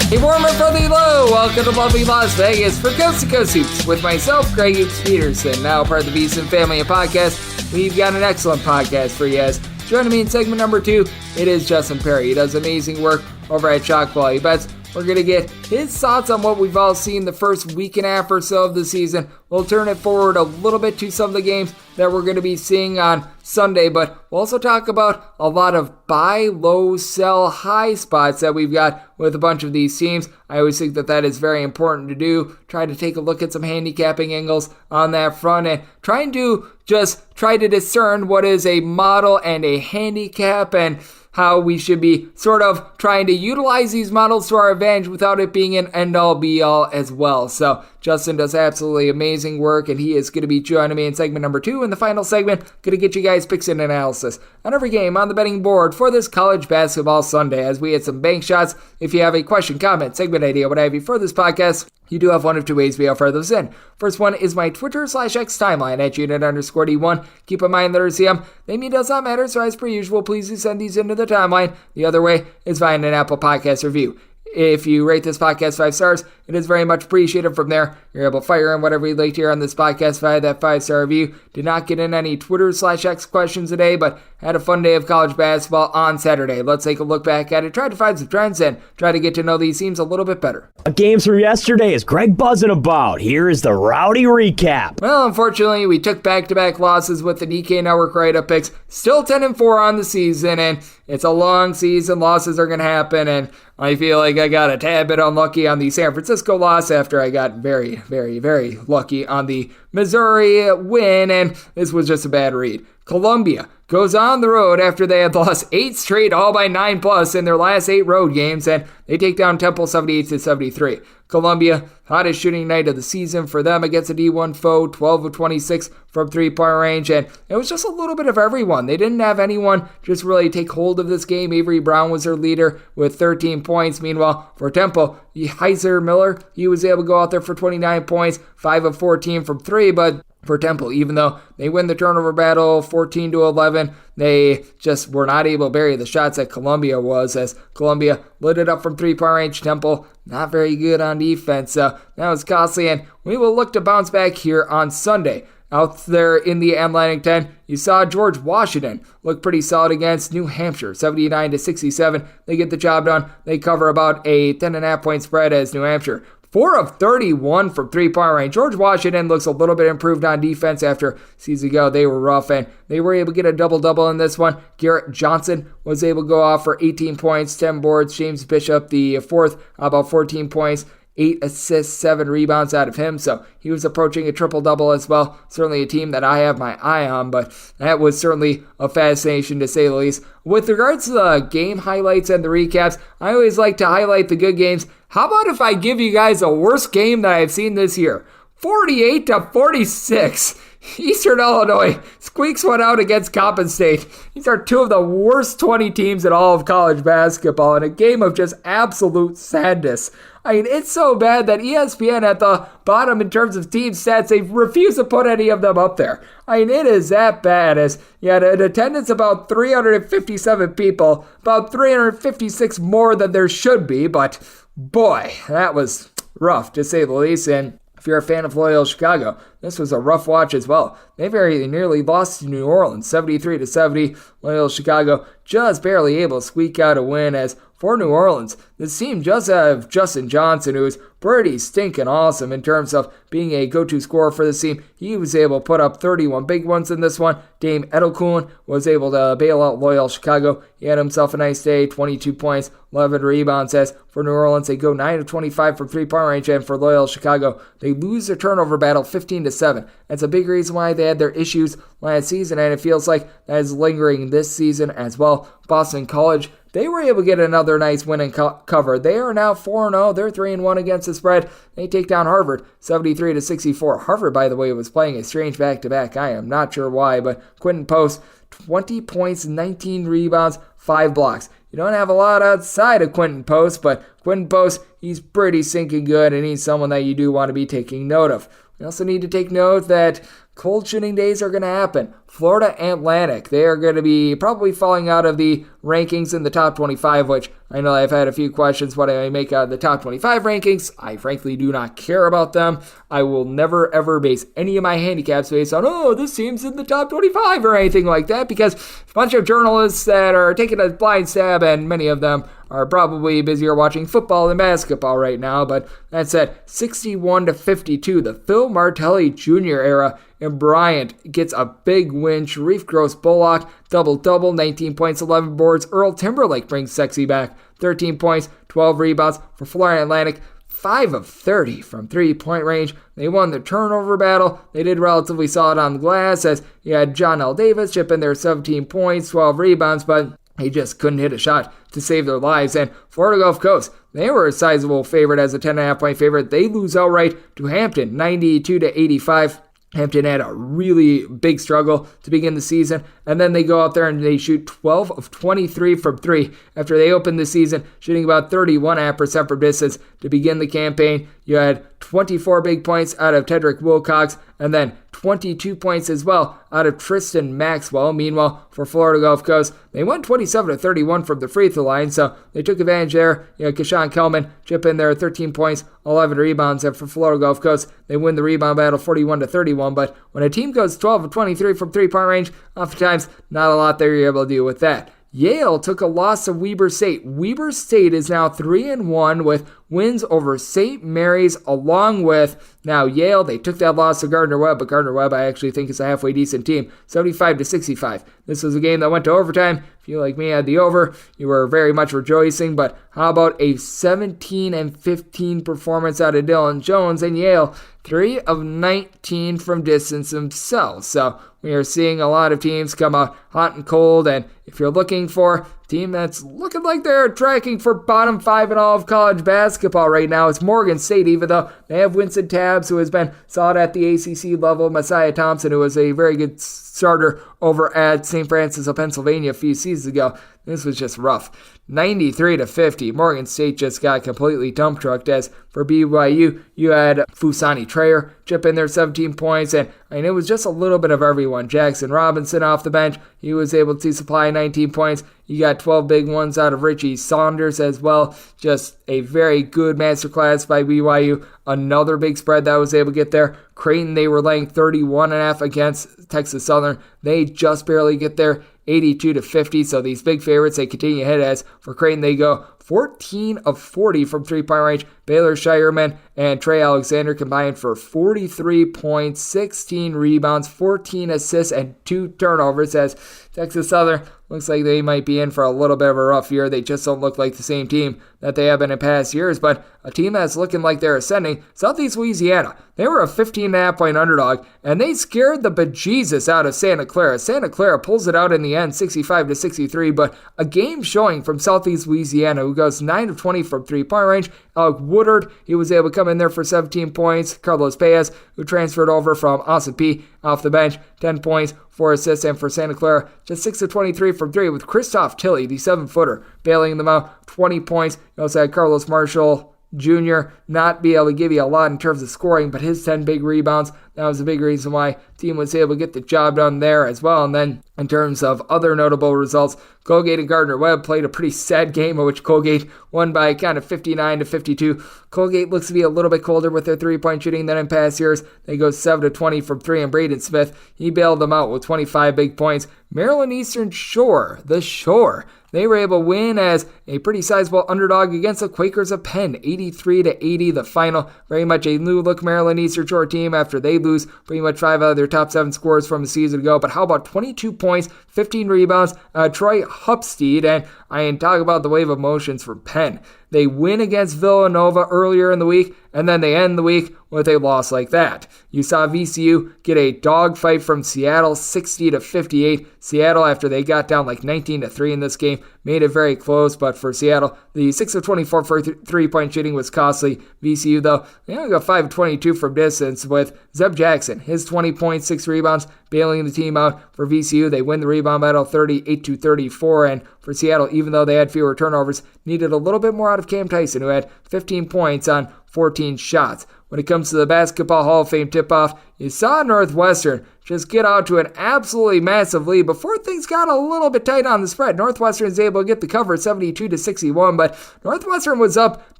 Hey, warmer for the low. Welcome to lovely Las Vegas for Coast to Coast Hoops with myself, Greg Hoops Peterson. Now part of the VSiN family of podcasts. We've got an excellent podcast for you guys. Joining me in segment number 2, it is Justin Perri. He does amazing work over at Chalk Value Bets. We're going to get his thoughts on what we've all seen the first week and a half or so of the season. We'll turn it forward a little bit to some of the games that we're going to be seeing on Sunday, but we'll also talk about a lot of buy low, sell high spots that we've got with a bunch of these teams. I always think that is very important to do. Try to take a look at some handicapping angles on that front and try to discern what is a model and a handicap and how we should be sort of trying to utilize these models to our advantage without it being an end-all be-all as well. So Justin does absolutely amazing work, and he is going to be joining me in segment number 2. In the final segment, going to get you guys picks and analysis on every game on the betting board for this college basketball Sunday as we hit some bank shots. If you have a question, comment, segment idea, what have you for this podcast, you do have one of two ways we offer those in. First one is my Twitter/X timeline at unit_D1. Keep in mind that RCM, name does not matter, so as per usual, please do send these into the timeline. The other way is via an Apple Podcast review. If you rate this podcast 5 stars, it is very much appreciated. From there, you're able to fire in whatever you'd like to hear on this podcast via that 5-star review. Did not get in any Twitter/X questions today, but had a fun day of college basketball on Saturday. Let's take a look back at it, try to find some trends, and try to get to know these teams a little bit better. Games from yesterday is Greg buzzing about. Here is the rowdy recap. Well, unfortunately, we took back-to-back losses with the DK Network write-up picks. Still 10-4 on the season, and it's a long season. Losses are going to happen, and I feel like I got a tad bit unlucky on the San Francisco loss after I got very, very, very lucky on the Missouri win, and this was just a bad read. Columbia goes on the road after they had lost 8 straight, all by 9+ in their last 8 road games, and they take down Temple 78-73. Columbia, hottest shooting night of the season for them against a D1 foe, 12 of 26 from three-point range, and it was just a little bit of everyone. They didn't have anyone just really take hold of this game. Avery Brown was their leader with 13 points. Meanwhile, for Temple, Heiser Miller, he was able to go out there for 29 points, 5 of 14 from 3, but for Temple, even though they win the turnover battle 14-11, they just were not able to bury the shots that Columbia was, as Columbia lit it up from three-point range. Temple, not very good on defense, so that was costly, and we will look to bounce back here on Sunday. Out there in the Atlantic 10, you saw George Washington look pretty solid against New Hampshire, 79-67. They get the job done. They cover about a 10.5-point spread as New Hampshire 4 of 31 from three-point range. George Washington looks a little bit improved on defense after season ago. They were rough, and they were able to get a double-double in this one. Garrett Johnson was able to go off for 18 points, 10 boards. James Bishop, the fourth, about 14 points. 8 assists, 7 rebounds out of him, so he was approaching a triple-double as well. Certainly a team that I have my eye on, but that was certainly a fascination to say the least. With regards to the game highlights and the recaps, I always like to highlight the good games. How about if I give you guys the worst game that I've seen this year? 48-46. Eastern Illinois squeaks one out against Coppin State. These are 2 of the worst 20 teams in all of college basketball in a game of just absolute sadness. I mean, it's so bad that ESPN at the bottom in terms of team stats, they refuse to put any of them up there. I mean, it is that bad as you had an attendance about 357 people, about 356 more than there should be, but boy, that was rough to say the least. And if you're a fan of Loyola Chicago, this was a rough watch as well. They very nearly lost to New Orleans, 73-70. Loyola Chicago just barely able to squeak out a win, as for New Orleans, this team just have Justin Johnson, who is pretty stinking awesome in terms of being a go-to scorer for this team. He was able to put up 31 big ones in this one. Dame Edelkuhn was able to bail out Loyola Chicago. He had himself a nice day, 22 points, 11 rebounds. As for New Orleans, they go 9 of 25 from three-point range, and for Loyola Chicago, they lose their turnover battle 15-7. That's a big reason why they had their issues last season, and it feels like that is lingering this season as well. Boston College, they were able to get another nice win and cover. They are now 4-0. They're 3-1 against the spread. They take down Harvard 73-64. Harvard, by the way, was playing a strange back-to-back. I am not sure why, but Quentin Post, 20 points, 19 rebounds, 5 blocks. You don't have a lot outside of Quentin Post, but Quentin Post, he's pretty sinking good, and he's someone that you do want to be taking note of. We also need to take note that cold shooting days are going to happen. Florida Atlantic. They are going to be probably falling out of the rankings in the top 25, which I know I've had a few questions what I make out of the top 25 rankings. I frankly do not care about them. I will never ever base any of my handicaps based on, this team's in the top 25 or anything like that, because a bunch of journalists that are taking a blind stab, and many of them are probably busier watching football than basketball right now. But that said, 61-52, the Phil Martelli Jr. era in Bryant gets a big win. Sharif Gross-Bullock, double-double, 19 points, 11 boards. Earl Timberlake brings sexy back, 13 points, 12 rebounds for Florida Atlantic. 5 of 30 from three-point range. They won the turnover battle. They did relatively solid on the glass, as you had John L. Davis chip in there 17 points, 12 rebounds, but he just couldn't hit a shot to save their lives. And Florida Gulf Coast, they were a sizable favorite as a 10.5-point favorite. They lose outright to Hampton, 92-85. Hampton had a really big struggle to begin the season, and then they go out there and they shoot 12 of 23 from three after they opened the season, shooting about 31.5% from distance to begin the campaign. You had 24 big points out of Tedrick Wilcox, and then 22 points as well out of Tristan Maxwell. Meanwhile, for Florida Gulf Coast, they won 27-31 from the free throw line, so they took advantage there. Keshawn Kellman chip in there 13 points, 11 rebounds, and for Florida Gulf Coast, they win the rebound battle 41-31. But when a team goes 12 of 23 from three-point range, oftentimes not a lot there you're able to do with that. Yale took a loss to Weber State. Weber State is now 3-1 with wins over St. Mary's, along with now Yale. They took that loss to Gardner-Webb, but Gardner-Webb I actually think is a halfway decent team, 75-65. This was a game that went to overtime. If you, like me, had the over, you were very much rejoicing, but how about a 17-15 performance out of Dylan Jones and Yale, 3 of 19 from distance themselves. So we are seeing a lot of teams come out hot and cold, and if you're looking for a team that's looking like they're tracking for bottom 5 in all of college basketball right now, it's Morgan State, even though they have Winston Tabbs, who has been solid at the ACC level, Messiah Thompson, who was a very good starter over at St. Francis of Pennsylvania a few seasons ago. This was just rough. 93-50. Morgan State just got completely dump trucked. As for BYU, you had Fusani Trayer chip in there 17 points, and it was just a little bit of everyone. Jackson Robinson off the bench, he was able to supply 19 points. You got 12 big ones out of Richie Saunders as well. Just a very good masterclass by BYU. Another big spread that was able to get there. Creighton, they were laying 31.5 against Texas Southern. They just barely get there, 82-50. So these big favorites, they continue ahead. As for Creighton, they go 14 of 40 from three-point range. Baylor Shireman and Trey Alexander combined for 43 points, 16 rebounds, 14 assists, and 2 turnovers. As Texas Southern looks like they might be in for a little bit of a rough year. They just don't look like the same team that they have been in past years, but a team that's looking like they're ascending. Southeast Louisiana, they were a 15.5-point underdog, and they scared the bejesus out of Santa Clara. Santa Clara pulls it out in the end, 65-63, but a game showing from Southeast Louisiana, who goes 9 of 20 from three-point range. Alec Woodard, he was able to come in there for 17 points. Carlos Paez, who transferred over from Austin Peay off the bench, 10 points, 4 assists, and for Santa Clara, just 6 of 23 from 3, with Christoph Tilley, the 7-footer, bailing them out, 20 points. You also had Carlos Marshall Jr. not be able to give you a lot in terms of scoring, but his 10 big rebounds, that was a big reason why the team was able to get the job done there as well. And then in terms of other notable results, Colgate and Gardner-Webb played a pretty sad game in which Colgate won by kind of 59-52. Colgate looks to be a little bit colder with their three-point shooting than in past years. They go 7 of 20 from 3, and Braden Smith, he bailed them out with 25 big points. Maryland Eastern Shore, the Shore, they were able to win as a pretty sizable underdog against the Quakers of Penn, 83-80 the final. Very much a new look Maryland Eastern Shore team after they lose pretty much 5 out of their top 7 scorers from a season ago. But how about 22 points, 15 rebounds, Troy Hupstead, and I ain't talking about the wave of emotions for Penn. They win against Villanova earlier in the week, and then they end the week with a loss like that. You saw VCU get a dogfight from Seattle, 60-58. Seattle, after they got down like 19-3 in this game, made it very close, but for Seattle, the 6 of 24 for three-point shooting was costly. VCU, though, they only got 5 of 22 from distance, with Zeb Jackson, his 20 points, 6 rebounds, bailing the team out. For VCU, they win the rebound battle 38-34, and for Seattle, even though they had fewer turnovers, needed a little bit more out of Cam Tyson, who had 15 points on 14 shots. When it comes to the Basketball Hall of Fame tip-off, you saw Northwestern just get out to an absolutely massive lead before things got a little bit tight on the spread. Northwestern is able to get the cover 72-61, but Northwestern was up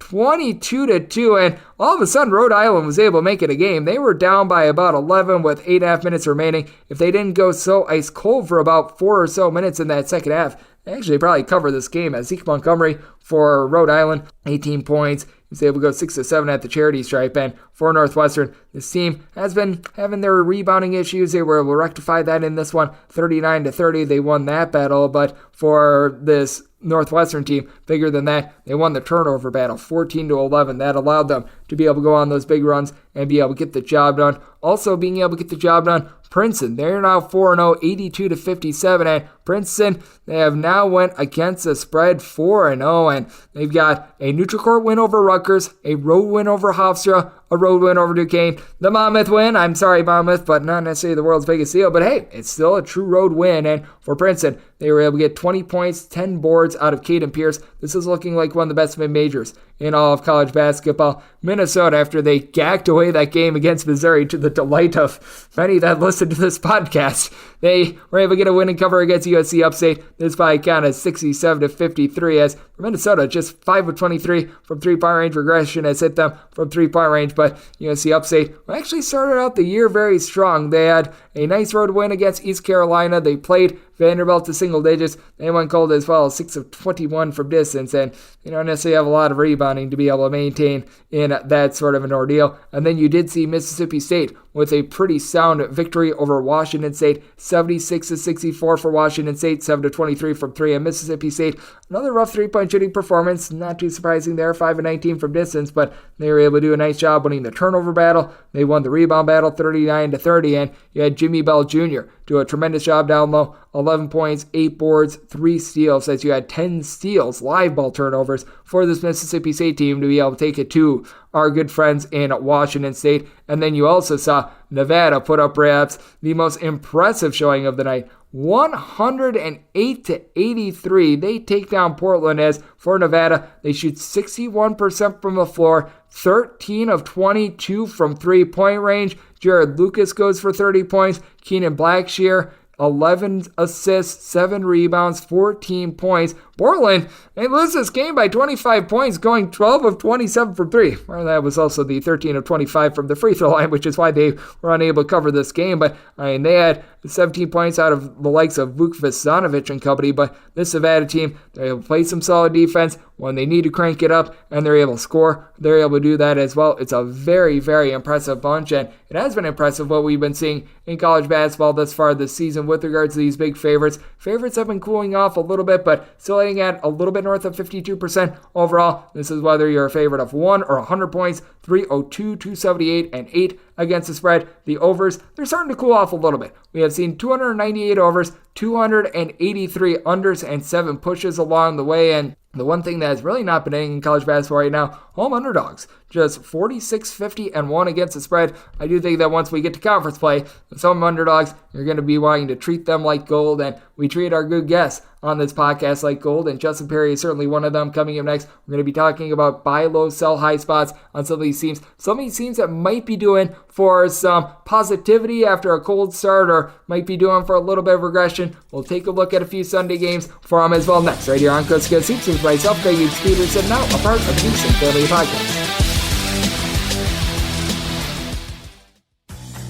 22-2, and all of a sudden Rhode Island was able to make it a game. They were down by about 11 with 8.5 minutes remaining. If they didn't go so ice cold for about 4 or so minutes in that second half, they actually probably cover this game. As Zeke Montgomery for Rhode Island, 18 points. He was able to go 6-7 at the charity stripe. And for Northwestern, this team has been having their rebounding issues. They were able to rectify that in this one, 39-30. They won that battle. But for this Northwestern team, bigger than that, they won the turnover battle, 14-11. That allowed them to be able to go on those big runs and be able to get the job done. Also being able to get the job done, Princeton, they're now 4-0, 82-57, and Princeton, they have now went against the spread 4-0, and they've got a neutral court win over Rutgers, a road win over Hofstra, a road win over Duquesne, the Monmouth win. I'm sorry, Monmouth, but not necessarily the world's biggest deal, but hey, it's still a true road win, and for Princeton, they were able to get 20 points, 10 boards out of Caden Pierce. This is looking like one of the best mid-majors in all of college basketball. Minnesota, after they gacked away that game against Missouri to the delight of many that listen to this podcast, they were able to get a winning cover against USC Upstate. This by count as 67-53, as for Minnesota, just 5 of 23 from three-point range. Regression has hit them from three-point range, but USC Upstate actually started out the year very strong. They had a nice road win against East Carolina. They played Vanderbilt to single digits. They went cold as well, 6 of 21 from distance, and they don't necessarily have a lot of rebounding to be able to maintain in that sort of an ordeal. And then you did see Mississippi State with a pretty sound victory over Washington State, 76-64 for Washington State, 7-23 from 3. And Mississippi State, another rough three-point shooting performance, not too surprising there, 5 of 19 from distance, but they were able to do a nice job winning the turnover battle. They won the rebound battle 39-30, and you had Jimmy Bell Jr. do a tremendous job down low, 11 points, 8 boards, 3 steals, as you had 10 steals, live ball turnovers for this Mississippi State team to be able to take it to our good friends in Washington State. And then you also saw Nevada put up perhaps the most impressive showing of the night, 108-83. They take down Portland, as for Nevada, they shoot 61% from the floor, 13 of 22 from three-point range. Jared Lucas goes for 30 points. Keenan Blackshear, 11 assists, 7 rebounds, 14 points. Portland, they lose this game by 25 points, going 12 of 27 from 3. Well, that was also the 13 of 25 from the free throw line, which is why they were unable to cover this game. But, they had 17 points out of the likes of Vuk Vesanovic and company. But this Nevada team, they're able to play some solid defense when they need to crank it up, and they're able to score. They're able to do that as well. It's a very, very impressive bunch, and it has been impressive what we've been seeing in college basketball thus far this season with regards to these big favorites. Favorites have been cooling off a little bit, but still hitting at a little bit north of 52% overall. This is whether you're a favorite of 1 or 100 points, 302, 278, and 8 against the spread. The overs, they're starting to cool off a little bit. We have seen 298 overs, 283 unders, and 7 pushes along the way, and the one thing that has really not been hitting in college basketball right now, home underdogs. Just 46-50-1 against the spread. I do think that once we get to conference play, some underdogs, you're going to be wanting to treat them like gold, and we treat our good guests on this podcast like gold, and Justin Perri is certainly one of them. Coming up next, we're going to be talking about buy low, sell high spots on some of these teams. Some of these teams that might be doing for some positivity after a cold start, or might be doing for a little bit of regression. We'll take a look at a few Sunday games for them as well next, right here on Coast to Coast Hoops with myself, Greg Peterson, now a part of the St. Family Podcast.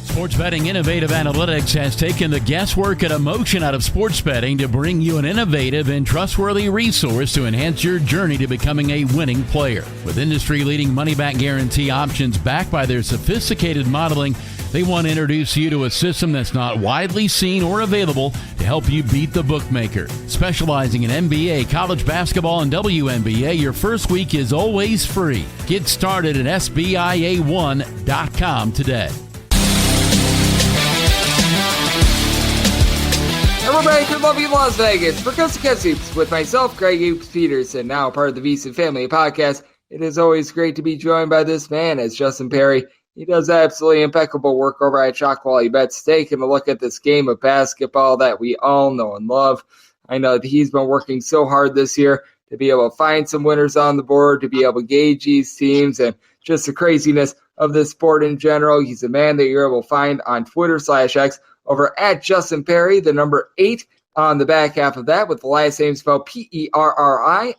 Sports Betting Innovative Analytics has taken the guesswork and emotion out of sports betting to bring you an innovative and trustworthy resource to enhance your journey to becoming a winning player. With industry-leading money-back guarantee options backed by their sophisticated modeling, they want to introduce you to a system that's not widely seen or available to help you beat the bookmaker. Specializing in NBA, college basketball, and WNBA, your first week is always free. Get started at SBIA1.com today. And we're back in lovely Las Vegas for Coast to Coast Hoops with myself, Greg Peterson, now part of the St. Family Podcast. It is always great to be joined by this man, as Justin Perri. He does absolutely impeccable work over at Chalk Quality Bets, taking a look at this game of basketball that we all know and love. I know that he's been working so hard this year to be able to find some winners on the board, to be able to gauge these teams, and just the craziness of this sport in general. He's a man that you're able to find on Twitter/X over at Justin Perri, the number 8 on the back half of that, with the last name spelled Perri.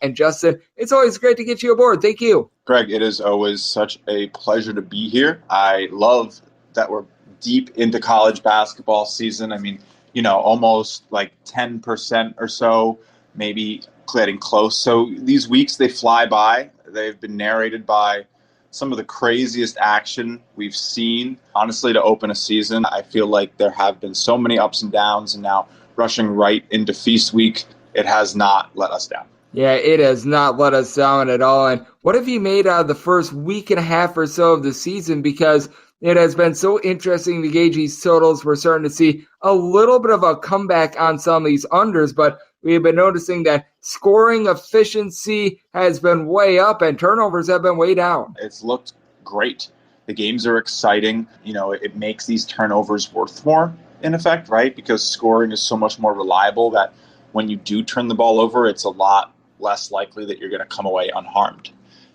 And Justin, it's always great to get you aboard. Thank you. Greg, it is always such a pleasure to be here. I love that we're deep into college basketball season. I mean, almost like 10% or so, maybe getting close. So these weeks, they fly by. They've been narrated by some of the craziest action we've seen. Honestly, to open a season, I feel like there have been so many ups and downs, and now rushing right into Feast Week, it has not let us down. Yeah, it has not let us down at all. And what have you made out of the first week and a half or so of the season? Because it has been so interesting to gauge these totals. We're starting to see a little bit of a comeback on some of these unders, but we have been noticing that scoring efficiency has been way up and turnovers have been way down. It's looked great. The games are exciting. It makes these turnovers worth more, in effect, right? Because scoring is so much more reliable that when you do turn the ball over, it's a lot less likely that you're going to come away unharmed.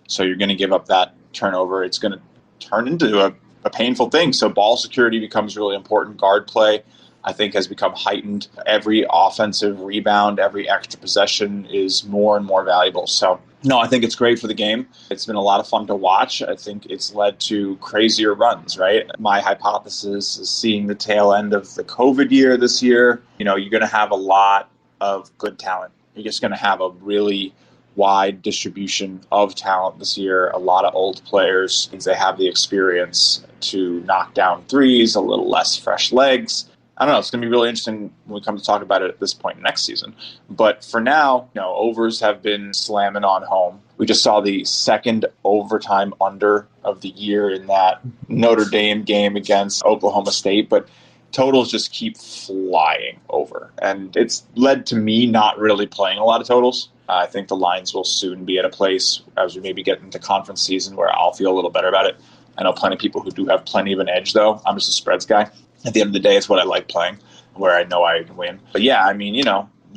So you're going to give up that turnover. It's going to turn into a painful thing. So ball security becomes really important. Guard play, I think, has become heightened. Every offensive rebound, every extra possession is more and more valuable. So, no, I think it's great for the game. It's been a lot of fun to watch. I think it's led to crazier runs, right? My hypothesis is seeing the tail end of the COVID year this year. You're going to have a lot of good talent. You're just going to have a really wide distribution of talent this year. A lot of old players, they have the experience to knock down threes, a little less fresh legs. I don't know. It's going to be really interesting when we come to talk about it at this point next season. But for now, overs have been slamming on home. We just saw the second overtime under of the year in that Notre Dame game against Oklahoma State. But totals just keep flying over. And it's led to me not really playing a lot of totals. I think the lines will soon be at a place as we maybe get into conference season where I'll feel a little better about it. I know plenty of people who do have plenty of an edge, though. I'm just a spreads guy. At the end of the day, it's what I like playing, where I know I can win. But yeah, I mean,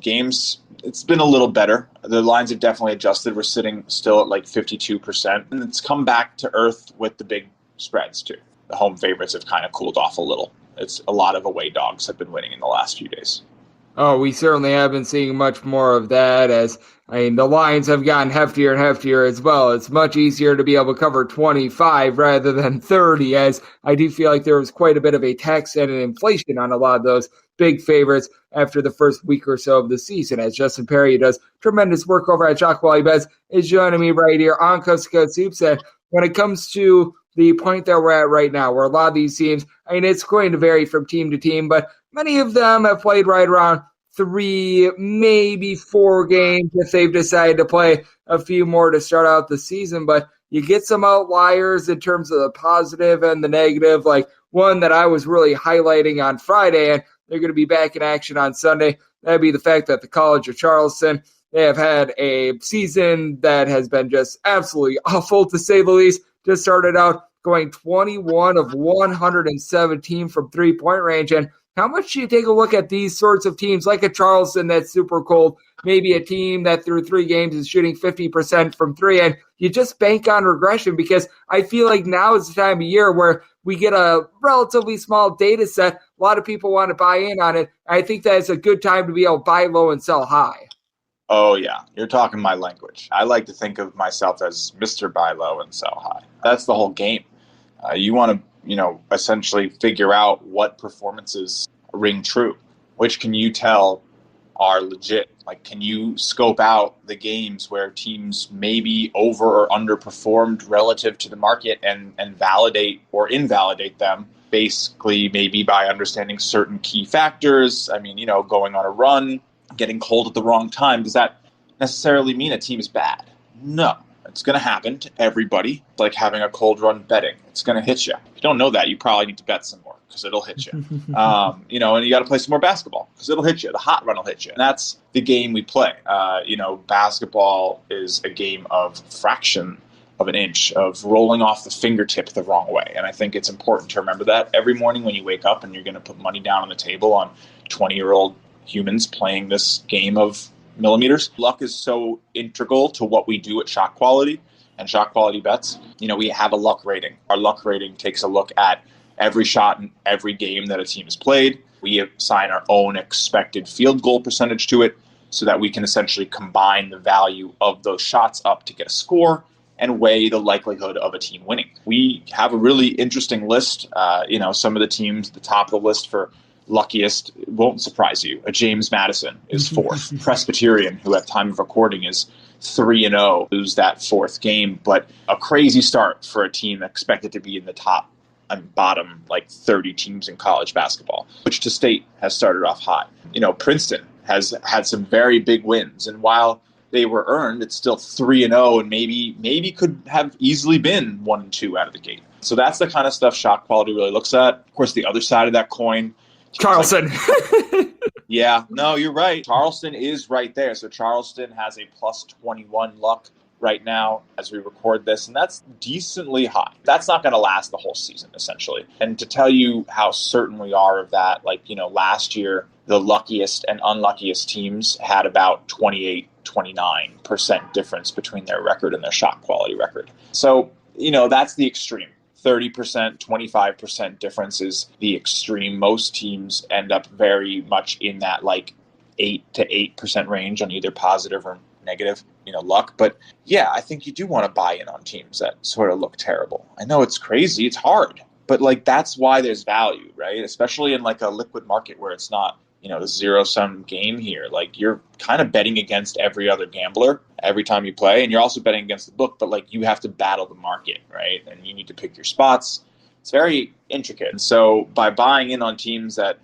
games, it's been a little better. The lines have definitely adjusted. We're sitting still at like 52%. And it's come back to earth with the big spreads, too. The home favorites have kind of cooled off a little. It's a lot of away dogs have been winning in the last few days. Oh, we certainly have been seeing much more of that as, the lines have gotten heftier and heftier as well. It's much easier to be able to cover 25 rather than 30, as I do feel like there was quite a bit of a tax and an inflation on a lot of those big favorites after the first week or so of the season, as Justin Perri does tremendous work over at Chalk Quality Bets is joining me right here on Coast to Coast Hoops. And when it comes to the point that we're at right now, where a lot of these teams, it's going to vary from team to team, but many of them have played right around 3, maybe 4 games if they've decided to play a few more to start out the season. But you get some outliers in terms of the positive and the negative, like one that I was really highlighting on Friday, and they're going to be back in action on Sunday. That'd be the fact that the College of Charleston, they have had a season that has been just absolutely awful, to say the least. Just started out going 21 of 117 from three-point range. And how much do you take a look at these sorts of teams, like a Charleston that's super cold, maybe a team that through 3 games is shooting 50% from 3, and you just bank on regression? Because I feel like now is the time of year where we get a relatively small data set. A lot of people want to buy in on it. I think that it's a good time to be able to buy low and sell high. Oh, yeah. You're talking my language. I like to think of myself as Mr. Buy Low and Sell High. That's the whole game. You want to, essentially figure out what performances ring true. Which can you tell are legit? Like, can you scope out the games where teams maybe over or underperformed relative to the market and validate or invalidate them, basically maybe by understanding certain key factors? I mean, going on a run, getting cold at the wrong time. Does that necessarily mean a team is bad? No. It's going to happen to everybody. It's like having a cold run betting. It's going to hit you. If you don't know that, you probably need to bet some more because it'll hit you. And you got to play some more basketball because it'll hit you. The hot run will hit you. And that's the game we play. Basketball is a game of fraction of an inch, of rolling off the fingertip the wrong way. And I think it's important to remember that every morning when you wake up and you're going to put money down on the table on 20-year-old humans playing this game of millimeters. Luck is so integral to what we do at Shot Quality and Shot Quality Bets. We have a luck rating. Our luck rating takes a look at every shot in every game that a team has played. We assign our own expected field goal percentage to it so that we can essentially combine the value of those shots up to get a score and weigh the likelihood of a team winning. We have a really interesting list. Some of the teams, the top of the list for luckiest, won't surprise you. James Madison is fourth. Presbyterian, who at time of recording is 3-0, lose that fourth game, but a crazy start for a team expected to be in the top and bottom 30 teams in college basketball. Wichita State has started off hot. Princeton has had some very big wins, and while they were earned, it's still 3-0 and maybe could have easily been 1-2 out of the gate. So that's the kind of stuff shot quality really looks at. Of course, the other side of that coin, Charleston. Yeah, no, you're right. Charleston is right there. So Charleston has a plus 21 luck right now as we record this, and that's decently high. That's not going to last the whole season, essentially. And to tell you how certain we are of that, last year, the luckiest and unluckiest teams had about 29% difference between their record and their shot quality record. So, that's the extreme. 30%, 25% difference is the extreme. Most teams end up very much in that 8 to 8% range on either positive or negative, luck. But yeah, I think you do want to buy in on teams that sort of look terrible. I know it's crazy, it's hard, but that's why there's value, right? Especially in a liquid market where it's not, the zero-sum game here. You're kind of betting against every other gambler every time you play, and you're also betting against the book, but you have to battle the market, right? And you need to pick your spots. It's very intricate. And so by buying in on teams that,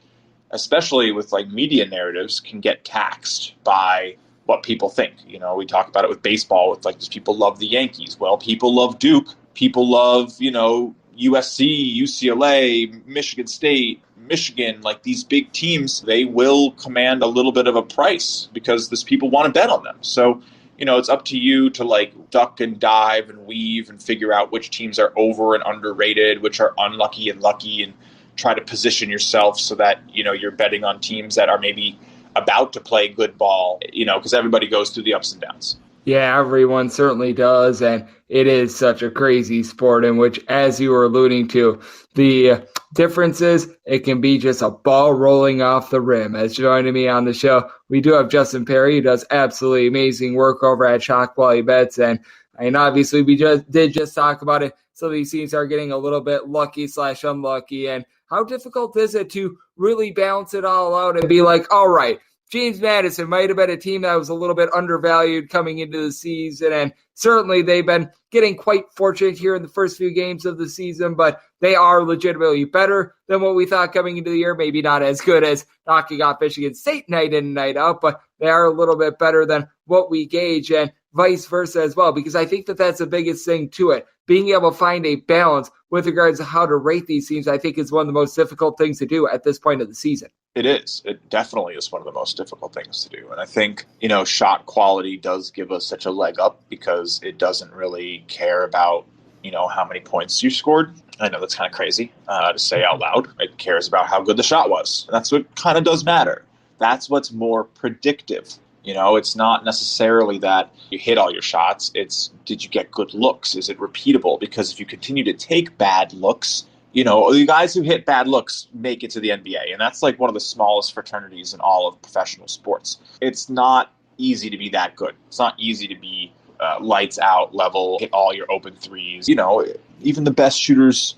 especially with media narratives, can get taxed by what people think. We talk about it with baseball with does people love the Yankees? Well, people love Duke. People love, USC, UCLA, Michigan State, Michigan, these big teams, they will command a little bit of a price because these people want to bet on them. So, it's up to you to duck and dive and weave and figure out which teams are over and underrated, which are unlucky and lucky, and try to position yourself so that, you're betting on teams that are maybe about to play good ball, because everybody goes through the ups and downs. Yeah, everyone certainly does, and it is such a crazy sport in which, as you were alluding to, the difference is it can be just a ball rolling off the rim. As joining me on the show, we do have Justin Perri, who does absolutely amazing work over at Shot Quality Bets, and obviously we did talk about it. So these teams are getting a little bit lucky/unlucky, and how difficult is it to really balance it all out and be all right, James Madison might have been a team that was a little bit undervalued coming into the season, and certainly they've been getting quite fortunate here in the first few games of the season, but they are legitimately better than what we thought coming into the year. Maybe not as good as knocking off Michigan State night in and night out, but they are a little bit better than what we gauge, and vice versa as well, because I think that that's the biggest thing to it. Being able to find a balance with regards to how to rate these teams, I think, is one of the most difficult things to do at this point of the season. It is. It definitely is one of the most difficult things to do. And I think, shot quality does give us such a leg up because it doesn't really care about, how many points you scored. I know that's kind of crazy to say out loud. It cares about how good the shot was. And that's what kind of does matter. That's what's more predictive. It's not necessarily that you hit all your shots. It's, did you get good looks? Is it repeatable? Because if you continue to take bad looks, the guys who hit bad looks make it to the NBA. And that's one of the smallest fraternities in all of professional sports. It's not easy to be that good. It's not easy to be lights out level, hit all your open threes. Even the best shooters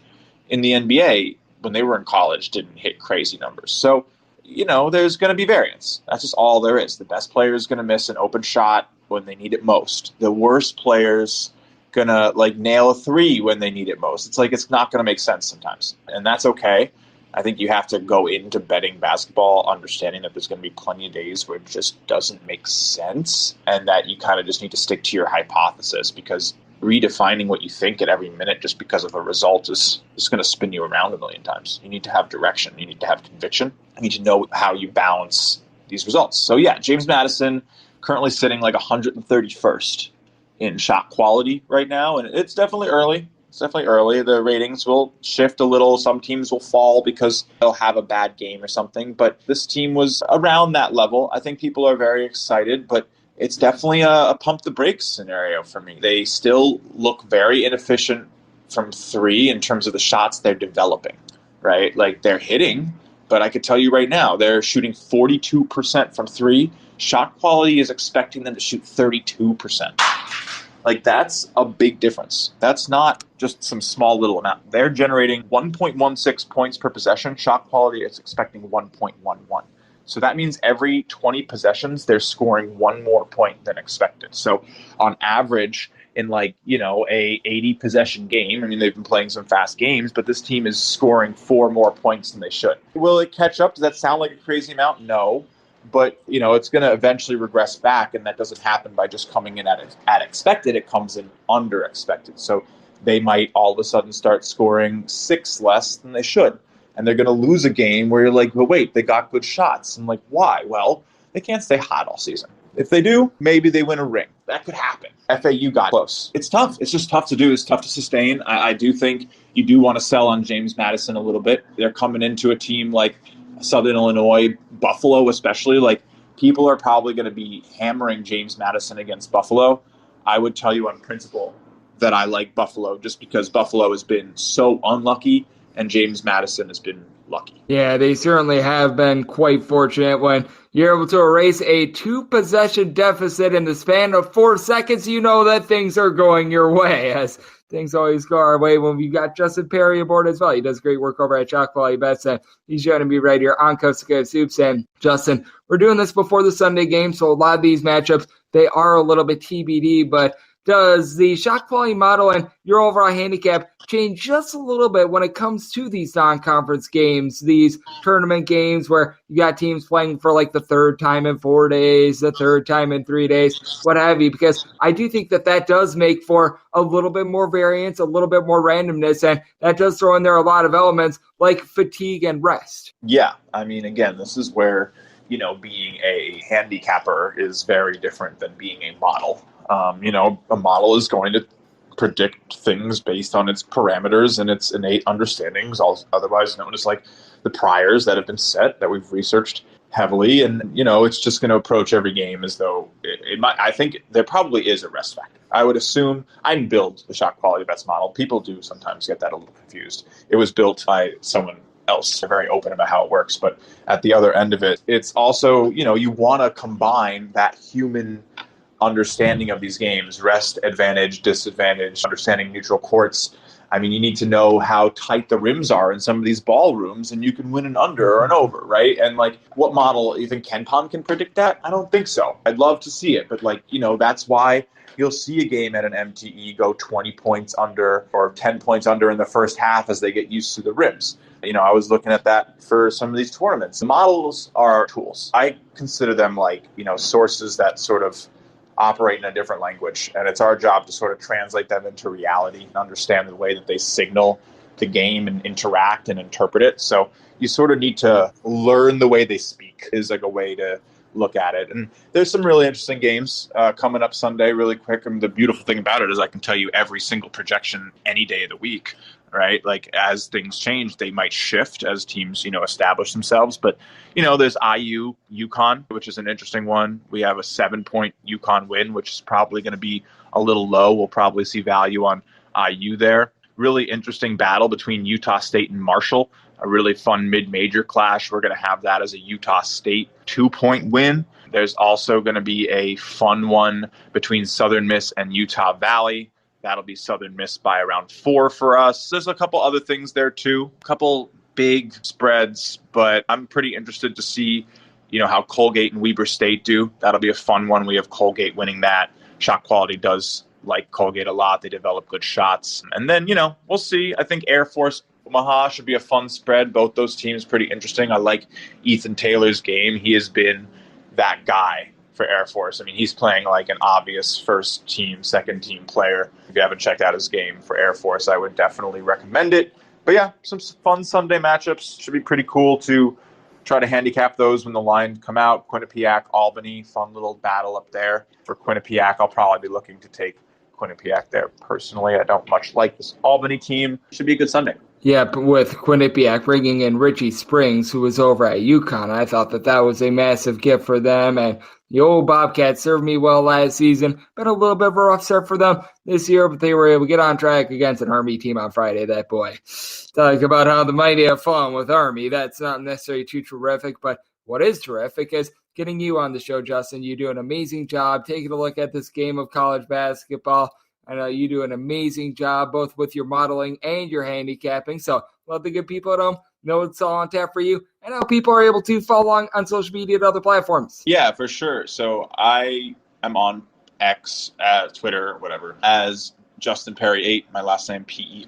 in the NBA, when they were in college, didn't hit crazy numbers. So, there's going to be variance. That's just all there is. The best player is going to miss an open shot when they need it most. The worst player's going to nail a three when they need it most. It's not going to make sense sometimes. And that's okay. I think you have to go into betting basketball understanding that there's going to be plenty of days where it just doesn't make sense and that you kind of just need to stick to your hypothesis, because redefining what you think at every minute just because of a result is going to spin you around a million times. You need to have direction. You need to have conviction. You need to know how you balance these results. So yeah, James Madison currently sitting 131st in shot quality right now, and it's definitely early. The ratings will shift a little. Some teams will fall because they'll have a bad game or something, but this team was around that level. I think people are very excited, but it's definitely a pump the brakes scenario for me. They still look very inefficient from three in terms of the shots they're developing, right? They're hitting, but I could tell you right now, they're shooting 42% from three. Shot quality is expecting them to shoot 32%. Like, that's a big difference. That's not just some small little amount. They're generating 1.16 points per possession. Shot quality is expecting 1.11. So that means every 20 possessions, they're scoring one more point than expected. So on average, in a 80 possession game, I mean, they've been playing some fast games, but this team is scoring 4 more points than they should. Will it catch up? Does that sound like a crazy amount? No. But, it's going to eventually regress back, and that doesn't happen by just coming in at expected. It comes in under expected. So they might all of a sudden start scoring 6 less than they should. And they're going to lose a game where you're like, well, wait, they got good shots. I'm like, why? Well, they can't stay hot all season. If they do, maybe they win a ring. That could happen. FAU got close. It's tough. It's just tough to do. It's tough to sustain. I do think you do want to sell on James Madison a little bit. They're coming into a team like Southern Illinois, Buffalo especially. Like, people are probably going to be hammering James Madison against Buffalo. I would tell you on principle that I like Buffalo just because Buffalo has been so unlucky and James Madison has been lucky. Yeah, they certainly have been quite fortunate. When you're able to erase a 2-possession deficit in the span of 4 seconds, you know that things are going your way, as things always go our way when we got Justin Perri aboard as well. He does great work over at Chalk Valley Bets, and he's going to be right here on Coast to Coast Hoops. And Justin, we're doing this before the Sunday game, so a lot of these matchups, they are a little bit TBD, but does the shot quality model and your overall handicap change just a little bit when it comes to these non-conference games, these tournament games where you got teams playing for like the third time in 4 days, the third time in 3 days, what have you? Because I do think that does make for a little bit more variance, a little bit more randomness, and that does throw in there a lot of elements like fatigue and rest. Yeah, I mean, again, this is where, being a handicapper is very different than being a model. A model is going to predict things based on its parameters and its innate understandings, otherwise known as like the priors that have been set that we've researched heavily. And, it's just going to approach every game as though it might. I think there probably is a rest factor. I would assume I didn't build the shot quality bets model. People do sometimes get that a little confused. It was built by someone else. They're very open about how it works. But at the other end of it, it's also, you want to combine that human understanding of these games, rest, advantage, disadvantage, understanding neutral courts. I mean, you need to know how tight the rims are in some of these ballrooms, and you can win an under or an over, right? And what model, you think KenPom can predict that? I don't think so. I'd love to see it, but that's why you'll see a game at an MTE go 20 points under or 10 points under in the first half as they get used to the rims. I was looking at that for some of these tournaments. The models are tools. I consider them sources that sort of operate in a different language, and it's our job to sort of translate them into reality and understand the way that they signal the game and interact and interpret it. So you sort of need to learn the way they speak is like a way to look at it. And there's some really interesting games coming up Sunday really quick. And the beautiful thing about it is I can tell you every single projection any day of the week, right? Like, as things change, they might shift as teams, establish themselves. But, there's IU UConn, which is an interesting one. We have a 7-point UConn win, which is probably going to be a little low. We'll probably see value on IU there. Really interesting battle between Utah State and Marshall. A really fun mid-major clash. We're going to have that as a Utah State 2-point win. There's also going to be a fun one between Southern Miss and Utah Valley. That'll be Southern Miss by around 4 for us. There's a couple other things there too. A couple big spreads, but I'm pretty interested to see, how Colgate and Weber State do. That'll be a fun one. We have Colgate winning that. Shot quality does like Colgate a lot. They develop good shots. And then, we'll see. I think Air Force Omaha should be a fun spread. Both those teams pretty interesting. I like Ethan Taylor's game. He has been that guy for Air Force. I mean, he's playing like an obvious first team, second team player. If you haven't checked out his game for Air Force, I would definitely recommend it. But yeah, some fun Sunday matchups. Should be pretty cool to try to handicap those when the line come out. Quinnipiac, Albany, fun little battle up there. For Quinnipiac, I'll probably be looking to take Quinnipiac there personally. I don't much like this Albany team. Should be a good Sunday. Yeah, but with Quinnipiac bringing in Richie Springs, who was over at UConn, I thought that was a massive gift for them. And The old Bobcats served me well last season. Been a little bit of a rough start for them this year, but they were able to get on track against an Army team on Friday. That boy. Talk about how the mighty have fun with Army. That's not necessarily too terrific, but what is terrific is getting you on the show, Justin. You do an amazing job taking a look at this game of college basketball. I know you do an amazing job both with your modeling and your handicapping. So let the good people at home know it's all on tap for you and how people are able to follow along on social media and other platforms. Yeah, for sure. So I am on X, Twitter, whatever, as Justin Perri 8, my last name Perri,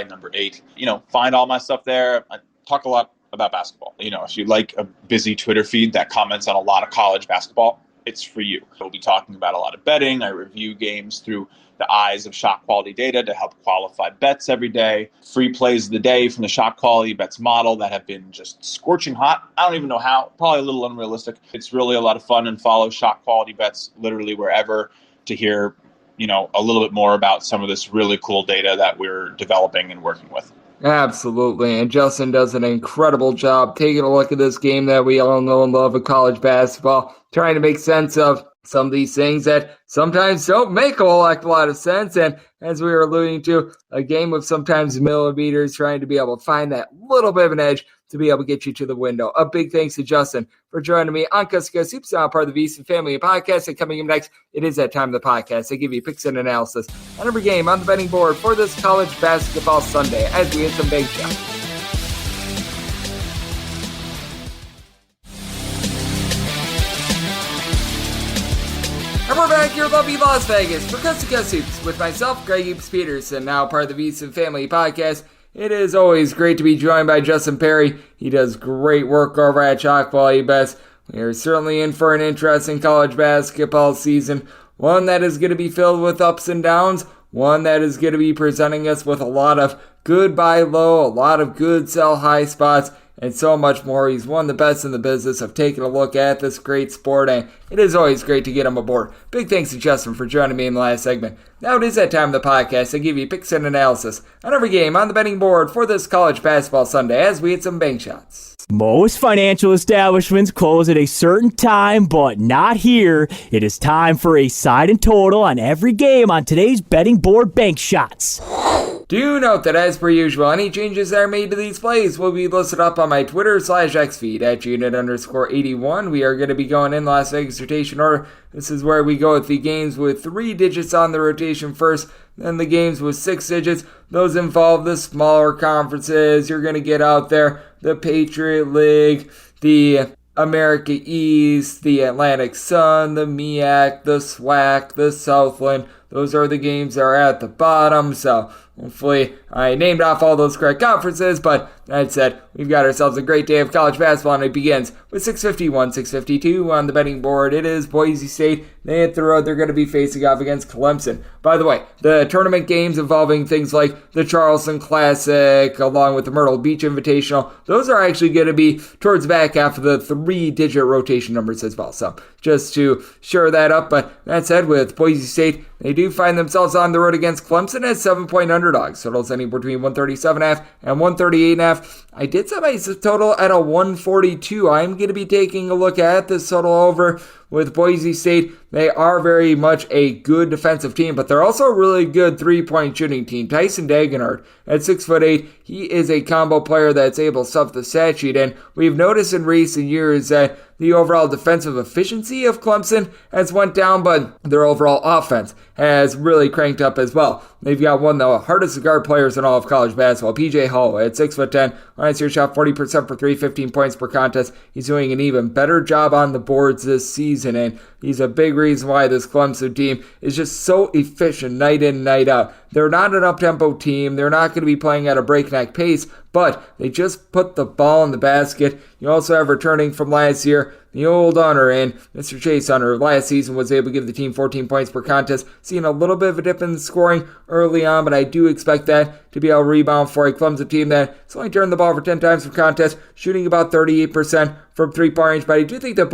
number 8. Find all my stuff there. I talk a lot about basketball. If you like a busy Twitter feed that comments on a lot of college basketball, it's for you. We'll be talking about a lot of betting. I review games through the eyes of shot quality data to help qualify bets every day. Free plays of the day from the shot quality bets model that have been just scorching hot. I don't even know how, probably a little unrealistic. It's really a lot of fun, and follow shot quality bets literally wherever to hear, a little bit more about some of this really cool data that we're developing and working with. Absolutely, and Justin does an incredible job taking a look at this game that we all know and love of college basketball, trying to make sense of some of these things that sometimes don't make a whole heck of a lot of sense. And as we were alluding to, a game of sometimes millimeters, trying to be able to find that little bit of an edge to be able to get you to the window. A big thanks to Justin for joining me on Cusco Soups, now part of the VC family podcast. And coming up next, it is that time of the podcast. I give you picks and analysis on every game on the betting board for this college basketball Sunday as we hit some big shots. And we're back here in lovely Las Vegas for Cusco Soups with myself, Greg Eaps Peterson, now part of the VC family podcast. It is always great to be joined by Justin Perri. He does great work over at Chalk Volley Bets. We are certainly in for an interesting college basketball season, one that is going to be filled with ups and downs, one that is going to be presenting us with a lot of good buy low, a lot of good sell high spots, and so much more. He's one of the best in the business of taking a look at this great sport, and it is always great to get him aboard. Big thanks to Justin for joining me in the last segment. Now it is that time of the podcast. I give you picks and analysis on every game on the betting board for this college basketball Sunday as we hit some bank shots. Most financial establishments close at a certain time, but not here. It is time for a side and total on every game on today's betting board bank shots. Do note that as per usual, any changes that are made to these plays will be listed up on my Twitter/X feed at unit_81. We are going to be going in Las Vegas rotation order. This is where we go with the games with 3 digits on the rotation first, then the games with 6 digits. Those involve the smaller conferences. You're going to get out there the Patriot League, the America East, the Atlantic Sun, the MEAC, the SWAC, the Southland. Those are the games that are at the bottom, so hopefully I named off all those correct conferences, but that said, we've got ourselves a great day of college basketball, and it begins with 6:51, 6:52 on the betting board. It is Boise St. They hit the road. They're going to be facing off against Clemson. By the way, the tournament games involving things like the Charleston Classic, along with the Myrtle Beach Invitational, those are actually going to be towards the back half of the 3-digit rotation numbers as well. So just to shore that up, but that said, with Boise State, they do find themselves on the road against Clemson as 7-point underdogs. Totals anywhere between 137.5 and 138.5. I did set my total at a 142. I'm going to be taking a look at this total over with Boise State. They are very much a good defensive team, but they're also a really good 3-point shooting team. Tyson Dagenhart at 6'8", he is a combo player that's able to stuff the stat sheet, and we've noticed in recent years that the overall defensive efficiency of Clemson has went down, but their overall offense has really cranked up as well. They've got one of the hardest to guard players in all of college basketball, PJ Hull at 6'10". Last year shot 40% for 3, 15 points per contest. He's doing an even better job on the boards this season, and he's a big reason why this Clemson team is just so efficient night in, night out. They're not an up-tempo team. They're not going to be playing at a breakneck pace, but they just put the ball in the basket. You also have returning from last year, the old Hunter, and Mr. Chase Hunter last season was able to give the team 14 points per contest. Seeing a little bit of a dip in scoring early on, but I do expect that to be able to rebound for a Clemson team that's only turned the ball over 10 times per contest, shooting about 38% from 3-point range. But I do think that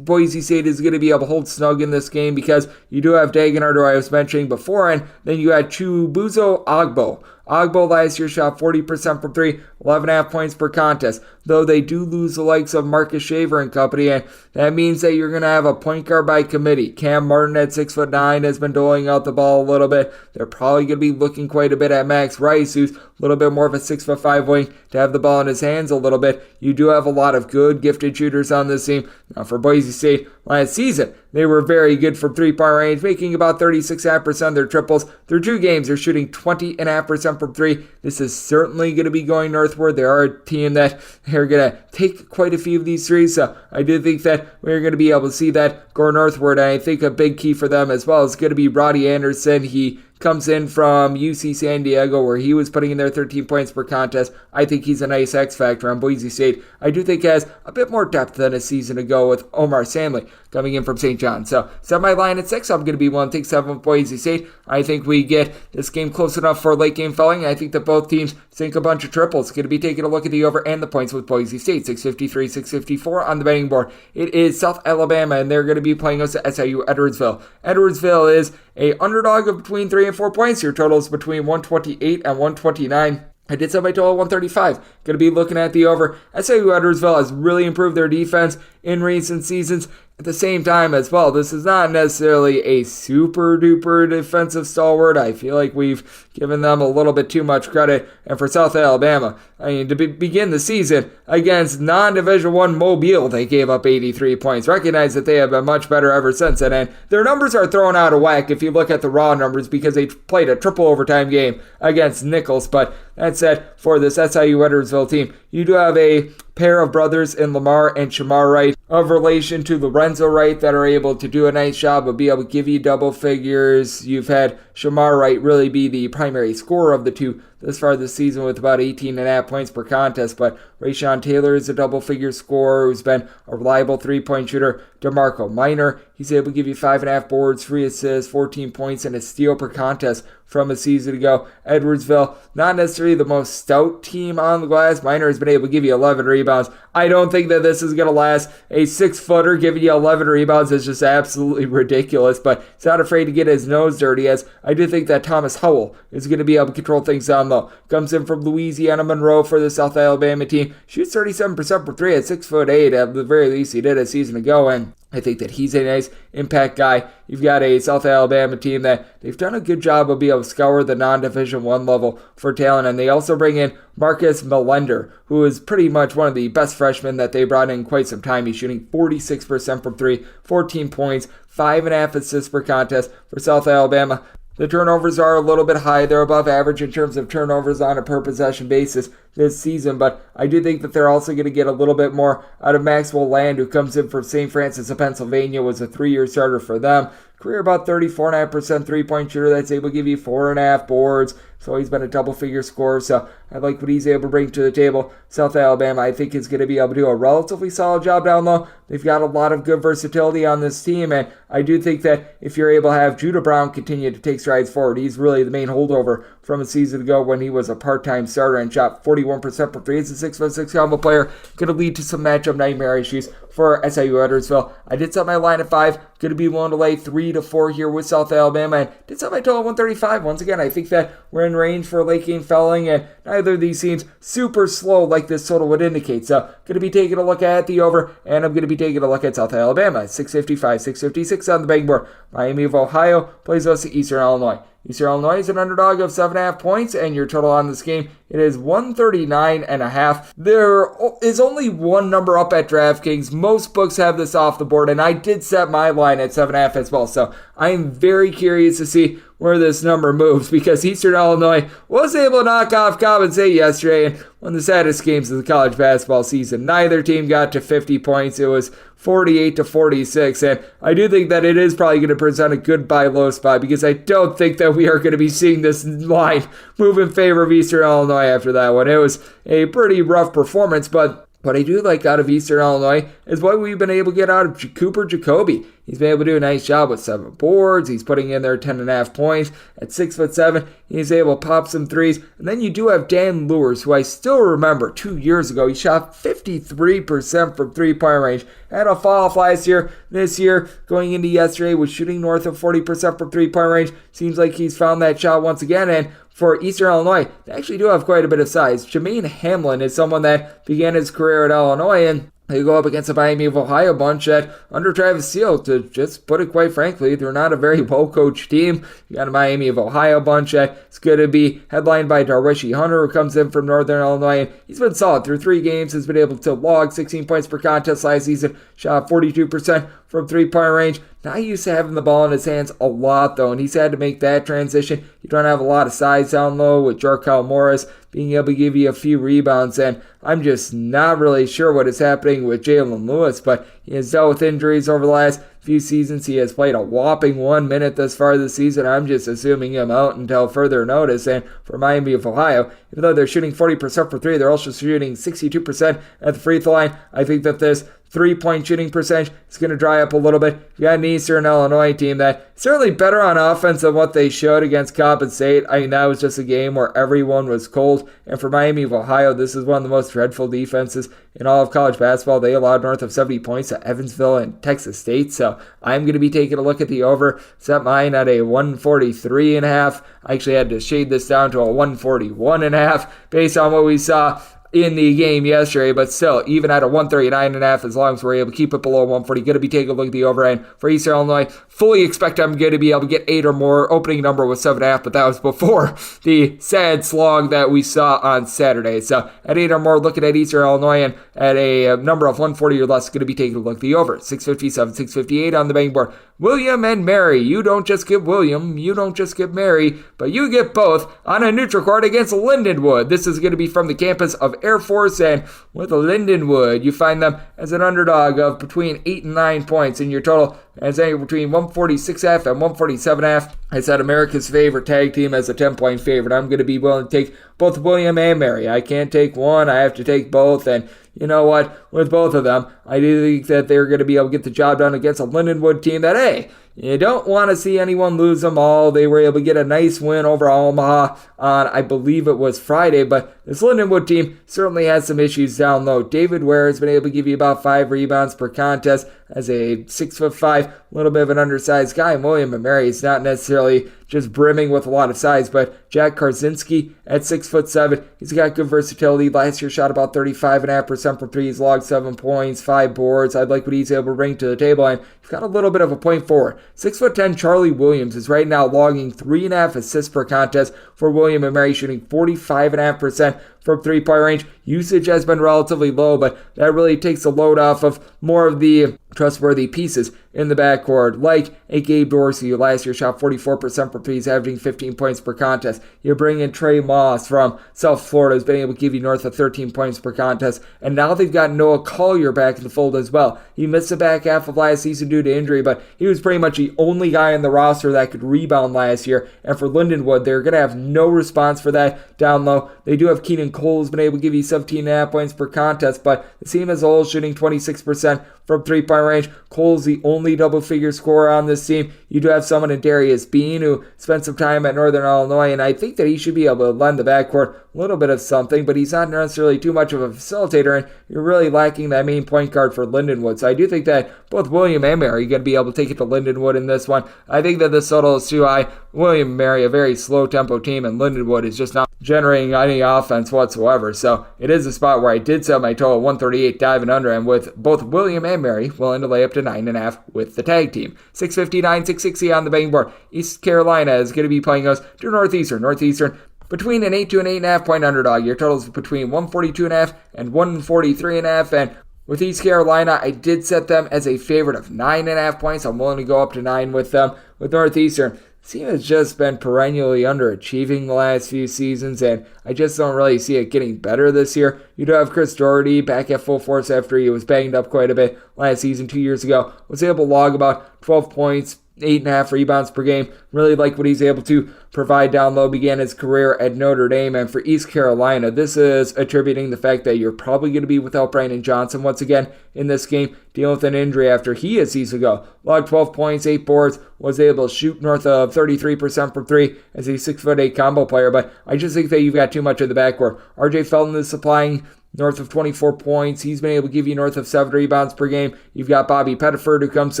Boise State is going to be able to hold snug in this game because you do have Dagenhart, who I was mentioning before, and then you had Chibuzo Agbo. Agbo last year shot 40% from 3, 11.5 points per contest. though they do lose the likes of Marcus Shaver and company, and that means that you're going to have a point guard by committee. Cam Martin at 6'9" has been doling out the ball a little bit. They're probably going to be looking quite a bit at Max Rice, who's a little bit more of a 6'5" wing to have the ball in his hands a little bit. You do have a lot of good gifted shooters on this team. Now for Boise State, last season, they were very good from three-point range, making about 36.5% of their triples. Through 2 games, they're shooting 20.5% from 3. This is certainly going to be going northward. They are a team that they're going to take quite a few of these threes, so I do think that we're going to be able to see that go northward, and I think a big key for them as well is going to be Roddy Anderson. He comes in from UC San Diego, where he was putting in their 13 points per contest. I think he's a nice X factor on Boise State. I do think he has a bit more depth than a season ago with Omar Samley coming in from St. John. So set my line at 6. I'm going to be willing to take 7 with Boise State. I think we get this game close enough for late game felling. I think that both teams sink a bunch of triples. Going to be taking a look at the over and the points with Boise State. 653, 654 on the betting board. It is South Alabama, and they're going to be playing us at SIU Edwardsville. Edwardsville is a underdog of between 3 and 4 points. Your total is between 128 and 129. I did set my total at 135. Going to be looking at the over. SIU Edwardsville has really improved their defense in recent seasons. At the same time as well, this is not necessarily a super duper defensive stalwart. I feel like we've given them a little bit too much credit. And for South Alabama, I mean, to begin the season against non-Division I Mobile, they gave up 83 points. Recognize that they have been much better ever since then. And their numbers are thrown out of whack if you look at the raw numbers because they played a triple overtime game against Nichols. But that said, for this SIU Edwardsville team, you do have a pair of brothers in Lamar and Shamar Wright of relation to Lorenzo Wright that are able to do a nice job of being able to give you double figures. You've had Shamar Wright really be the primary scorer of the two this far this season with about 18.5 points per contest, but Rayshawn Taylor is a double-figure scorer who's been a reliable three-point shooter. DeMarco Minor, he's able to give you 5.5 boards, 3 assists, 14 points, and a steal per contest from a season ago. Edwardsville, not necessarily the most stout team on the glass. Minor has been able to give you 11 rebounds. I don't think that this is going to last. A 6-footer giving you 11 rebounds is just absolutely ridiculous, but he's not afraid to get his nose dirty, as I do think that Thomas Howell is going to be able to control things down low. Comes in from Louisiana Monroe for the South Alabama team. Shoots 37% for 3 at 6'8". At the very least, he did a season ago, and I think that he's a nice impact guy. You've got a South Alabama team that they've done a good job of being able to scour the non-Division I level for talent, and they also bring in Marcus Melender, who is pretty much one of the best freshmen that they brought in quite some time. He's shooting 46% from 3, 14 points, 5.5 assists per contest for South Alabama. The turnovers are a little bit high. They're above average in terms of turnovers on a per-possession basis this season, but I do think that they're also going to get a little bit more out of Maxwell Land, who comes in from St. Francis of Pennsylvania, was a 3-year starter for them. Career about 34.5% three-point shooter that's able to give you 4.5 boards. So he's been a double-figure scorer, so I like what he's able to bring to the table. South Alabama, I think, is going to be able to do a relatively solid job down low. They've got a lot of good versatility on this team, and I do think that if you're able to have Judah Brown continue to take strides forward, he's really the main holdover from a season ago when he was a part-time starter and shot 41% for 3 as a 6'6" combo player. Going to lead to some matchup nightmare issues for SIU Edwardsville. I did set my line at 5. Going to be willing to lay 3 to 4 here with South Alabama, and did set my total at 135. Once again, I think that we're in range for late game felling, and neither of these seems super slow like this total would indicate. So going to be taking a look at the over, and I'm going to be taking a look at South Alabama. 655, 656 on the betting board. Miami of Ohio plays us to Eastern Illinois. Eastern Illinois is an underdog of 7.5 points, and your total on this game, it is 139.5. There is only one number up at DraftKings. Most books have this off the board, and I did set my line at 7.5 as well. So I am very curious to see where this number moves, because Eastern Illinois was able to knock off Cobb State yesterday, and one of the saddest games of the college basketball season. Neither team got to 50 points. It was 48-46, and I do think that it is probably going to present a good buy low spot, because I don't think that we are going to be seeing this line move in favor of Eastern Illinois after that one. It was a pretty rough performance, but what I do like out of Eastern Illinois is what we've been able to get out of Cooper Jacoby. he's been able to do a nice job with 7 boards. He's putting in there 10.5 points. At 6'7", he's able to pop some threes. And then you do have Dan Lewis, who I still remember 2 years ago. He shot 53% from three-point range. Had a fall off last year. This year, going into yesterday, was shooting north of 40% from three-point range. Seems like he's found that shot once again. And for Eastern Illinois, they actually do have quite a bit of size. Jermaine Hamlin is someone that began his career at Illinois, and they go up against the Miami of Ohio bunch that, under Travis Steele, to just put it quite frankly, they're not a very well-coached team. You got a Miami of Ohio bunch that's going to be headlined by Darwishi Hunter, who comes in from Northern Illinois, and he's been solid through 3 games, has been able to log 16 points per contest last season, shot 42% from three-point range. Not used to having the ball in his hands a lot, though, and he's had to make that transition. You don't have a lot of size down low with Jarkel Morris being able to give you a few rebounds, and I'm just not really sure what is happening with Jalen Lewis, but he has dealt with injuries over the last few seasons. He has played a whopping 1 minute thus far this season. I'm just assuming him out until further notice. And for Miami of Ohio, even though they're shooting 40% for 3, they're also shooting 62% at the free throw line. I think that this 3-point shooting percentage is going to dry up a little bit. You got an Eastern Illinois team that certainly better on offense than what they showed against Coppin State. I mean, that was just a game where everyone was cold. And for Miami of Ohio, this is one of the most dreadful defenses in all of college basketball. They allowed north of 70 points to Evansville and Texas State. So I'm going to be taking a look at the over. Set mine at a 143.5. I actually had to shade this down to a 141.5 based on what we saw in the game yesterday, but still, even at a 139.5, as long as we're able to keep it below 140, going to be taking a look at the overhand for Eastern Illinois. Fully expect I'm going to be able to get 8 or more. Opening number was 7.5, but that was before the sad slog that we saw on Saturday. So at 8 or more, looking at Eastern Illinois, and at a number of 140 or less, going to be taking a look at the over. 657, 658 on the betting board. William and Mary. You don't just get William, you don't just get Mary, but you get both on a neutral court against Lindenwood. This is going to be from the campus of Air Force, and with Lindenwood, you find them as an underdog of between 8 and 9 points, and your total is anywhere between 146.5 and 147.5. I said America's favorite tag team as a 10-point favorite. I'm going to be willing to take both William and Mary. I can't take one, I have to take both, and you know what? With both of them, I do think that they're going to be able to get the job done against a Lindenwood team that, hey, you don't want to see anyone lose them all. They were able to get a nice win over Omaha on, I believe it was Friday, but this Lindenwood team certainly has some issues down low. David Ware has been able to give you about 5 rebounds per contest as a 6'5", little bit of an undersized guy. And William and Mary is not necessarily just brimming with a lot of size, but Jack Karzinski at 6'7", he's got good versatility. Last year shot about 35.5% from 3. He's logged 7 points, 5 boards. I like what he's able to bring to the table, and he's got a little bit of a point forward. 6'10", Charlie Williams is right now logging 3.5 assists per contest for William and Mary, shooting 45.5% from three-point range. Usage has been relatively low, but that really takes the load off of more of the trustworthy pieces in the backcourt, like a Gabe Dorsey, who last year shot 44% from threes, averaging 15 points per contest. You bring in Trey Moss from South Florida, who's been able to give you north of 13 points per contest, and now they've got Noah Collier back in the fold as well. He missed the back half of last season due to injury, but he was pretty much the only guy in the roster that could rebound last year, and for Lindenwood, they're going to have no response for that down low. They do have Keenan Cole, who's been able to give you 17.5 points per contest, but the team as a whole is shooting 26% from three-point range. Cole's the only double-figure scorer on this team. You do have someone in Darius Bean who spent some time at Northern Illinois, and I think that he should be able to lend the backcourt a little bit of something, but he's not necessarily too much of a facilitator, and you're really lacking that main point guard for Lindenwood. So I do think that both William and Mary are going to be able to take it to Lindenwood in this one. I think that this total is too high. William and Mary, a very slow-tempo team, and Lindenwood is just not generating any offense whatsoever. So it is a spot where I did set my total 138 diving under, and with both William and Mary willing to lay up to 9.5 with the tag team. 659, 660 on the betting board. East Carolina is going to be playing us to Northeastern. Northeastern between an 8 to an 8.5 point underdog. Your total is between 142.5 and 143.5, and with East Carolina, I did set them as a favorite of 9.5 points. I'm willing to go up to 9 with them. With Northeastern, the team has just been perennially underachieving the last few seasons, and I just don't really see it getting better this year. You do have Chris Doherty back at full force after he was banged up quite a bit last season 2 years ago. Was able to log about 12 points 8.5 rebounds per game. Really like what he's able to provide down low. Began his career at Notre Dame. And for East Carolina, this is attributing the fact that you're probably going to be without Brandon Johnson once again in this game, dealing with an injury after he, a season ago, logged 12 points, 8 boards, was able to shoot north of 33% from 3 as a 6'8" combo player. But I just think that you've got too much in the backcourt. RJ Felton is supplying north of 24 points. He's been able to give you north of 7 rebounds per game. You've got Bobby Pettiford, who comes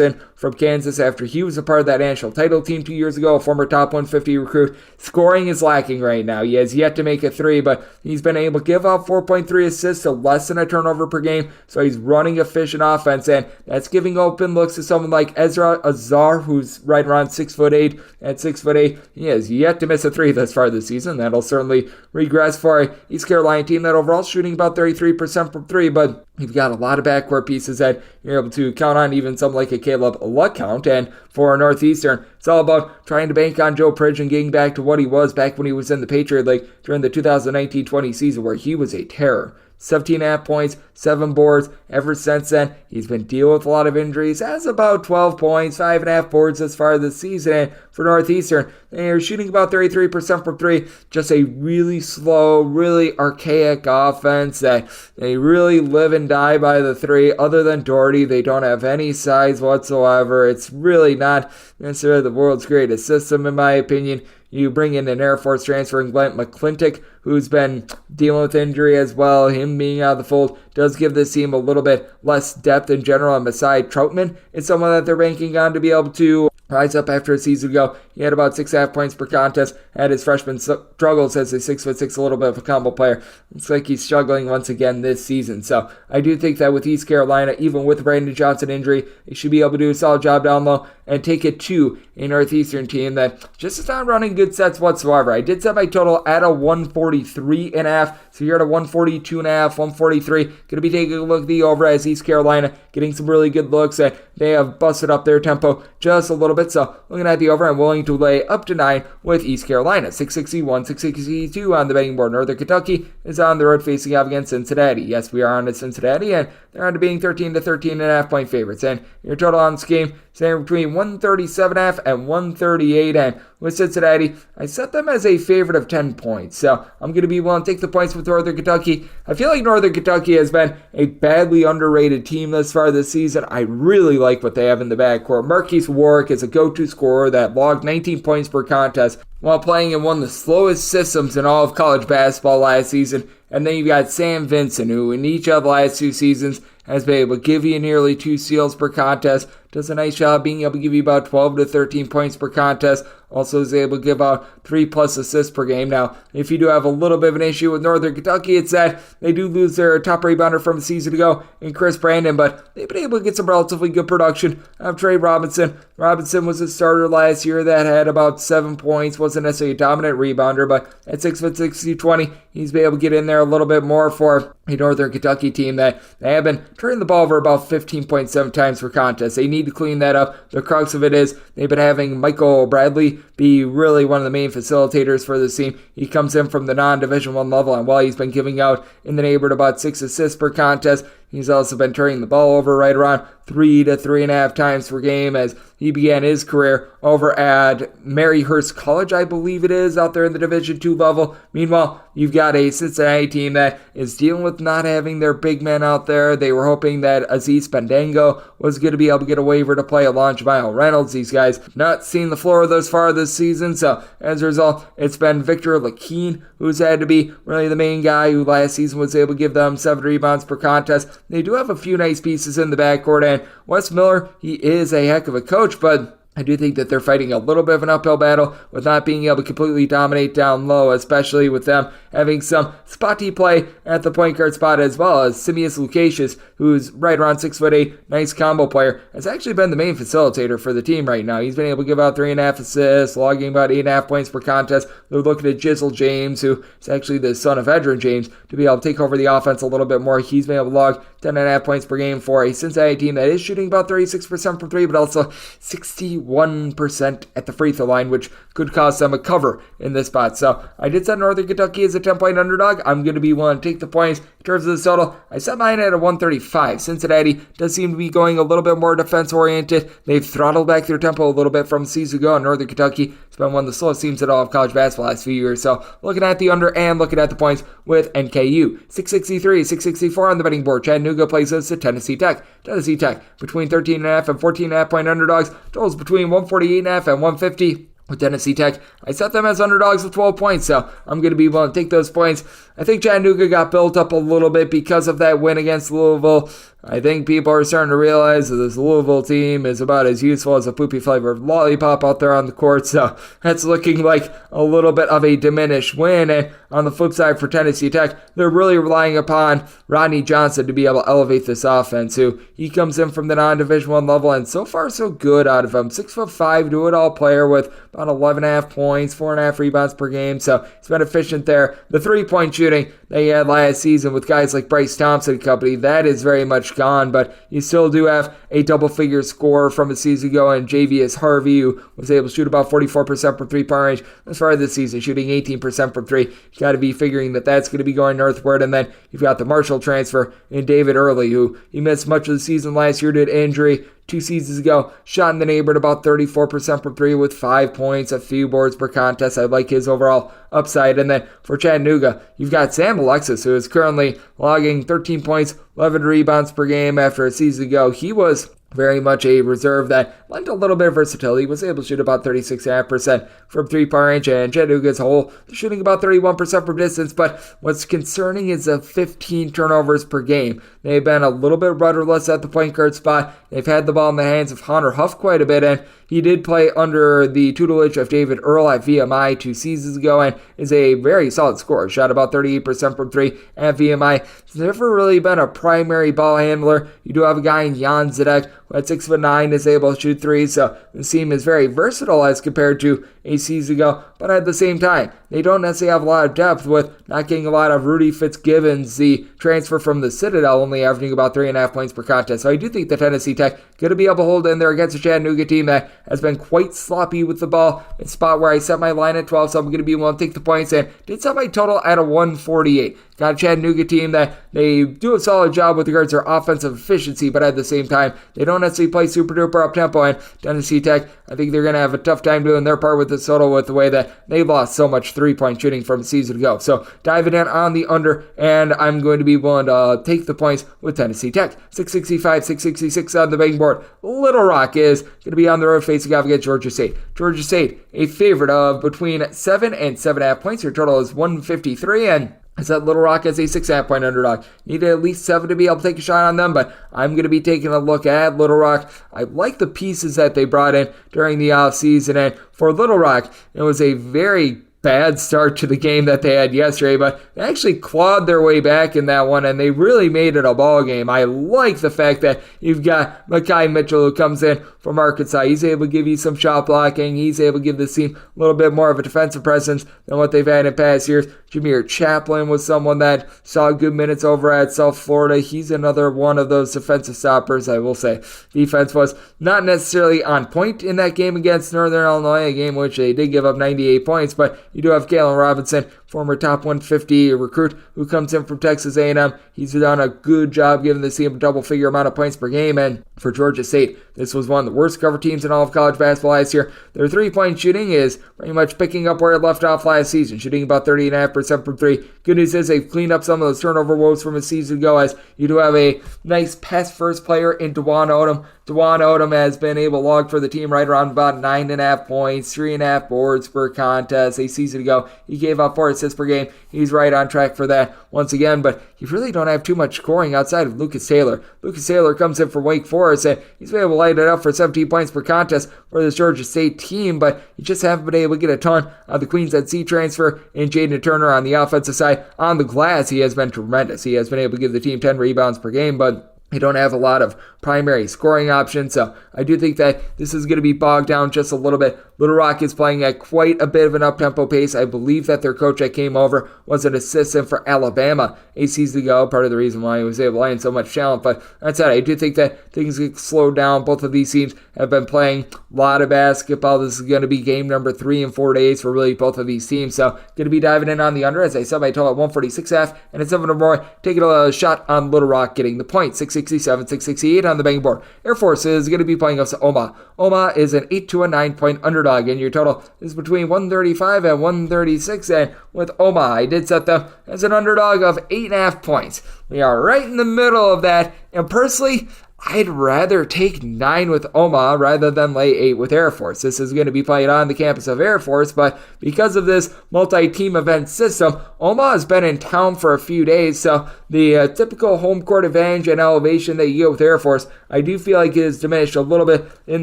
in from Kansas after he was a part of that national title team 2 years ago, a former top 150 recruit. Scoring is lacking right now. He has yet to make a 3, but he's been able to give out 4.3 assists to less than a turnover per game, so he's running efficient offense, and that's giving open looks to someone like Ezra Azar, who's right around 6'8". At 6'8", he has yet to miss a 3 thus far this season. That'll certainly regress for a East Carolina team that overall shooting about 33% from 3, but you've got a lot of backcourt pieces that you're able to count on, even something like a Caleb LeCount. And for Northeastern, it's all about trying to bank on Joe Pridge and getting back to what he was back when he was in the Patriot League during the 2019-20 season, where he was a terror. 17.5 points, 7 boards. Ever since then, he's been dealing with a lot of injuries. Has about 12 points, 5.5 boards as far as this season. And for Northeastern, they're shooting about 33% from 3. Just a really slow, really archaic offense that they really live and die by the 3. Other than Doherty, they don't have any size whatsoever. It's really not necessarily the world's greatest system, in my opinion. You bring in an Air Force transfer in Glenn McClintock, who's been dealing with injury as well. Him being out of the fold does give this team a little bit less depth in general. And Masai Troutman is someone that they're banking on to be able to rise up after a season ago. He had about 6.5 points per contest. Had his freshman struggles as a 6'6", a little bit of a combo player. Looks like he's struggling once again this season. So I do think that with East Carolina, even with Brandon Johnson injury, they should be able to do a solid job down low and take it to a Northeastern team that just is not running good sets whatsoever. I did set my total at a 143.5, so you're at a 142.5, 143. Going to be taking a look at the over as East Carolina getting some really good looks, and they have busted up their tempo just a little bit. So looking at the over, I'm willing to lay up to 9 with East Carolina. 661, 662 on the betting board. Northern Kentucky is on the road facing off against Cincinnati. Yes, we are on to Cincinnati, and they're on to being 13 to 13.5 point favorites. And your total on this game is between 137.5 and 138. And with Cincinnati, I set them as a favorite of 10 points. So I'm going to be willing to take the points with Northern Kentucky. I feel like Northern Kentucky has been a badly underrated team thus far this season. I really like what they have in the backcourt. Marquise Warwick is a go-to scorer that logged 19 points per contest while playing in one of the slowest systems in all of college basketball last season. And then you've got Sam Vincent, who in each of the last 2 seasons has been able to give you nearly 2 steals per contest. Does a nice job being able to give you about 12 to 13 points per contest. Also is able to give out 3+ assists per game. Now, if you do have a little bit of an issue with Northern Kentucky, it's that they do lose their top rebounder from a season ago in Chris Brandon, but they've been able to get some relatively good production of Trey Robinson. Robinson was a starter last year that had about 7 points, wasn't necessarily a dominant rebounder, but at 6'6", 220, he's been able to get in there a little bit more for a Northern Kentucky team that they have been turning the ball over about 15.7 times per contest. They need to clean that up. The crux of it is they've been having Michael Bradley be really one of the main facilitators for this team. He comes in from the non-Division I level, and while he's been giving out in the neighborhood about 6 assists per contest, he's also been turning the ball over right around 3 to 3.5 times per game as he began his career over at Maryhurst College, I believe it is, out there in the Division II level. Meanwhile, you've got a Cincinnati team that is dealing with not having their big men out there. They were hoping that Aziz Bandango was going to be able to get a waiver to play along Jamile Reynolds. These guys not seen the floor thus far this season, so as a result, it's been Victor Lakeen who's had to be really the main guy, who last season was able to give them 7 rebounds per contest. They do have a few nice pieces in the backcourt, and Wes Miller, he is a heck of a coach, but I do think that they're fighting a little bit of an uphill battle with not being able to completely dominate down low, especially with them having some spotty play at the point guard spot, as well as Simeus Lukasius, who's right around 6'8", nice combo player, has actually been the main facilitator for the team right now. He's been able to give out 3.5 assists, logging about 8.5 points per contest. They're looking at Jizzle James, who is actually the son of Edrin James, to be able to take over the offense a little bit more. He's been able to log 10.5 points per game for a Cincinnati team that is shooting about 36% from 3, but also 61% at the free throw line, which could cause them a cover in this spot. So I did set Northern Kentucky as a 10-point underdog. I'm going to be willing to take the points. terms of the total, I set mine at a 135. Cincinnati does seem to be going a little bit more defense-oriented. They've throttled back their tempo a little bit from a season ago in Northern Kentucky. It's been one of the slowest teams in all of college basketball the last few years. So looking at the under and looking at the points with NKU. 663, 664 on the betting board. Chattanooga plays us at Tennessee Tech. Tennessee Tech between 13.5 and 14.5 point underdogs. Totals between 148.5 and 150. With Tennessee Tech, I set them as underdogs with 12 points, so I'm going to be willing to take those points. I think Chattanooga got built up a little bit because of that win against Louisville. I think people are starting to realize that this Louisville team is about as useful as a poopy-flavored lollipop out there on the court, so that's looking like a little bit of a diminished win. And on the flip side for Tennessee Tech, they're really relying upon Rodney Johnson to be able to elevate this offense, who he comes in from the non-Division I level, and so far so good out of him. 6'5", do-it-all player with about 11.5 points, 4.5 rebounds per game, so he's been efficient there. The three-point shooting that he had last season with guys like Bryce Thompson and company, that is very much gone, but you still do have a double-figure score from a season ago, and Javius Harvey, who was able to shoot about 44% from three-point range as far as this season, shooting 18% from three. You got to be figuring that that's going to be going northward, and then you've got the Marshall transfer in David Early, who he missed much of the season last year due to injury. 2 seasons ago, shot in the neighborhood about 34% from three with 5 points, a few boards per contest. I like his overall upside. And then for Chattanooga, you've got Sam Alexis, who is currently logging 13 points, 11 rebounds per game after a season ago. He was very much a reserve that lent a little bit of versatility, was able to shoot about 36.5% from three-point range, and Chattanooga as a whole, shooting about 31% from distance, but what's concerning is the 15 turnovers per game. They've been a little bit rudderless at the point guard spot. They've had the ball in the hands of Hunter Huff quite a bit, and he did play under the tutelage of David Earl at VMI 2 seasons ago and is a very solid scorer. Shot about 38% from three at VMI. He's never really been a primary ball handler. You do have a guy in Jan Zedek who at 6'9" is able to shoot threes, so the team is very versatile as compared to a season ago, but at the same time, they don't necessarily have a lot of depth with not getting a lot of Rudy Fitzgibbons, the transfer from the Citadel, only averaging about 3.5 points per contest. So I do think that Tennessee Tech going to be able to hold in there against a Chattanooga team that has been quite sloppy with the ball. It's a spot where I set my line at 12, so I'm going to be willing to take the points, and did set my total at a 148. Got a Chattanooga team that they do a solid job with regards to their offensive efficiency, but at the same time, they don't necessarily play super duper up tempo. And Tennessee Tech, I think they're going to have a tough time doing their part with the total with the way that they lost so much three-point shooting from a season ago. So diving in on the under, and I'm going to be willing to take the points with Tennessee Tech. 665, 666 on the betting board. Little Rock is going to be on the road facing off against Georgia State. Georgia State, a favorite of between 7 and 7.5 points. Your total is 153, and I set Little Rock as a 6.5 point underdog. Needed at least 7 to be able to take a shot on them, but I'm going to be taking a look at Little Rock. I like the pieces that they brought in during the offseason, and for Little Rock, it was a very bad start to the game that they had yesterday, but they actually clawed their way back in that one, and they really made it a ball game. I like the fact that you've got Mekhi Mitchell who comes in from Arkansas. He's able to give you some shot blocking. He's able to give this team a little bit more of a defensive presence than what they've had in past years. Jameer Chaplin was someone that saw good minutes over at South Florida. He's another one of those defensive stoppers. I will say defense was not necessarily on point in that game against Northern Illinois, a game which they did give up 98 points, but you do have Kalen Robinson, former top 150 recruit who comes in from Texas A&M. He's done a good job giving the team a double-figure amount of points per game. And for Georgia State, this was one of the worst cover teams in all of college basketball last year. Their three-point shooting is pretty much picking up where it left off last season, shooting about 30.5% from three. Good news is they've cleaned up some of those turnover woes from a season ago, as you do have a nice pass-first player in DeJuan Odom. DeJuan Odom has been able to log for the team right around about 9.5 points, 3.5 boards per contest. A season ago, he gave up 4 assists per game. He's right on track for that once again, but you really don't have too much scoring outside of Lucas Taylor. Lucas Taylor comes in from Wake Forest, and he's been able to light it up for 17 points per contest for this Georgia State team, but you just haven't been able to get a ton of the Queens at Sea transfer and Jaden Turner on the offensive side. On the glass, he has been tremendous. He has been able to give the team 10 rebounds per game, but they don't have a lot of primary scoring option. So I do think that this is going to be bogged down just a little bit. Little Rock is playing at quite a bit of an up-tempo pace. I believe that their coach that came over was an assistant for Alabama a season ago, part of the reason why he was able to land so much talent. But that said, I do think that things get slowed down. Both of these teams have been playing a lot of basketball. This is going to be game number 3 in 4 days for really both of these teams. So going to be diving in on the under. As I said, I told at 146.5 and it's 7 or more. Taking a shot on Little Rock getting the point. 667, 668 on the betting board. Air Force is going to be playing up to Omaha. Omaha is an 8 to a 9-point underdog, and your total is between 135 and 136. And with Omaha, I did set them as an underdog of 8.5 points. We are right in the middle of that, and personally, I'd rather take 9 with Omaha rather than lay 8 with Air Force. This is going to be played on the campus of Air Force, but because of this multi-team event system, Omaha has been in town for a few days, so the typical home court advantage and elevation that you get with Air Force, I do feel like is diminished a little bit in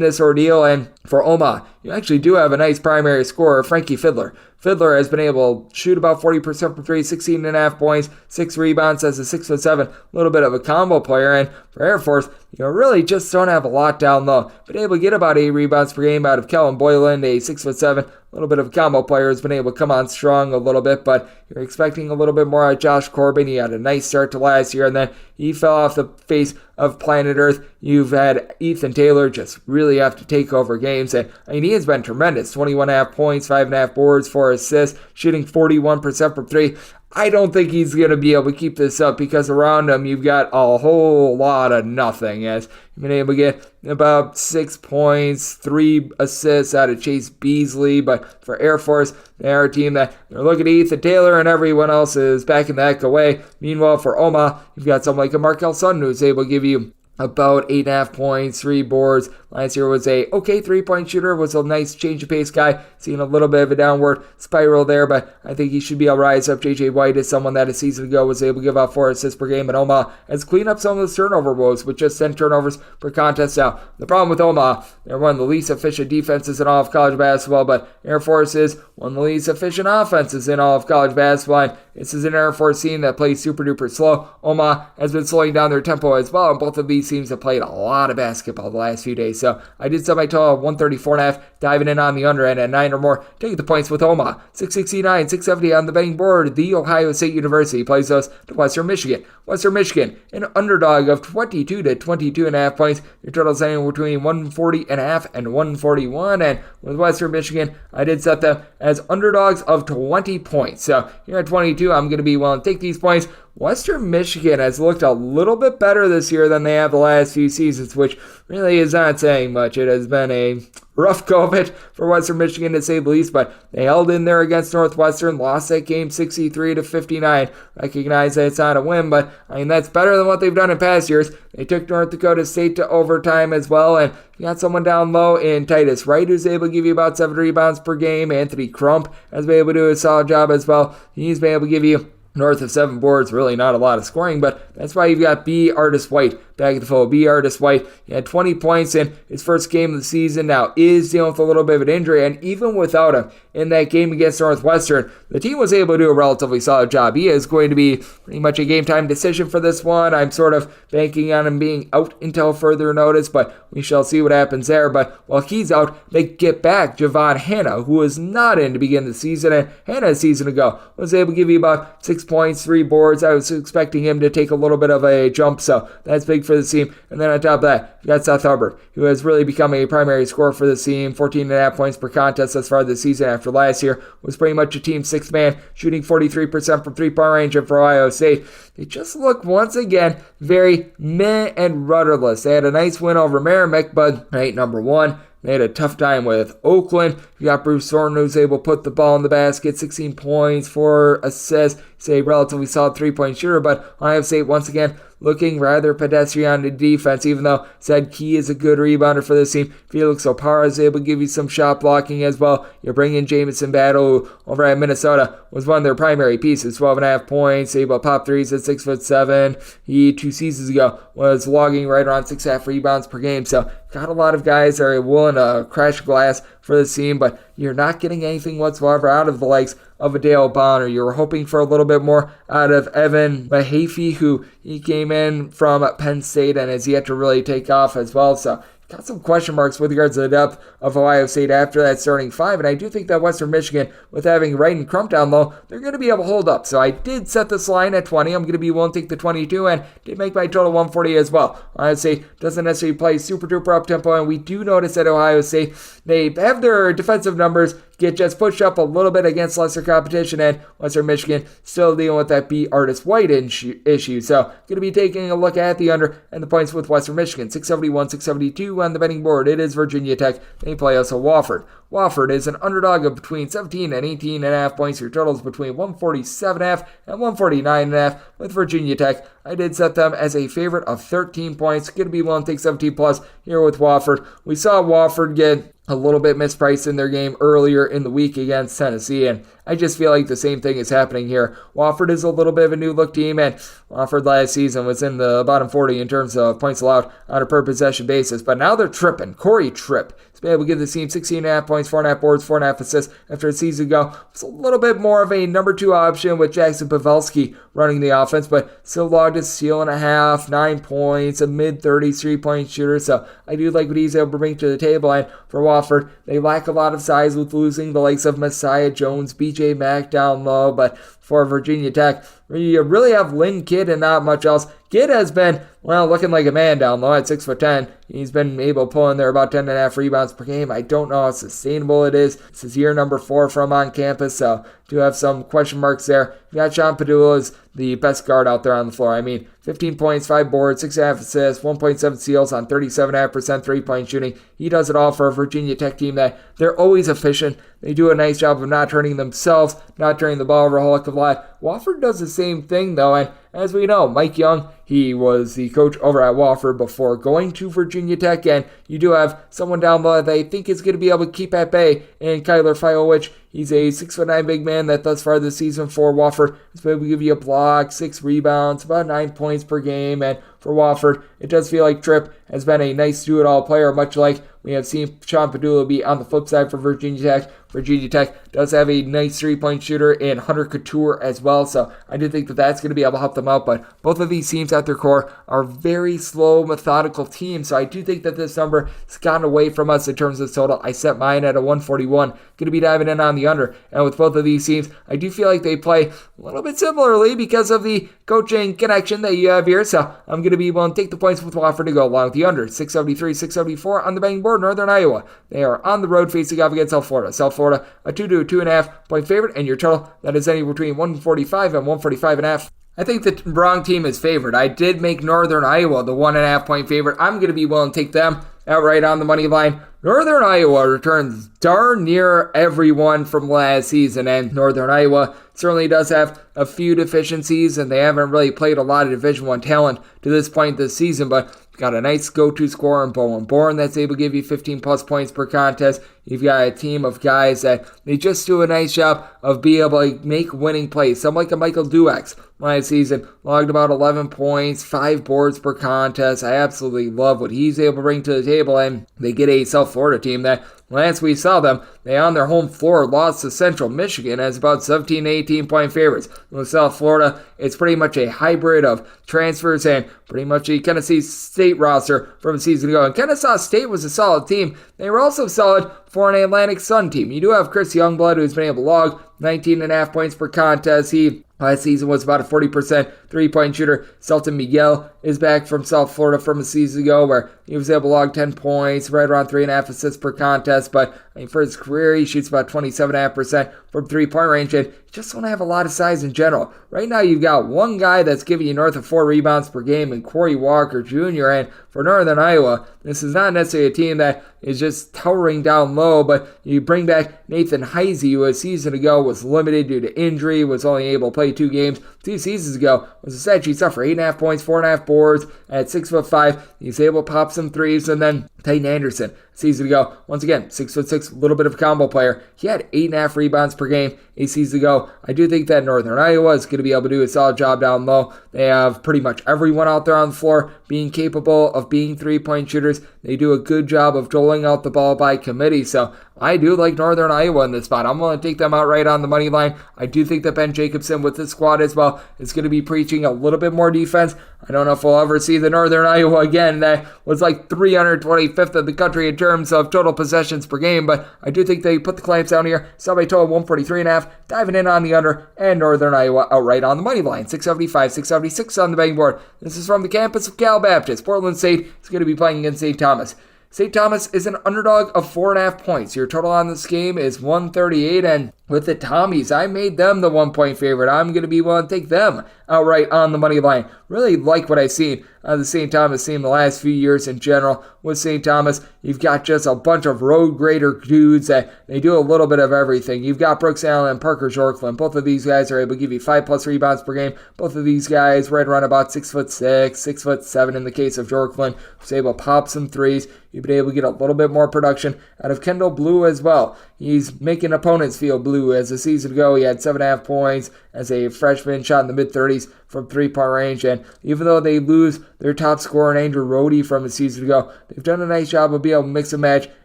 this ordeal. And for Omaha, you actually do have a nice primary scorer, Frankie Fiddler. Fiddler has been able to shoot about 40% from 3, 16.5 points, 6 rebounds as a 6'7", a little bit of a combo player. And for Air Force, really just don't have a lot down low. Been able to get about 8 rebounds per game out of Kellen Boylan, a 6'7", a little bit of a combo player, has been able to come on strong a little bit, but you're expecting a little bit more out of Josh Corbin. He had a nice start to last year, and then he fell off the face of planet Earth. You've had Ethan Taylor just really have to take over games, and he has been tremendous. 21.5 points, 5.5 boards, 4 assists, shooting 41% from 3. I don't think he's going to be able to keep this up because around him you've got a whole lot of nothing, as you've been able to get about 6 points, 3 assists out of Chase Beasley. But for Air Force, they're a team that they're looking at Ethan Taylor and everyone else is backing the heck away. Meanwhile, for Omaha, you've got someone like a Markel Sutton who's able to give you about 8.5 points, 3 boards. Last year was a okay 3-point shooter, was a nice change of pace guy. Seeing a little bit of a downward spiral there, but I think he should be able to rise up. J.J. White is someone that a season ago was able to give out 4 assists per game, and Omaha has cleaned up some of those turnover woes with just 10 turnovers per contest. Now, the problem with Omaha, they're one of the least efficient defenses in all of college basketball, but Air Force is one of the least efficient offenses in all of college basketball. And this is an Air Force team that plays super duper slow. Omaha has been slowing down their tempo as well, and both of these teams have played a lot of basketball the last few days. So I did set my total 134.5, diving in on the under end at 9 or more. Taking the points with Omaha. 669, 670 on the betting board. The Ohio State University plays us to Western Michigan. Western Michigan, an underdog of 22 to 22.5 points. Your total anywhere between 140.5 and 141. And with Western Michigan, I did set them as underdogs of 20 points. So here at 22, I'm going to be willing to take these points. Western Michigan has looked a little bit better this year than they have the last few seasons, which really is not saying much. It has been a rough go of it for Western Michigan, to say the least, but they held in there against Northwestern, lost that game 63 to 59. Recognize that it's not a win, but that's better than what they've done in past years. They took North Dakota State to overtime as well, and you got someone down low in Titus Wright who's able to give you about 7 rebounds per game. Anthony Crump has been able to do a solid job as well. He's been able to give you north of 7 boards, really not a lot of scoring, but that's why you've got B. Artis White back at the fold. B. Artis White, he had 20 points in his first game of the season. Now is dealing with a little bit of an injury, and even without him in that game against Northwestern, the team was able to do a relatively solid job. He is going to be pretty much a game time decision for this one. I'm sort of banking on him being out until further notice, but we shall see what happens there. But while he's out, they get back Javon Hanna, who was not in to begin the season, and Hanna a season ago was able to give you about 6 points, 3 boards. I was expecting him to take a little bit of a jump, so that's big for the team. And then on top of that, you got Seth Hubbard, who has really become a primary scorer for the team. 14.5 points per contest thus far this season, after last year was pretty much a team 6th man, shooting 43% from 3-point range. And for Ohio State, they just look once again very meh and rudderless. They had a nice win over Merrimack, but night number 1, they had a tough time with Oakland. You got Bruce Thornton, who's able to put the ball in the basket, 16 points, 4 assists. He's a relatively solid 3-point shooter, but Ohio State once again looking rather pedestrian in defense, even though Zed Key is a good rebounder for this team. Felix Opara is able to give you some shot blocking as well. You're bringing Jamison Battle, who over at Minnesota was one of their primary pieces, 12.5 points, able to pop threes at 6'7". He 2 seasons ago was logging right around 6.5 rebounds per game. So got a lot of guys that are willing to crash glass for the team, but you're not getting anything whatsoever out of the likes of a Dale Bonner. You were hoping for a little bit more out of Evan Mahaffey, who he came in from Penn State and has yet to really take off as well. So got some question marks with regards to the depth of Ohio State after that starting five, and I do think that Western Michigan, with having Wright and Crump down low, they're going to be able to hold up. So I did set this line at 20. I'm going to be willing to take the 22, and did make my total 140 as well. Ohio State doesn't necessarily play super duper up tempo, and we do notice that Ohio State, they have their defensive numbers get just pushed up a little bit against lesser competition, and Western Michigan still dealing with that B. Artist White issue. So going to be taking a look at the under and the points with Western Michigan. 671, 672 on the betting board. It is Virginia Tech. They play also Wofford. Wofford is an underdog of between 17 and 18.5 points. Your totals between 147.5 and 149.5 with Virginia Tech. I did set them as a favorite of 13 points. Going to be willing to take 17 plus here with Wofford. We saw Wofford get a little bit mispriced in their game earlier in the week against Tennessee, and I just feel like the same thing is happening here. Wofford is a little bit of a new look team, and Wofford last season was in the bottom 40 in terms of points allowed on a per possession basis, but now they're tripping. Corey Tripp has been able to give the team 16.5 points, 4.5 boards, 4.5 assists after a season ago. It's a little bit more of a number 2 option with Jackson Pavelski running the offense, but still logged a steal and a half, 9 points, a mid-30s 3-point shooter, so I do like what he's able to bring to the table. And for Wofford, they lack a lot of size with losing the likes of Messiah Jones, BJ Mack down low, but for Virginia Tech, you really have Lynn Kidd and not much else. Kidd has been, looking like a man down low at 6'10". He's been able to pull in there about 10.5 rebounds per game. I don't know how sustainable it is. This is year number 4 from on campus, so do have some question marks there. You got Sean Padula as the best guard out there on the floor. 15 points, 5 boards, 6.5 assists, 1.7 steals on 37.5% three-point shooting. He does it all for a Virginia Tech team that they're always efficient. They do a nice job of not turning themselves, not turning the ball over a whole heck of a lot. Wofford does the same thing, though, and as we know, Mike Young, he was the coach over at Wofford before going to Virginia Tech, and you do have someone down below that they think is going to be able to keep at bay in Kyler Fiowich. He's a 6'9" big man that thus far this season for Wofford has been able to give you a block, 6 rebounds, about 9 points per game, and for Wofford, it does feel like Tripp has been a nice do-it-all player, much like we have seen Sean Padula be on the flip side for Virginia Tech. Virginia Tech does have a nice 3-point shooter in Hunter Couture as well, so I do think that that's going to be able to help them out, but both of these teams at their core are very slow, methodical teams, so I do think that this number has gotten away from us in terms of total. I set mine at a 141. Going to be diving in on the under, and with both of these teams, I do feel like they play a little bit similarly because of the coaching connection that you have here, so I'm going to be willing to take the points with Wofford to go along with the under. 673, 674 on the betting board. Northern Iowa, they are on the road facing off against South Florida. South Florida, a 2 to 2.5 point favorite, and your total, that is anywhere between 145 and 145.5. I think the wrong team is favored. I did make Northern Iowa the 1.5 point favorite. I'm going to be willing to take them outright on the money line. Northern Iowa returns darn near everyone from last season, and Northern Iowa certainly does have a few deficiencies, and they haven't really played a lot of Division I talent to this point this season, but got a nice go-to scorer in Bowen Bourne that's able to give you 15 plus points per contest. You've got a team of guys that they just do a nice job of being able to make winning plays. Some like a Michael Duex last season logged about 11 points, 5 boards per contest. I absolutely love what he's able to bring to the table, and they get a South Florida team that last we saw them, they on their home floor lost to Central Michigan as about 17 to 18 point favorites. With South Florida, it's pretty much a hybrid of transfers and pretty much a Kennesaw State roster from a season ago. And Kennesaw State was a solid team. They were also solid for an Atlantic Sun team. You do have Chris Youngblood, who's been able to log 19.5 points per contest. He last season was about a 40% three-point shooter. Selton Miguel is back from South Florida from a season ago where he was able to log 10 points, right around 3.5 assists per contest. But for his career, he shoots about 27.5% from three-point range, and just don't have a lot of size in general. Right now, you've got one guy that's giving you north of 4 rebounds per game in Corey Walker Jr., and for Northern Iowa, this is not necessarily a team that is just towering down low, but you bring back Nathan Heisey, who a season ago was limited due to injury, was only able to play 2 games 2 seasons ago, was a stat sheet stuff for 8.5 points, 4.5 boards at 6'5". He's able to pop some threes, and then Titan Anderson, season ago. Once again, 6'6", a little bit of a combo player. He had 8.5 rebounds per game a season ago. I do think that Northern Iowa is going to be able to do a solid job down low. They have pretty much everyone out there on the floor being capable of being three-point shooters. They do a good job of doling out the ball by committee, so I do like Northern Iowa in this spot. I'm going to take them outright on the money line. I do think that Ben Jacobson with this squad as well is going to be preaching a little bit more defense. I don't know if we'll ever see the Northern Iowa again that was like 325th in the country in terms of total possessions per game, but I do think they put the clamps down here. Sell by total 143.5, diving in on the under, and Northern Iowa outright on the money line. 675, 676 on the betting board. This is from the campus of Cal Baptist. Portland State is going to be playing against St. Thomas. St. Thomas is an underdog of 4.5 points. Your total on this game is 138, and with the Tommies, I made them the 1-point favorite. I'm going to be willing to take them outright on the money line. Really like what I've seen of the St. Thomas team the last few years in general. With St. Thomas, you've got just a bunch of road grader dudes that they do a little bit of everything. You've got Brooks Allen and Parker Jorkland. Both of these guys are able to give you 5+ rebounds per game. Both of these guys right around about 6'6", 6'7" in the case of Jorkland, who's able to pop some threes. You've been able to get a little bit more production out of Kendall Blue as well. He's making opponents feel blue. As a season ago, he had 7.5 points as a freshman, shot in the mid-30s from three-point range. And even though they lose their top scorer, Andrew Rohde, from a season ago, they've done a nice job of being able to mix and match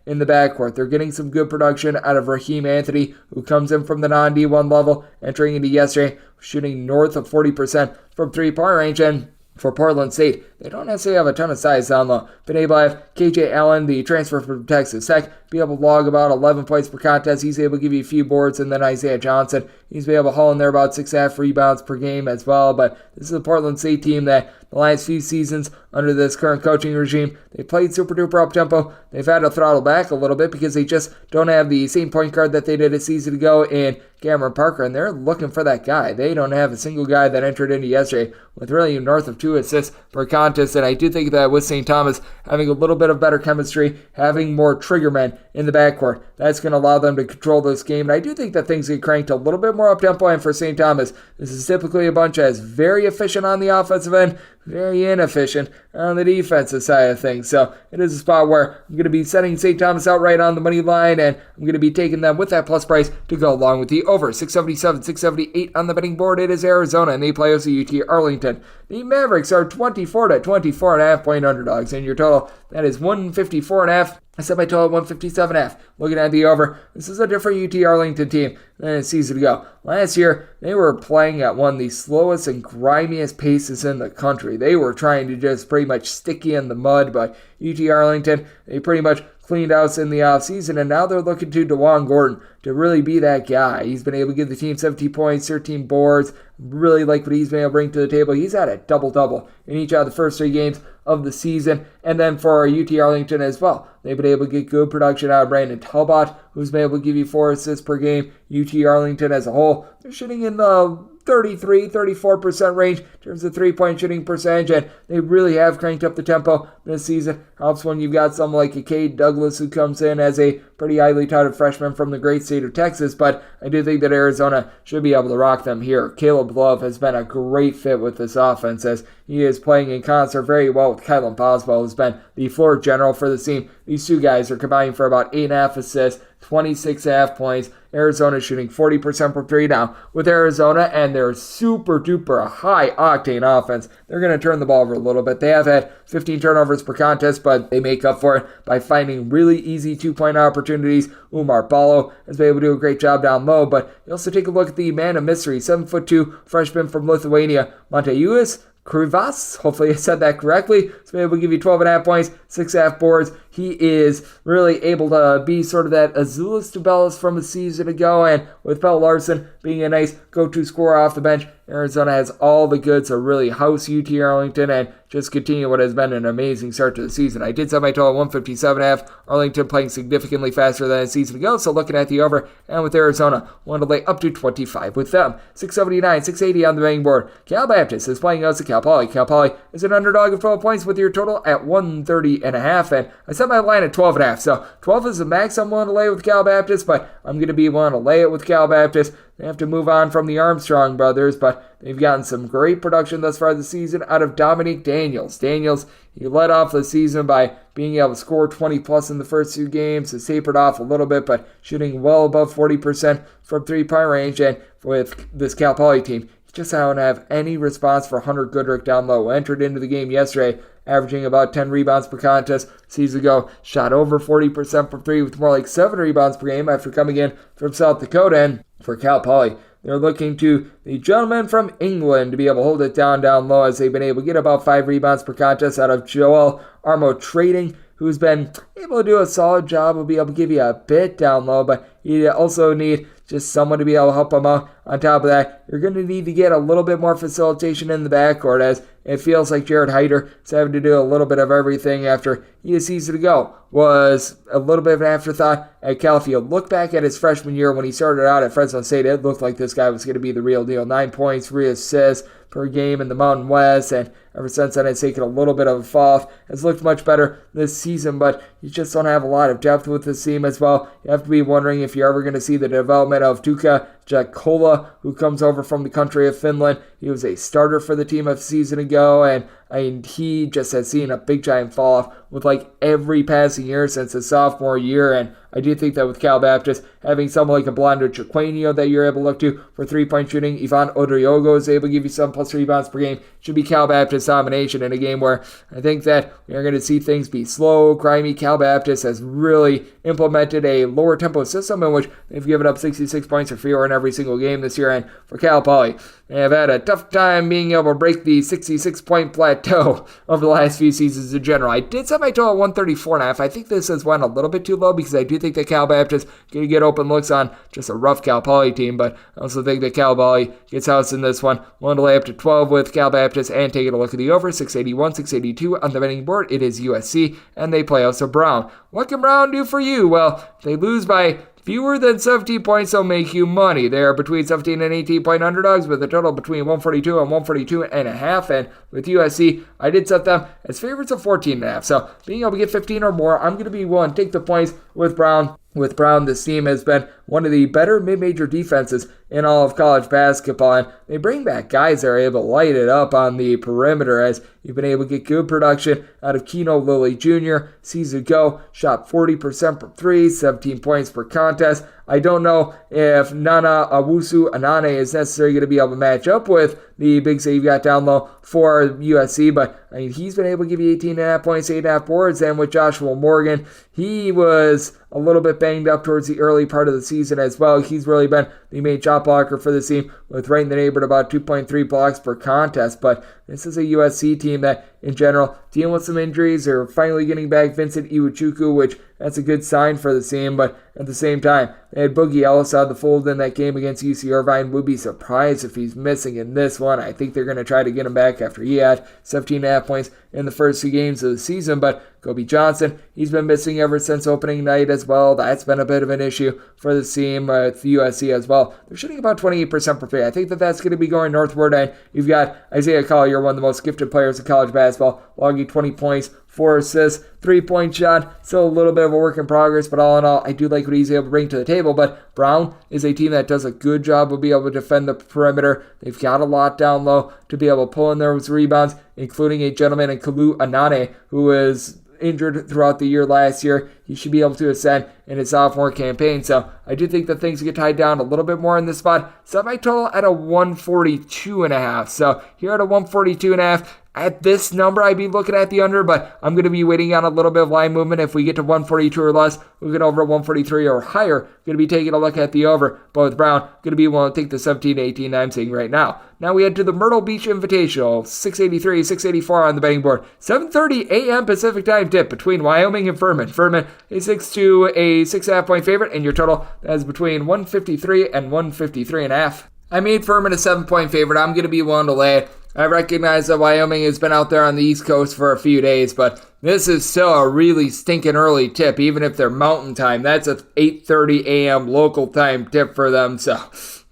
in the backcourt. They're getting some good production out of Raheem Anthony, who comes in from the non-D1 level, entering into yesterday, shooting north of 40% from three-point range. And for Portland State, they don't necessarily have a ton of size down low. Been able to have KJ Allen, the transfer from Texas Tech, be able to log about 11 points per contest. He's able to give you a few boards, and then Isaiah Johnson, he's been able to haul in there about 6.5 rebounds per game as well. But this is a Portland State team that the last few seasons under this current coaching regime, they played super duper up tempo. They've had to throttle back a little bit because they just don't have the same point guard that they did a season ago in Cameron Parker, and they're looking for that guy. They don't have a single guy that entered into yesterday with really north of 2 assists per contest, and I do think that with St. Thomas having a little bit of better chemistry, having more trigger men in the backcourt, that's going to allow them to control this game, and I do think that things get cranked a little bit more up-tempo, and for St. Thomas, this is typically a bunch that's very efficient on the offensive end, very inefficient on the defensive side of things. So it is a spot where I'm going to be setting St. Thomas outright on the money line, and I'm going to be taking them with that plus price to go along with the over. 677, 678 on the betting board. It is Arizona, and they play UT Arlington. The Mavericks are 24 to 24.5 point underdogs, and your total, that is 154.5. I set my total at 157.5. Looking at the over, this is a different UT Arlington team than a season ago. Last year, they were playing at one of the slowest and grimiest paces in the country. They were trying to just pretty much stick you in the mud, but UT Arlington, they pretty much cleaned house in the offseason, and now they're looking to DeJuan Gordon to really be that guy. He's been able to give the team 17 points, 13 boards. Really like what he's been able to bring to the table. He's had a double-double in each of the first 3 games of the season. And then for UT Arlington as well, they've been able to get good production out of Brandon Talbot, who's been able to give you 4 assists per game. UT Arlington as a whole, they're shooting in the 34% range in terms of three-point shooting percentage, and they really have cranked up the tempo this season. Helps when you've got someone like a Cade Douglas who comes in as a pretty highly touted freshman from the great state of Texas, but I do think that Arizona should be able to rock them here. Caleb Love has been a great fit with this offense as he is playing in concert very well with Kylan Boswell, who's been the floor general for the team. These two guys are combining for about 8.5 assists, 26.5 points. Arizona shooting 40% from 3 now. With Arizona and their super duper high octane offense, they're going to turn the ball over a little bit. They have had 15 turnovers per contest, but they make up for it by finding really easy 2-point opportunities. Umar Ballo has been able to do a great job down low, but you also take a look at the man of mystery, 7'2" freshman from Lithuania, Montejus Krivas, hopefully I said that correctly. He's been able to give you 12.5 points, 6.5 boards. He is really able to be sort of that Azulis Tubelis from a season ago, and with Pell Larson being a nice go-to scorer off the bench, Arizona has all the goods to really house UT Arlington and just continue what has been an amazing start to the season. I did set my total at 157.5. Arlington playing significantly faster than a season ago, so looking at the over, and with Arizona, wanted to lay up to 25 with them. 679, 680 on the betting board. Cal Baptist is playing us at Cal Poly. Cal Poly is an underdog of 12 points with your total at 130.5, and I set my line at 12.5, so 12 is the max I'm willing to lay with Cal Baptist, but I'm going to be willing to lay it with Cal Baptist. They have to move on from the Armstrong brothers, but they've gotten some great production thus far this season out of Dominique Daniels. Daniels, he led off the season by being able to score 20-plus in the first 2 games. Has tapered off a little bit, but shooting well above 40% from three-point range. And with this Cal Poly team, he just don't have any response for Hunter Goodrick down low. Entered into the game yesterday averaging about 10 rebounds per contest. Season ago, shot over 40% from 3 with more like 7 rebounds per game after coming in from South Dakota. And for Cal Poly, they're looking to the gentleman from England to be able to hold it down low, as they've been able to get about 5 rebounds per contest out of Joel Armo-Trading, who's been able to do a solid job of being able to give you a bit down low, but you also need just someone to be able to help him out. On top of that, you're going to need to get a little bit more facilitation in the backcourt, as it feels like Jared Hyder is having to do a little bit of everything after a season ago was a little bit of an afterthought at Cal. If you look back at his freshman year when he started out at Fresno State, it looked like this guy was going to be the real deal. 9 points, 3 assists per game in the Mountain West, and ever since then it's taken a little bit of a fall off. Has looked much better this season, but you just don't have a lot of depth with this team as well. You have to be wondering if you're ever going to see the development of Tuukka Jakola, who comes over from the country of Finland. He was a starter for the team a season ago, and he just has seen a big giant fall off with like every passing year since his sophomore year. And I do think that with Cal Baptist, having someone like a Blondo Chiquinho that you're able to look to for 3-point shooting, Ivan Odriogo is able to give you 7+ rebounds per game, should be Cal Baptist domination in a game where I think that we're going to see things be slow, grimy. Cal Baptist has really implemented a lower tempo system in which they've given up 66 points or fewer in every single game this year. And for Cal Poly, they have had a tough time being able to break the 66-point plateau over the last few seasons in general. I did set my total at 134.5. I think this has went a little bit too low because I do think that Cal Baptist going to get open looks on just a rough Cal Poly team, but I also think that Cal Poly gets housed in this one. Willing to lay up to 12 with Cal Baptist and taking a look at the over, 681, 682 on the betting board. It is USC, and they play also Brown. What can Brown do for you? Well, if they lose by fewer than 17 points, they'll make you money. They are between 17 and 18 point underdogs with a total between 142 and 142.5. And with USC, I did set them as favorites of 14.5. So being able to get 15 or more, I'm going to be willing to take the points with Brown. With Brown, this team has been one of the better mid-major defenses in all of college basketball, and they bring back guys that are able to light it up on the perimeter, as you've been able to get good production out of Keno Lilly Jr. Season ago, shot 40% from 3, 17 points per contest. I don't know if Nana Owusu Anane is necessarily going to be able to match up with the bigs that you've got down low for USC, but he's been able to give you 18.5 points, 8.5 boards, and with Joshua Morgan, he was a little bit banged up towards the early part of the season as well. He's really been the main shot blocker for the team, with right in the neighborhood about 2.3 blocks per contest, but this is a USC team that, in general, dealing with some injuries. They're finally getting back Vincent Iwuchukwu, which that's a good sign for the team, but at the same time, they had Boogie Ellis out of the fold in that game against UC Irvine. Would be surprised if he's missing in this one. I think they're going to try to get him back after he had 17.5 points in the first 2 games of the season, but Kobe Johnson, he's been missing ever since opening night as well. That's been a bit of an issue for the team with USC as well. They're shooting about 28% per play. I think that that's going to be going northward, and you've got Isaiah Collier, one of the most gifted players in college basketball, logging 20 points, 4 assists, 3-point shot, still a little bit of a work in progress, but all in all, I do like what he's able to bring to the table. But Brown is a team that does a good job of being able to defend the perimeter. They've got a lot down low to be able to pull in those rebounds, including a gentleman in Kalu Anane, who is injured throughout the year last year. He should be able to ascend in his sophomore campaign. So I do think that things get tied down a little bit more in this spot. Set my total at a 142.5. So here at a 142.5. At this number, I'd be looking at the under, but I'm going to be waiting on a little bit of line movement. If we get to 142 or less, we'll get over 143 or higher. Going to be taking a look at the over. But with Brown, going to be willing to take the 17-18 I'm seeing right now. Now we head to the Myrtle Beach Invitational, 683, 684 on the betting board. 7:30 a.m. Pacific time tip between Wyoming and Furman. Furman, a 6-2, a 6.5 point favorite, and your total is between 153 and 153.5. I made Furman a 7-point favorite. I'm going to be willing to lay it. I recognize that Wyoming has been out there on the East Coast for a few days, but this is still a really stinking early tip, even if they're mountain time. That's a 8:30 a.m. local time tip for them, so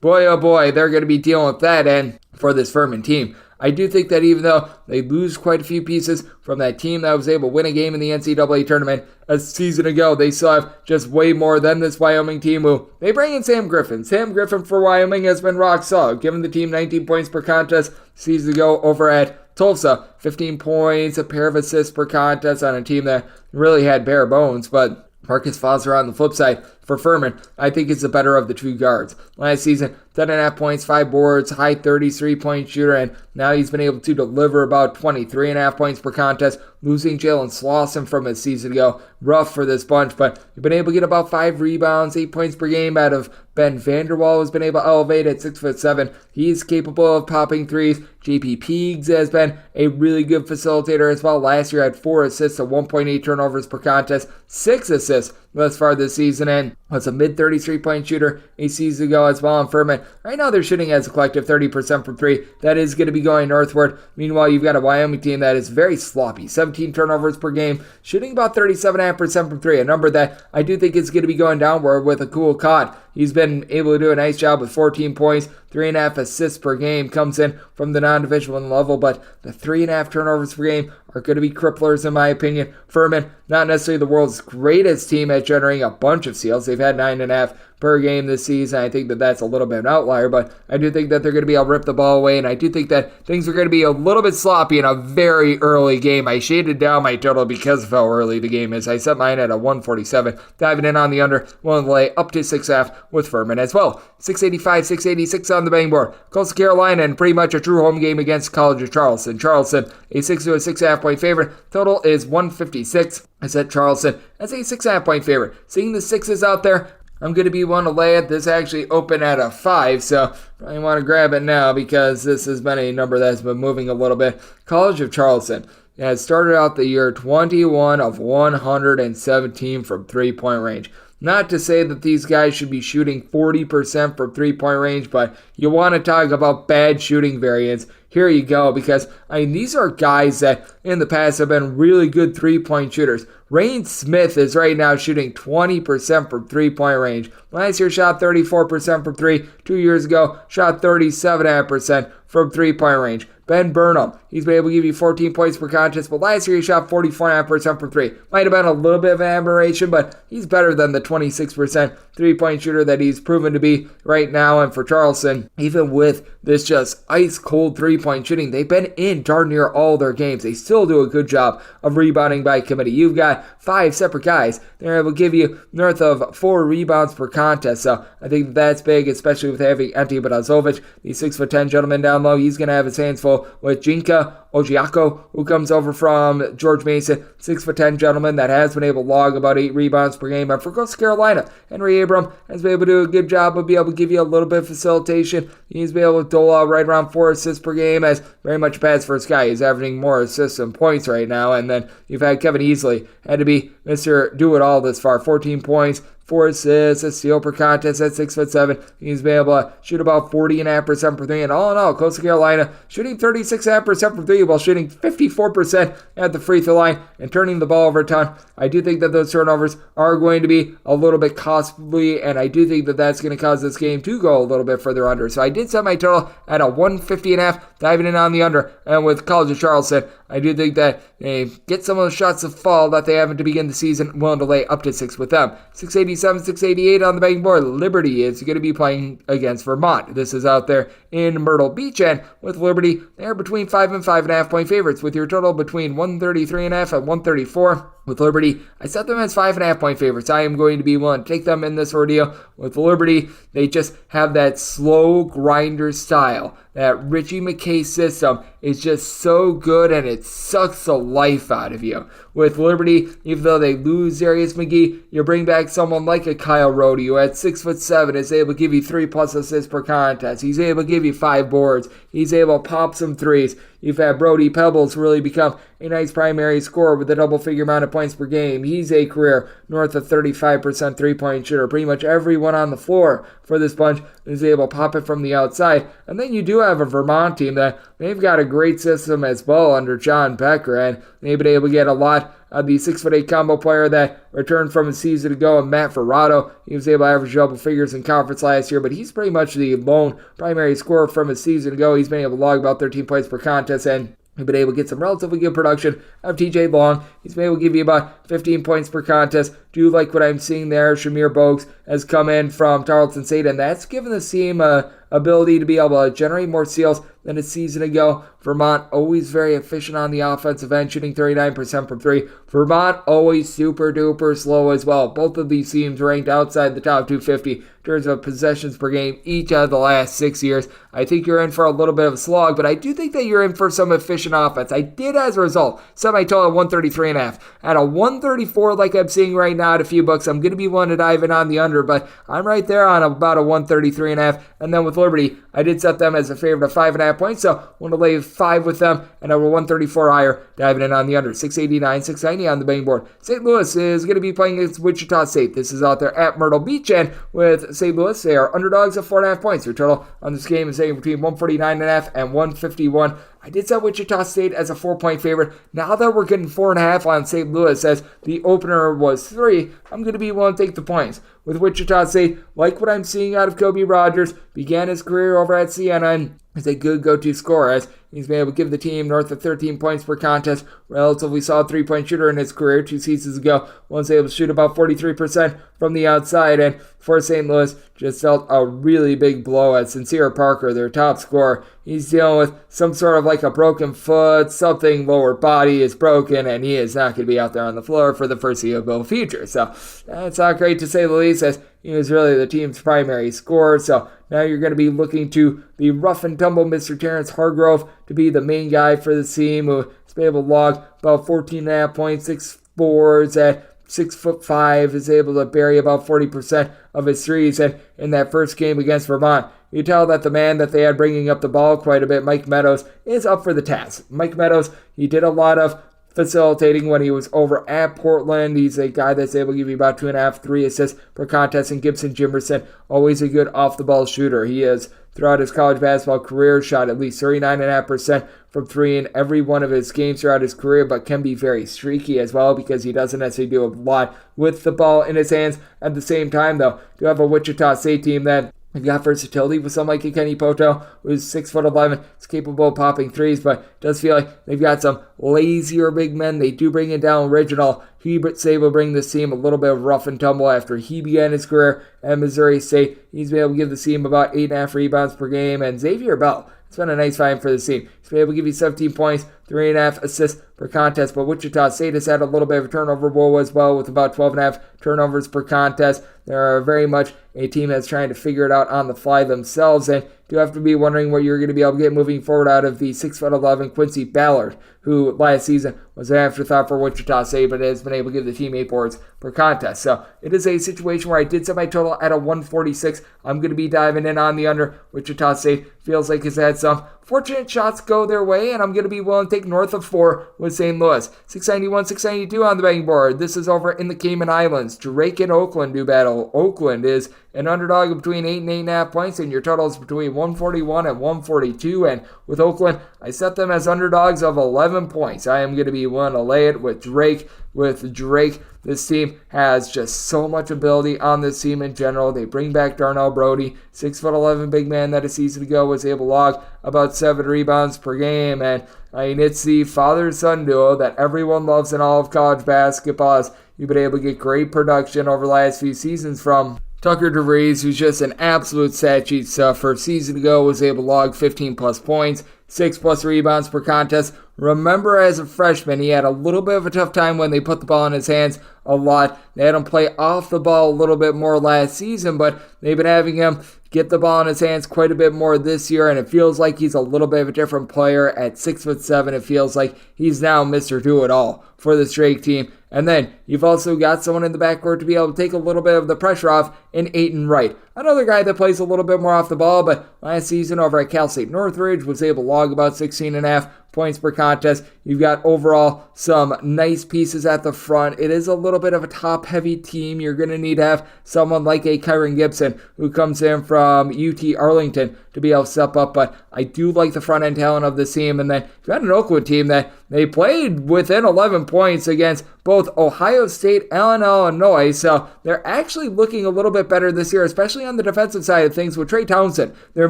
boy, oh boy, they're going to be dealing with that. And for this Furman team, I do think that even though they lose quite a few pieces from that team that was able to win a game in the NCAA tournament a season ago, they still have just way more than this Wyoming team who they bring in Sam Griffin. Sam Griffin for Wyoming has been rock solid, giving the team 19 points per contest season ago over at Tulsa. 15 points, a pair of assists per contest on a team that really had bare bones, but Marcus Foster on the flip side for Furman, I think is the better of the two guards. Last season, 10.5 points, 5 boards, high 30s, 3-point shooter, and now he's been able to deliver about 23.5 points per contest, losing Jalen Slauson from his season ago. Rough for this bunch, but you've been able to get about 5 rebounds, 8 points per game out of Ben Vanderwall, who's been able to elevate at 6'7". He's capable of popping threes. JP Peegs has been a really good facilitator as well. Last year had 4 assists and 1.8 turnovers per contest, 6 assists thus far this season, and was a mid-30s point shooter a season ago as well. On Furman, right now they're shooting as a collective 30% from 3. That is going to be going northward. Meanwhile, you've got a Wyoming team that is very sloppy, 17 turnovers per game, shooting about 37.5% from 3, a number that I do think is going to be going downward with a cool Cod. He's been able to do a nice job with 14 points, 3.5 assists per game, comes in from the non-Division I level, but the 3.5 turnovers per game are going to be cripplers in my opinion. Furman, not necessarily the world's greatest team at generating a bunch of steals. They've had 9.5 per game this season. I think that that's a little bit of an outlier, but I do think that they're going to be able to rip the ball away, and I do think that things are going to be a little bit sloppy in a very early game. I shaded down my total because of how early the game is. I set mine at a 147, diving in on the under, willing to lay up to 6.5 with Furman as well. 685, 686 on the betting board. Coastal Carolina, and pretty much a true home game against College of Charleston. Charleston, a 6 to a 6.5 point favorite. Total is 156. I set Charleston as a 6.5 point favorite. Seeing the 6s out there, I'm going to be one to lay it. This actually opened at a 5, so I want to grab it now because this has been a number that's been moving a little bit. College of Charleston has started out the year 21 of 117 from 3-point range. Not to say that these guys should be shooting 40% from 3-point range, but you want to talk about bad shooting variance. Here you go, because these are guys that in the past have been really good 3-point shooters. Rain Smith is right now shooting 20% from 3-point range. Last year shot 34% from 3. 2 years ago shot 37% from 3-point range. Ben Burnham, he's been able to give you 14 points per contest, but last year he shot 44.5% from 3. Might have been a little bit of an aberration, but he's better than the 26% 3-point shooter that he's proven to be right now. And for Charleston, even with this just ice-cold 3-point shooting, they've been in darn near all their games. They still do a good job of rebounding by committee. You've got 5 separate guys. They're able to give you north of 4 rebounds per contest, so I think that's big, especially with having Ante Badazovic, the 6'10" gentleman down low. He's going to have his hands full with Jinka Ojiako, who comes over from George Mason, 6'10" gentleman that has been able to log about 8 rebounds per game. And for Coastal Carolina, Henry Abram has been able to do a good job of being able to give you a little bit of facilitation. He's been able to dole out right around 4 assists per game, as very much a pass first guy. He's averaging more assists than points right now. And then you've had Kevin Easley, had to be Mr. Do-It-All this far, 14 points, 4 assists, a steal per contest at 6'7". He's been able to shoot about 40.5% per 3. And all in all, Coastal Carolina shooting 36.5% from 3 while shooting 54% at the free throw line and turning the ball over a ton. I do think that those turnovers are going to be a little bit costly, and I do think that that's going to cause this game to go a little bit further under. So I did set my total at a 150.5, diving in on the under. And with College of Charleston, I do think that they get some of those shots to fall that they haven't to begin the season, willing to lay up to 6 with them. 687, 688 on the betting board. Liberty is going to be playing against Vermont. This is out there in Myrtle Beach, and with Liberty, they're between 5 and 5.5 point favorites, with your total between 133.5 and 134. With Liberty, I set them as 5.5 point favorites. I am going to be willing to take them in this ordeal. With Liberty, they just have that slow grinder style. That Richie McKay system is just so good, and it sucks the life out of you. With Liberty, even though they lose Darius McGee, you bring back someone like a Kyle Rohde, who at 6'7" is able to give you 3+ assists per contest. He's able to give you 5 boards. He's able to pop some threes. You've had Brody Pebbles really become a nice primary scorer with a double-figure amount of points per game. He's a career north of 35% 3-point shooter. Pretty much everyone on the floor for this bunch is able to pop it from the outside. And then you do have a Vermont team that they've got a great system as well under John Becker, and they've been able to get a lot the 6'8" combo player that returned from a season ago, and Matt Ferrato. He was able to average double figures in conference last year, but he's pretty much the lone primary scorer from a season ago. He's been able to log about 13 points per contest, and he's been able to get some relatively good production of TJ Long. He's been able to give you about 15 points per contest. Do like what I'm seeing there. Shamir Bogues has come in from Tarleton State, and that's given the team ability to be able to generate more steals than a season ago. Vermont always very efficient on the offensive end, shooting 39% from three. Vermont always super duper slow as well. Both of these teams ranked outside the top 250 in terms of possessions per game each of the last 6 years. I think you're in for a little bit of a slog, but I do think that you're in for some efficient offense. I did, as a result, set my total at 133.5. At a 134 like I'm seeing right now at a few books, I'm going to be one to dive in on the under, but I'm right there on about a 133.5. And then with Liberty, I did set them as a favorite of 5.5 points, so I want to lay 5 with them, and over 134 higher, diving in on the under. 689, 690 on the betting board. St. Louis is going to be playing against Wichita St. This is out there at Myrtle Beach, and with St. Louis, they are underdogs of 4.5 points. Your total on this game is between 149.5 and 151. I did set Wichita State as a 4-point favorite. Now that we're getting 4.5 on St. Louis, as the opener was 3, I'm going to be willing to take the points. With Wichita State, like what I'm seeing out of Kobe Rogers, began his career over at Siena and is a good go-to scorer, as he's been able to give the team north of 13 points per contest. Relatively solid 3-point shooter in his career 2 seasons ago. Was able to shoot about 43% from the outside, and for St. Louis, just dealt a really big blow at Sincere Parker, their top scorer. He's dealing with some sort of like a broken foot, something lower body is broken, and he is not going to be out there on the floor for the foreseeable future. So that's not great to say the least, as he was really the team's primary scorer. So now you're going to be looking to the rough and tumble Mr. Terrence Hargrove to be the main guy for the team, who has been able to log about 14.5 points, 6 boards at 6'5", is able to bury about 40% of his threes. And in that first game against Vermont, you tell that the man that they had bringing up the ball quite a bit, Mike Meadows, is up for the task. Mike Meadows, he did a lot of facilitating when he was over at Portland. He's a guy that's able to give you about 2.5, 3 assists per contest. And Gibson Jimerson, always a good off-the-ball shooter. He has, throughout his college basketball career, shot at least 39.5% from 3 in every one of his games throughout his career, but can be very streaky as well because he doesn't necessarily do a lot with the ball in his hands. At the same time, though, you have a Wichita State team that they've got versatility with someone like Kenny Poto, who's 6'11", is capable of popping threes, but it does feel like they've got some lazier big men. They do bring it down original. Hubert Say will bring this team a little bit of rough and tumble after he began his career at Missouri State. He's been able to give the team about 8.5 rebounds per game, and Xavier Bell, it's been a nice find for the team. He's been able to give you 17 points, 3.5 assists per contest, but Wichita State has had a little bit of a turnover woe as well, with about 12.5 turnovers per contest. They're very much a team that's trying to figure it out on the fly themselves, and do have to be wondering what you're going to be able to get moving forward out of the 6'11" Quincy Ballard, who last season was an afterthought for Wichita State, but has been able to give the team 8 boards per contest. So it is a situation where I did set my total at a 146. I'm going to be diving in on the under. Wichita State feels like it's had some fortunate shots go their way, and I'm going to be willing to take north of 4 with St. Louis. 691, 692 on the betting board. This is over in the Cayman Islands. Drake and Oakland do battle. Oakland is an underdog of between 8 and 8.5 points, and your total is between 141 and 142. And with Oakland, I set them as underdogs of 11 points. I am going to be willing to lay it with Drake. With Drake, this team has just so much ability on this team in general. They bring back Darnell Brody, 6'11" big man that a season ago was able to log about 7 rebounds per game. And I mean, it's the father-son duo that everyone loves in all of college basketball. You've been able to get great production over the last few seasons from Tucker DeVries, who's just an absolute stat sheet stuffer. Season ago was able to log 15-plus points, 6-plus rebounds per contest. Remember, as a freshman, he had a little bit of a tough time when they put the ball in his hands a lot. They had him play off the ball a little bit more last season, but they've been having him get the ball in his hands quite a bit more this year, and it feels like he's a little bit of a different player. At 6'7", it feels like he's now Mr. Do-It-All for this Drake team. And then you've also got someone in the backcourt to be able to take a little bit of the pressure off in Aiton Wright. Another guy that plays a little bit more off the ball, but last season over at Cal State Northridge was able to log about 16.5 points per contest. You've got overall some nice pieces at the front. It is a little bit of a top-heavy team. You're going to need to have someone like a Kyron Gibson who comes in from UT Arlington to be able to step up, but I do like the front-end talent of this team. And then you've got an Oakland team that they played within 11 points against both Ohio State and Illinois, so they're actually looking a little bit better this year, especially on the defensive side of things with Trey Towson, their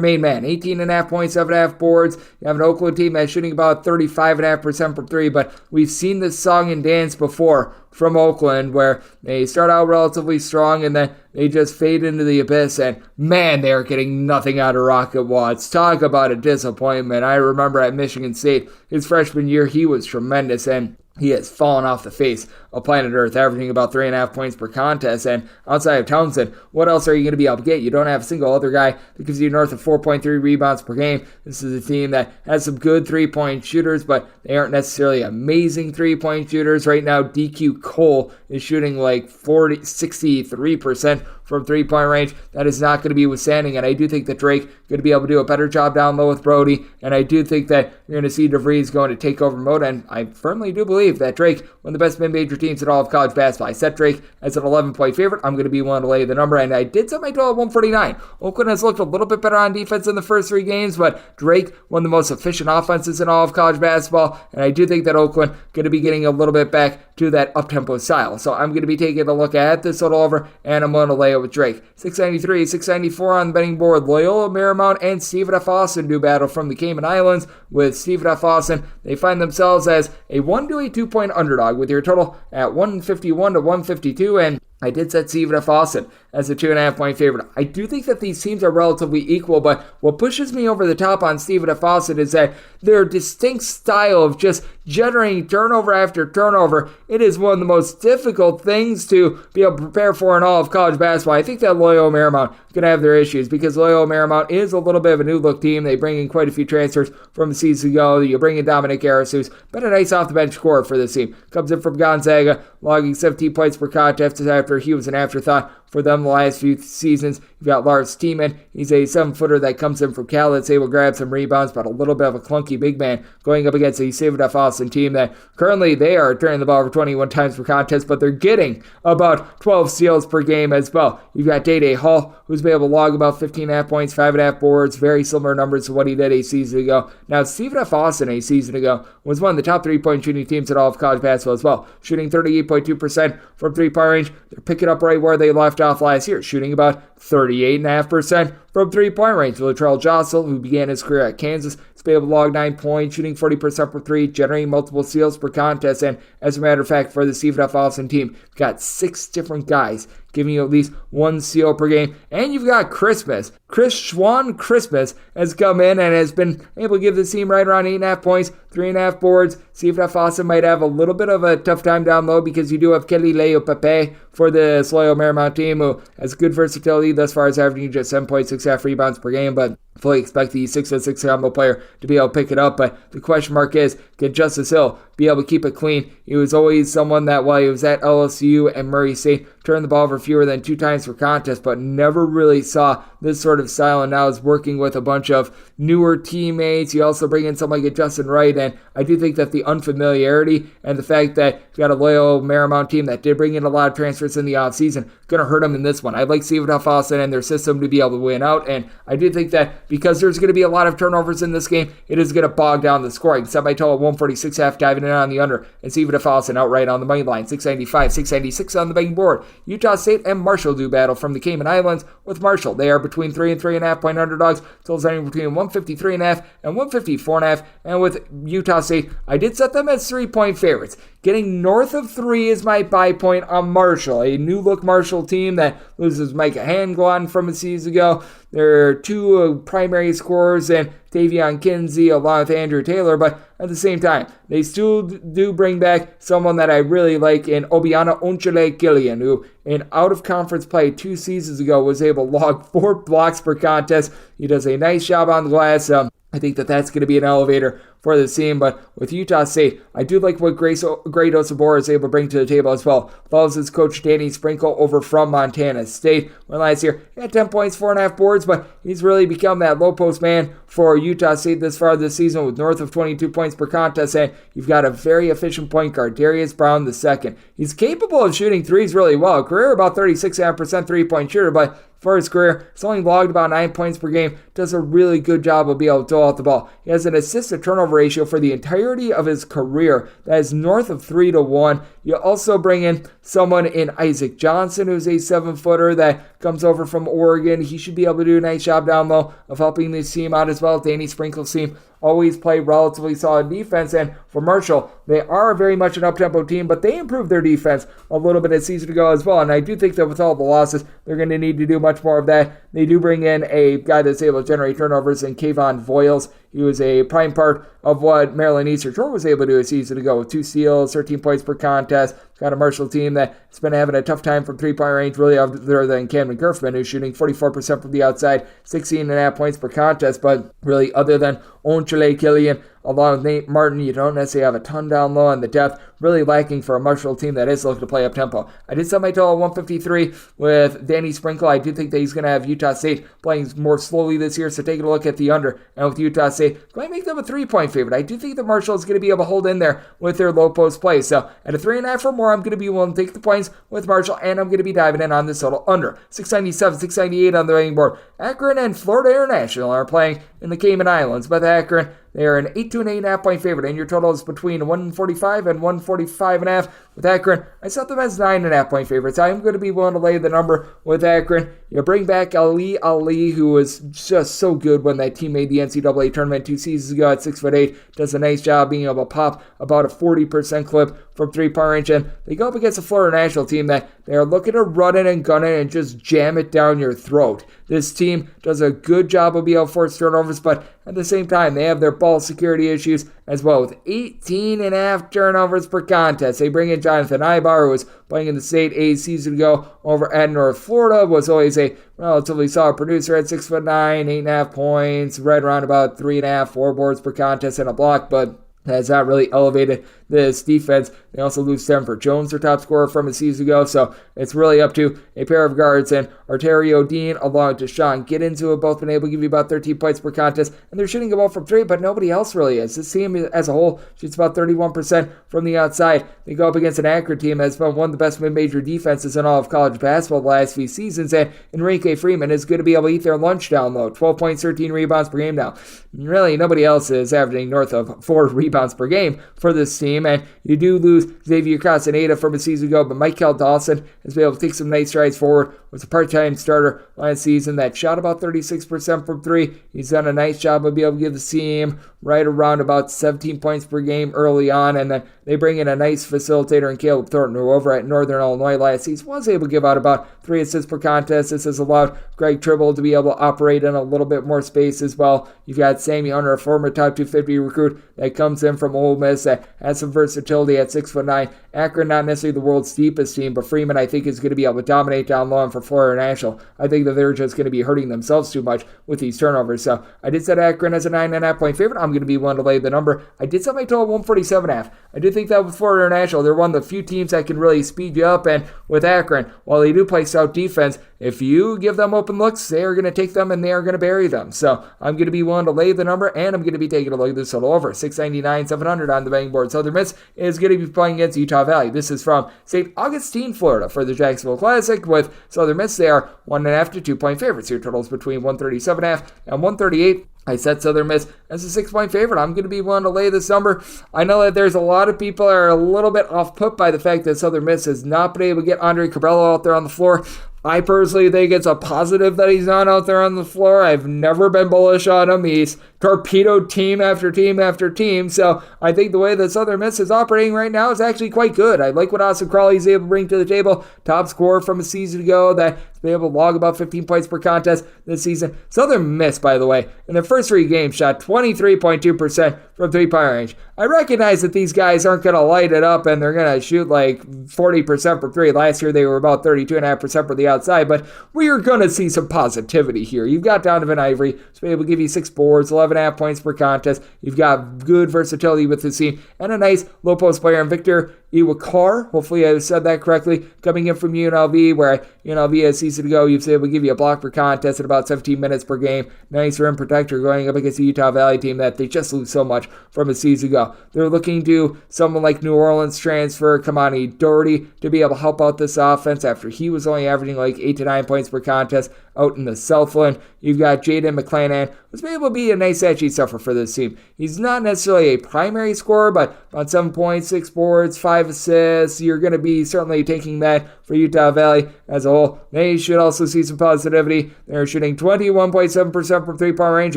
main man. 18.5 points, 7.5 boards. You have an Oakland team that's shooting about 35.5% from three, but we've seen this song and dance before from Oakland where they start out relatively strong and then they just fade into the abyss, and man, they're getting nothing out of Rocket Watts. Talk about a disappointment. I remember at Michigan State, his freshman year, he was tremendous, and he has fallen off the face of planet Earth, averaging about 3.5 points per contest. And outside of Townsend, what else are you going to be able to get? You don't have a single other guy that gives you north of 4.3 rebounds per game. This is a team that has some good three-point shooters, but they aren't necessarily amazing three-point shooters. Right now, DQ Cole is shooting like 63% from three-point range. That is not going to be withstanding, and I do think that Drake going to be able to do a better job down low with Brody, and I do think that you're going to see DeVries going to take over Moda, and I firmly do believe that Drake, one of the best mid-major teams in all of college basketball. I set Drake as an 11-point favorite. I'm going to be willing to lay the number, and I did set my total at 149. Oakland has looked a little bit better on defense in the first three games, but Drake, one of the most efficient offenses in all of college basketball, and I do think that Oakland going to be getting a little bit back to that up-tempo style. So I'm going to be taking a look at this total over, and I'm going to lay it with Drake. 693, 694 on the betting board. Loyola Marymount and Stephen F. Austin do battle from the Cayman Islands. With Stephen F. Austin, they find themselves as a 1 to a 2-point underdog with your total at 151 to 152, and I did set Stephen F. Austin as a 2.5-point favorite. I do think that these teams are relatively equal, but what pushes me over the top on Stephen F. Austin is that their distinct style of just generating turnover after turnover, it is one of the most difficult things to be able to prepare for in all of college basketball. I think that Loyola Marymount is going to have their issues because Loyola Marymount is a little bit of a new look team. They bring in quite a few transfers from the season ago. You bring in Dominic Harris, who's been a nice off-the-bench scorer for this team. Comes in from Gonzaga, logging 17 points per contest after he was an afterthought for them the last few seasons. You've got Lars Tiemann. He's a 7-footer that comes in from Cal that's able to grab some rebounds, but a little bit of a clunky big man going up against a Stephen F. Austin team that currently they are turning the ball over 21 times per contest, but they're getting about 12 steals per game as well. You've got Day Hall, who's been able to log about 15.5 points, 5.5 boards, very similar numbers to what he did a season ago. Now, Stephen F. Austin a season ago was one of the top 3-point shooting teams in all of college basketball as well, shooting 38.2% from 3-point range. They're picking up right where they left off last year, shooting about 38.5% from 3-point range. Latrell Jostle, who began his career at Kansas, has been able to log 9 points, shooting 40% for 3, generating multiple steals per contest. And as a matter of fact, for the Stephen F. Austin team, you've got 6 different guys giving you at least 1 steal per game. And you've got Christmas. Chris Schwan Christmas has come in and has been able to give the team right around 8.5 points, 3.5 boards. Stephen F. Austin might have a little bit of a tough time down low because you do have Kelly Leo Pepe for the Loyola Marymount team, who has good versatility thus far as averaging just 7.6 rebounds per game, but fully expect the 6'6" combo player to be able to pick it up. But the question mark is, can Justice Hill be able to keep it clean? He was always someone that while he was at LSU and Murray State, turned the ball over fewer than 2 times per contest, but never really saw this sort of style, and now is working with a bunch of newer teammates. You also bring in someone like Justin Wright, and I do think that the unfamiliarity and the fact that you've got a Loyola Marymount team that did bring in a lot of transfers in the offseason, going to hurt them in this one. I'd like Stephen F. Austin and their system to be able to win out, and I do think that because there's going to be a lot of turnovers in this game, it is going to bog down the scoring. Set my total at 146.5, diving in on the under, and Stephen F. Austin outright on the money line. 695, 696 on the betting board. Utah State and Marshall do battle from the Cayman Islands. With Marshall, they are between 3 and 3.5 point underdogs. Totals running between 153.5 and 154.5. And with Utah State, I did set them as 3-point favorites. Getting north of 3 is my buy point on Marshall, a new look Marshall team that loses Micah Hangladen from a season ago. There are 2 primary scorers in Tavion Kinsey along with Andrew Taylor, but at the same time, they still do bring back someone that I really like in Obiana Onchele Gillian, who in out-of-conference play 2 seasons ago was able to log 4 blocks per contest. He does a nice job on the glass. I think that's going to be an elevator for the team. But with Utah State, I do like what Great Osabor is able to bring to the table as well. Follows his coach Danny Sprinkle over from Montana State. When last year, he had 10 points, 4.5 boards, but he's really become that low post man for Utah State this far this season with north of 22 points per contest. And you've got a very efficient point guard, Darius Brown II. He's capable of shooting threes really well. Career about 36.5% three-point shooter, but for his career, he's only logged about 9 points per game. Does a really good job of being able to dole out the ball. He has an assist-to-turnover ratio for the entirety of his career that is north of 3-1. You also bring in someone in Isaac Johnson, who's a 7-footer that comes over from Oregon. He should be able to do a nice job down low of helping this team out as well. Danny Sprinkle's team always play relatively solid defense. And for Marshall, they are very much an up-tempo team, but they improved their defense a little bit a season ago as well. And I do think that with all the losses, they're going to need to do much more of that. They do bring in a guy that's able to generate turnovers in Kayvon Voiles. He was a prime part of what Maryland Eastern Shore was able to do a season ago with 2 steals, 13 points per contest. Got a Marshall team that's been having a tough time from three-point range, really other than Cameron Kerfman, who's shooting 44% from the outside, 16.5 points per contest. But really, other than Onchale Killian, along with Nate Martin, you don't necessarily have a ton down low on the depth. Really lacking for a Marshall team that is looking to play up-tempo. I did set my total at 153 with Danny Sprinkle. I do think that he's going to have Utah State playing more slowly this year, so taking a look at the under. And with Utah State, going to make them a 3-point favorite. I do think that Marshall is going to be able to hold in there with their low post play. So at a 3.5 or more, I'm going to be willing to take the points with Marshall, and I'm going to be diving in on this total under. 697, 698 on the betting board. Akron and Florida International are playing in the Cayman Islands, but Akron, they are an 8 to an 8.5 point favorite, and your total is between 145 and 145.5. With Akron, I set them as 9.5 point favorites. I am going to be willing to lay the number with Akron. You bring back Ali, who was just so good when that team made the NCAA tournament 2 seasons ago at 6'8", does a nice job being able to pop about a 40% clip from 3-point range, and they go up against a Florida national team that they are looking to run it and gun it and just jam it down your throat. This team does a good job of being able to force turnovers, but at the same time, they have their ball security issues as well, with 18.5 turnovers per contest. They bring in Jonathan Ibar, who was playing in the state a season ago over at North Florida, was always a relatively solid producer at 6'9", 8.5 points, right around about 3.5, 4 boards per contest and a block, but has not really elevated this defense. They also lose Stanford Jones, their top scorer from a season ago, so it's really up to a pair of guards, and Arterio Dean along with Deshaun Giddens, who have both been able to give you about 13 points per contest, and they're shooting about from 3, but nobody else really is. This team as a whole shoots about 31% from the outside. They go up against an Akron team that's been one of the best mid-major defenses in all of college basketball the last few seasons, and Enrique Freeman is going to be able to eat their lunch down low. 12 points, 13 rebounds per game now. Really, nobody else is averaging north of 4 rebounds per game for this team, and you do lose Xavier Castaneda from a season ago, but Michael Dawson has been able to take some nice strides forward. Was a part-time starter last season that shot about 36% from 3. He's done a nice job of being able to give the team right around about 17 points per game early on, and then they bring in a nice facilitator in Caleb Thornton, who over at Northern Illinois last season was able to give out about 3 assists per contest. This has allowed Greg Tribble to be able to operate in a little bit more space as well. You've got Sammy Hunter, a former top 250 recruit that comes in from Ole Miss that has some versatility at 6'9". Akron, not necessarily the world's deepest team, but Freeman, I think, is going to be able to dominate down low, and for Florida National, I think that they're just going to be hurting themselves too much with these turnovers. So I did set Akron as a 9.5 point favorite. I'm going to be willing to lay the number. I did set my total 147.5. I do think that with Florida National, they're one of the few teams that can really speed you up, and with Akron, while they do play stout defense, if you give them open looks, they are going to take them and they are going to bury them. So I'm going to be willing to lay the number, and I'm going to be taking a look at this total over 699, 700 on the betting board. Southern Miss is going to be playing against Utah Valley. This is from St. Augustine, Florida, for the Jacksonville Classic. With Southern Miss, they are 1.5 to 2 point favorites. Your totals between 137.5 and 138. I set Southern Miss as a 6 point favorite. I'm going to be willing to lay this number. I know that there's a lot of people that are a little bit off put by the fact that Southern Miss has not been able to get Andre Cabello out there on the floor. I personally think it's a positive that he's not out there on the floor. I've never been bullish on him. He's torpedoed team after team after team. So I think the way that Southern Miss is operating right now is actually quite good. I like what Austin Crawley's able to bring to the table. Top scorer from a season ago that's been able to log about 15 points per contest this season. Southern Miss, by the way, in their first 3 games, shot 23.2% from 3-point range. I recognize that these guys aren't going to light it up and they're going to shoot like 40% from 3. Last year they were about 32.5% for the outside. outside, but we are going to see some positivity here. You've got Donovan Ivory, who's able to give you 6 boards, 11.5 points per contest. You've got good versatility with the team, and a nice low post player in Victor Iwakar. Hopefully I said that correctly. Coming in from UNLV, where UNLV a season ago, you've been able to give you a block per contest at about 17 minutes per game. Nice rim protector going up against the Utah Valley team that they just lose so much from a season ago. They're looking to someone like New Orleans transfer Kamani Doherty to be able to help out this offense after he was only averaging like 8 to 9 points per contest out in the Southland. You've got Jaden McClanahan, who's been able to be a nice edgy stuffer for this team. He's not necessarily a primary scorer, but about 7 points, 6 boards, 5 assists. You're going to be certainly taking that for Utah Valley as a whole. They should also see some positivity. They're shooting 21.7% from three-point range.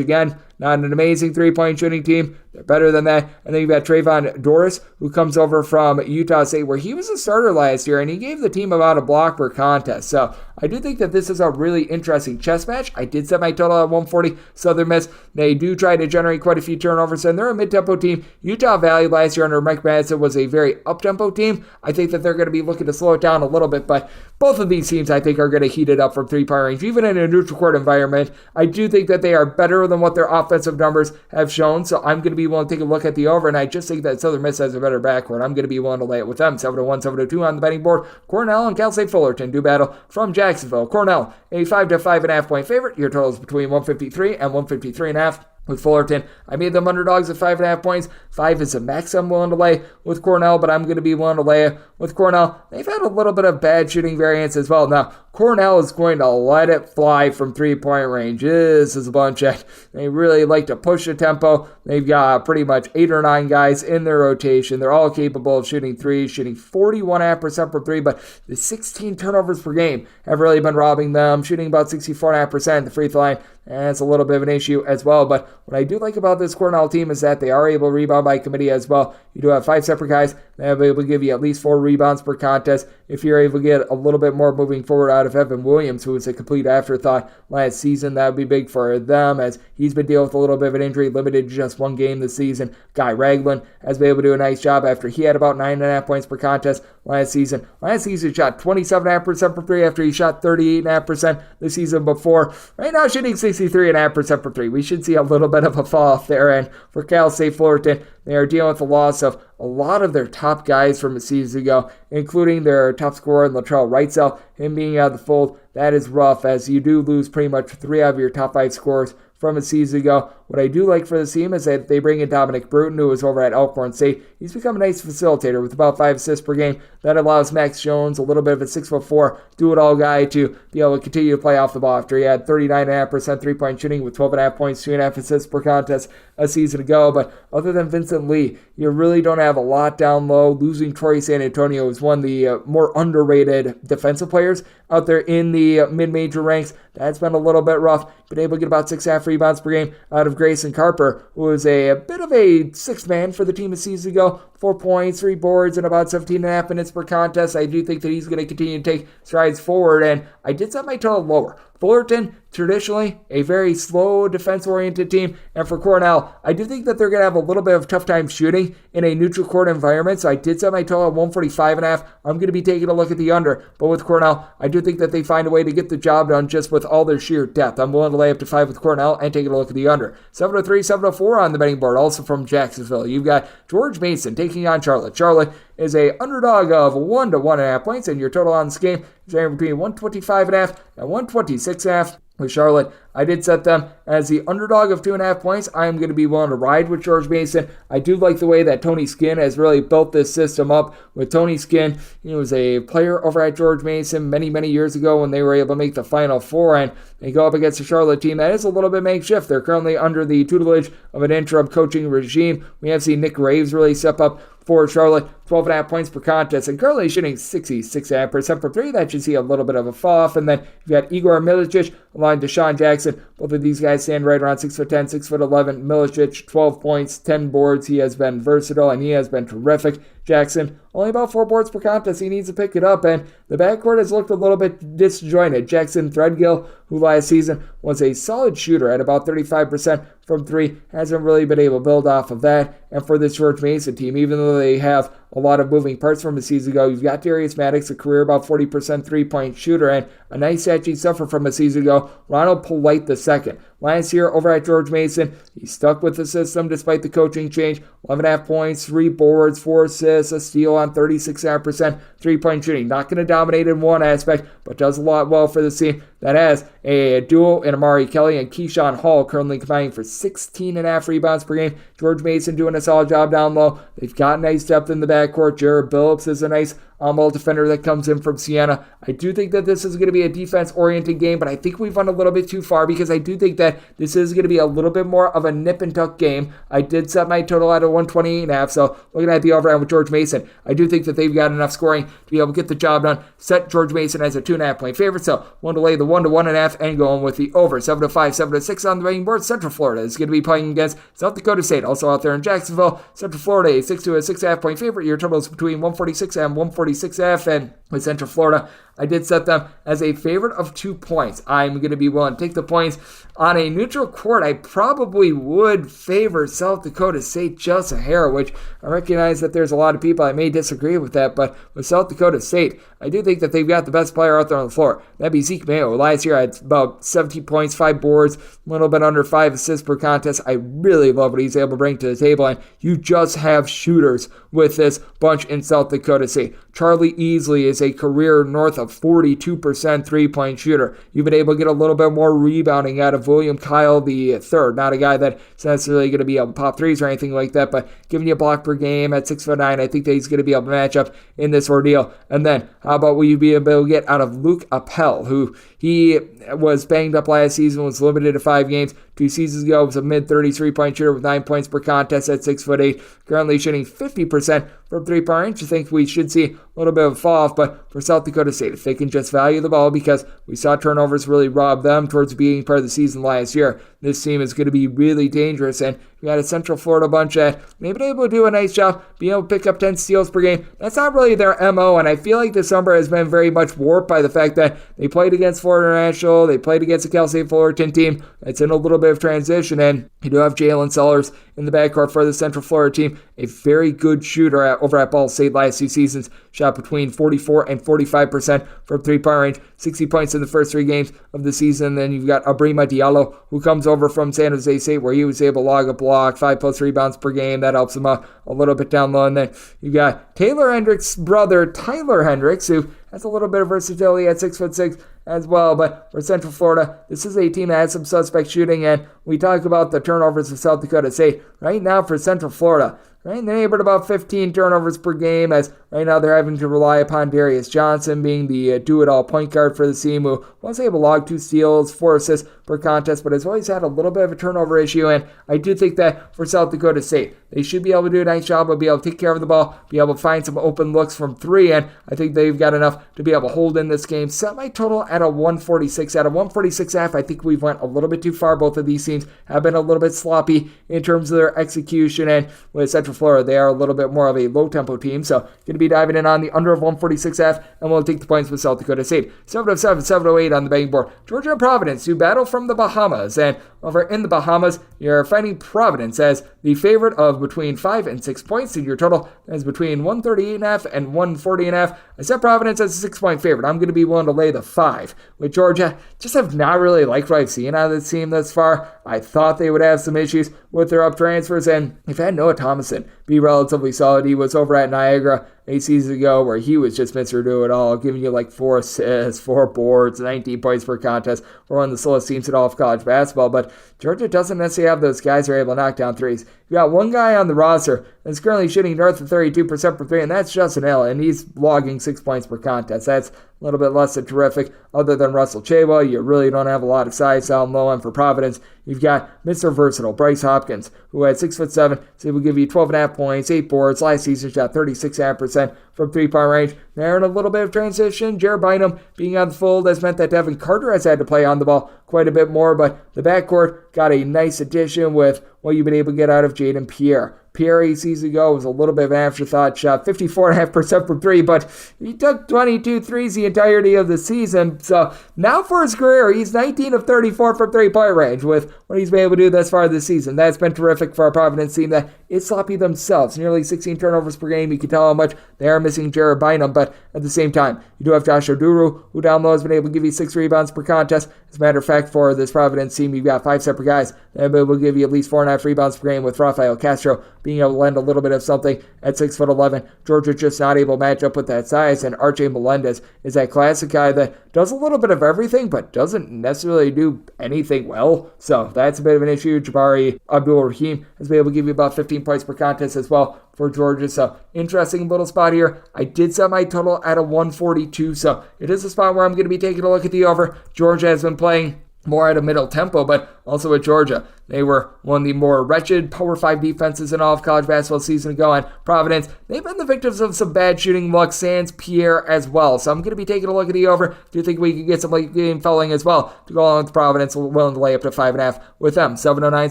Again, not an amazing three-point shooting team. They're better than that. And then you've got Trayvon Doris, who comes over from Utah State, where he was a starter last year, and he gave the team about a block per contest. So I do think that this is a really interesting chess match. I did set my total at 140. Southern Miss, they do try to generate quite a few turnovers, and they're a mid-tempo team. Utah Valley last year under Mike Madsen was a very up-tempo team. I think that they're going to be looking to slow it down a little bit, but both of these teams I think are going to heat it up from three-point range. Even in a neutral court environment, I do think that they are better than what their offensive numbers have shown, so I'm going to be willing to take a look at the over, and I just think that Southern Miss has a better backcourt. I'm going to be willing to lay it with them. 7-1, 7-2 on the betting board. Cornell and Cal State Fullerton do battle from Jacksonville. Cornell, a 5 to 5.5 point favorite. Your total is between 153 and 153.5. With Fullerton, I made them underdogs at 5.5 points. 5 is the max I'm willing to lay with Cornell, but I'm going to be willing to lay it with Cornell. They've had a little bit of bad shooting variance as well. Now, Cornell is going to let it fly from three-point range. This is a bunch that they really like to push the tempo. They've got pretty much 8 or 9 guys in their rotation. They're all capable of shooting threes, shooting 41.5% per three, but the 16 turnovers per game have really been robbing them, shooting about 64.5% at the free throw line. And it's a little bit of an issue as well. But what I do like about this Cornell team is that they are able to rebound by committee as well. You do have 5 separate guys that are able to give you at least 4 rebounds per contest. If you're able to get a little bit more moving forward out of Evan Williams, who was a complete afterthought last season, that would be big for them as he's been dealing with a little bit of an injury, limited to just 1 game this season. Guy Ragland has been able to do a nice job after he had about 9.5 points per contest last season. Last season, he shot 27.5% per three after he shot 38.5% the season before. Right now, shooting 63.5% per three. We should see a little bit of a fall off there. And for Cal State Fullerton, they are dealing with the loss of a lot of their top guys from a season ago, including their top scorer, Latrell Wrightsell. Him being out of the fold, that is rough, as you do lose pretty much 3 out of your top 5 scorers from a season ago. What I do like for this team is that they bring in Dominic Bruton, who was over at Alcorn St. He's become a nice facilitator with about 5 assists per game. That allows Max Jones, a little bit of a 6'4", do-it-all guy, to be able to continue to play off the ball after he had 39.5% three-point shooting with 12.5 points, 2.5 assists per contest a season ago. But other than Vincent Lee, you really don't have a lot down low. Losing Troy San Antonio is one of the more underrated defensive players out there in the mid-major ranks. That's been a little bit rough. Been able to get about 6.5 rebounds per game out of Grayson Carper, who was a bit of a sixth man for the team a season ago. 4 points, 3 boards, and about 17.5 minutes per contest. I do think that he's going to continue to take strides forward, and I did set my total lower. Fullerton, traditionally a very slow defense-oriented team, and for Cornell, I do think that they're going to have a little bit of tough time shooting in a neutral court environment, so I did set my total at 145.5. I'm going to be taking a look at the under, but with Cornell, I do think that they find a way to get the job done just with all their sheer depth. I'm willing to lay up to 5 with Cornell and taking a look at the under. 7-3, 7-4 on the betting board, also from Jacksonville. You've got George Mason taking on Charlotte. Charlotte is a underdog of 1 to 1.5 points, and your total on this game is anywhere between 125.5 and 126.5. With Charlotte, I did set them as the underdog of 2.5 points. I am going to be willing to ride with George Mason. I do like the way that Tony Skinn has really built this system up. With Tony Skinn, he was a player over at George Mason many, many years ago when they were able to make the Final Four, and they go up against a Charlotte team that is a little bit makeshift. They're currently under the tutelage of an interim coaching regime. We have seen Nick Graves really step up for Charlotte, 12.5 points per contest, and currently shooting 66.5% per three. That should see a little bit of a fall off. And then you've got Igor Milicic along Deshaun Jackson. Both of these guys stand right around 6'10", 6'11". Milicic, 12 points, 10 boards. He has been versatile and he has been terrific. Jackson, only about 4 boards per contest. He needs to pick it up, and the backcourt has looked a little bit disjointed. Jackson Threadgill, who last season was a solid shooter at about 35% from 3, hasn't really been able to build off of that. And for this George Mason team, even though they have a lot of moving parts from a season ago, you've got Darius Maddox, a career about 40% three-point shooter, and a nice statue suffer from a season ago, Ronald Polite II. Last year over at George Mason, he stuck with the system despite the coaching change. 11.5 points, 3 boards, 4 assists, a steal on 36% three-point shooting. Not going to dominate in one aspect, but does a lot well for the team that has a duo in Amari Kelly and Keyshawn Hall currently combining for 16.5 rebounds per game. George Mason doing a solid job down low. They've got nice depth in the backcourt. Jared Billups is a nice on-ball defender that comes in from Siena. I do think that this is going to be a defense-oriented game, but I think we've gone a little bit too far because I do think that this is going to be a little bit more of a nip-and-tuck game. I did set my total at a 128.5, so looking at the over with George Mason, I do think that they've got enough scoring to be able to get the job done. Set George Mason as a 2.5 point favorite, so one to lay the 1 to 1.5 and going with the over. 7 to 5, 7 to 6 on the betting board. Central Florida is going to be playing against South Dakota State, also out there in Jacksonville. Central Florida, a 6 to a 6.5 point favorite. Your total is between 146 and 146.5, and with Central Florida, I did set them as a favorite of 2 points. I'm going to be willing to take the points. On a neutral court, I probably would favor South Dakota State just a hair, which I recognize that there's a lot of people that may disagree with that, but with South Dakota State, I do think that they've got the best player out there on the floor. That'd be Zeke Mayo. Last year, I had about 17 points, 5 boards, a little bit under 5 assists per contest. I really love what he's able to bring to the table, and you just have shooters with this bunch in South Dakota State. Charlie Easley is a career north of 42% three-point shooter. You've been able to get a little bit more rebounding out of William Kyle III. Not a guy that's necessarily going to be able to pop threes or anything like that, but giving you a block per game at 6'9", I think that he's going to be able to match up in this ordeal. And then, how about what you'd be able to get out of Luke Appel, who he was banged up last season, was limited to 5 games. 2 seasons ago, was a mid-30s three-point shooter with 9 points per contest at 6'8", currently shooting 50% from 3-point range. I think we should see a little bit of a fall-off, but for South Dakota State, if they can just value the ball, because we saw turnovers really rob them towards the beginning part of the season last year, this team is going to be really dangerous, and we got a Central Florida bunch that may be able to do a nice job being able to pick up 10 steals per game. That's not really their MO, and I feel like this number has been very much warped by the fact that they played against Florida International, they played against a Cal State Fullerton team that's in a little bit of transition, and you do have Jalen Sellers in the backcourt for the Central Florida team, a very good shooter over at Ball State last 2 seasons, shot between 44 and 45% from 3-point range, 60 points in the first 3 games of the season. Then you've got Abrima Diallo, who comes over from San Jose State, where he was able to log a block, 5+ rebounds per game. That helps him out a little bit down low. And then you've got Taylor Hendricks' brother, Tyler Hendricks, who has a little bit of versatility at 6'6" as well. But for Central Florida, this is a team that has some suspect shooting, and we talk about the turnovers of South Dakota State. Right now for Central Florida, right in the neighborhood about 15 turnovers per game, as right now they're having to rely upon Darius Johnson being the do-it-all point guard for the team, who was able to log 2 steals, 4 assists per contest, but has always had a little bit of a turnover issue. And I do think that for South Dakota State, they should be able to do a nice job of being able to take care of the ball, be able to find some open looks from 3, and I think they've got enough to be able to hold in this game. Set my total at a 146. At a 146.5, I think we've went a little bit too far. Both of these teams have been a little bit sloppy in terms of their execution, and with Central Florida, they are a little bit more of a low-tempo team, so going to be diving in on the under of 146.5, and we'll take the points with South Dakota State. 7-7, 7-8 on the betting board. Georgia and Providence do battle from the Bahamas, and over in the Bahamas, you're finding Providence as the favorite of between 5 and 6 points, and your total is between 138.5 and 140.5. I set Providence as a 6-point favorite. I'm going to be willing to lay the 5. With Georgia, just have not really liked what I've seen out of this team thus far. I thought they would have some issues with their up transfers, and they've had Noah Thomason be relatively solid. He was over at Niagara 8 seasons ago, where he was just Mr. Do-It-All, giving you like 4 assists, 4 boards, 19 points per contest, for one of the slowest teams in all of college basketball. But Georgia doesn't necessarily have those guys who are able to knock down threes. You got one guy on the roster that's currently shooting north of 32% from 3, and that's Justin Hill, and he's logging 6 points per contest. That's a little bit less than terrific. Other than Russell Chaywa, you really don't have a lot of size down low. And for Providence, you've got Mr. Versatile, Bryce Hopkins, who at 6'7", so he will give you 12.5 points, 8 boards. Last season, shot 36.5% from 3-point range. They're in a little bit of transition. Jared Bynum being on the fold has meant that Devin Carter has had to play on the ball quite a bit more, but the backcourt got a nice addition with what you've been able to get out of Jaden Pierre. Pierre a season ago was a little bit of an afterthought, shot 54.5% from three, but he took 22 threes the entirety of the season. So now for his career, he's 19 of 34 from three-point range with what he's been able to do thus far this season. That's been terrific for our Providence team that is sloppy themselves. Nearly 16 turnovers per game. You can tell how much they are missing Jared Bynum, but at the same time, you do have Josh Oduru, who down low has been able to give you 6 rebounds per contest. As a matter of fact, for this Providence team, you've got 5 separate guys that have been able to give you at least 4.5 rebounds per game, with Rafael Castro being able to lend a little bit of something at 6'11". Georgia just not able to match up with that size, and Archie Melendez is that classic guy that does a little bit of everything, but doesn't necessarily do anything well. So that's a bit of an issue. Jabari Abdul-Rahim has been able to give you about 15 points per contest as well for Georgia. So interesting little spot here. I did set my total at a 142, so it is a spot where I'm going to be taking a look at the over. Georgia has been playing more at a middle tempo, but also at Georgia, they were one of the more wretched Power 5 defenses in all of college basketball season ago, and Providence, they've been the victims of some bad shooting luck, sans Pierre as well. So I'm going to be taking a look at the over. Do you think we could get some late game fouling as well to go along with Providence? We're willing to lay up to 5.5 with them. 709,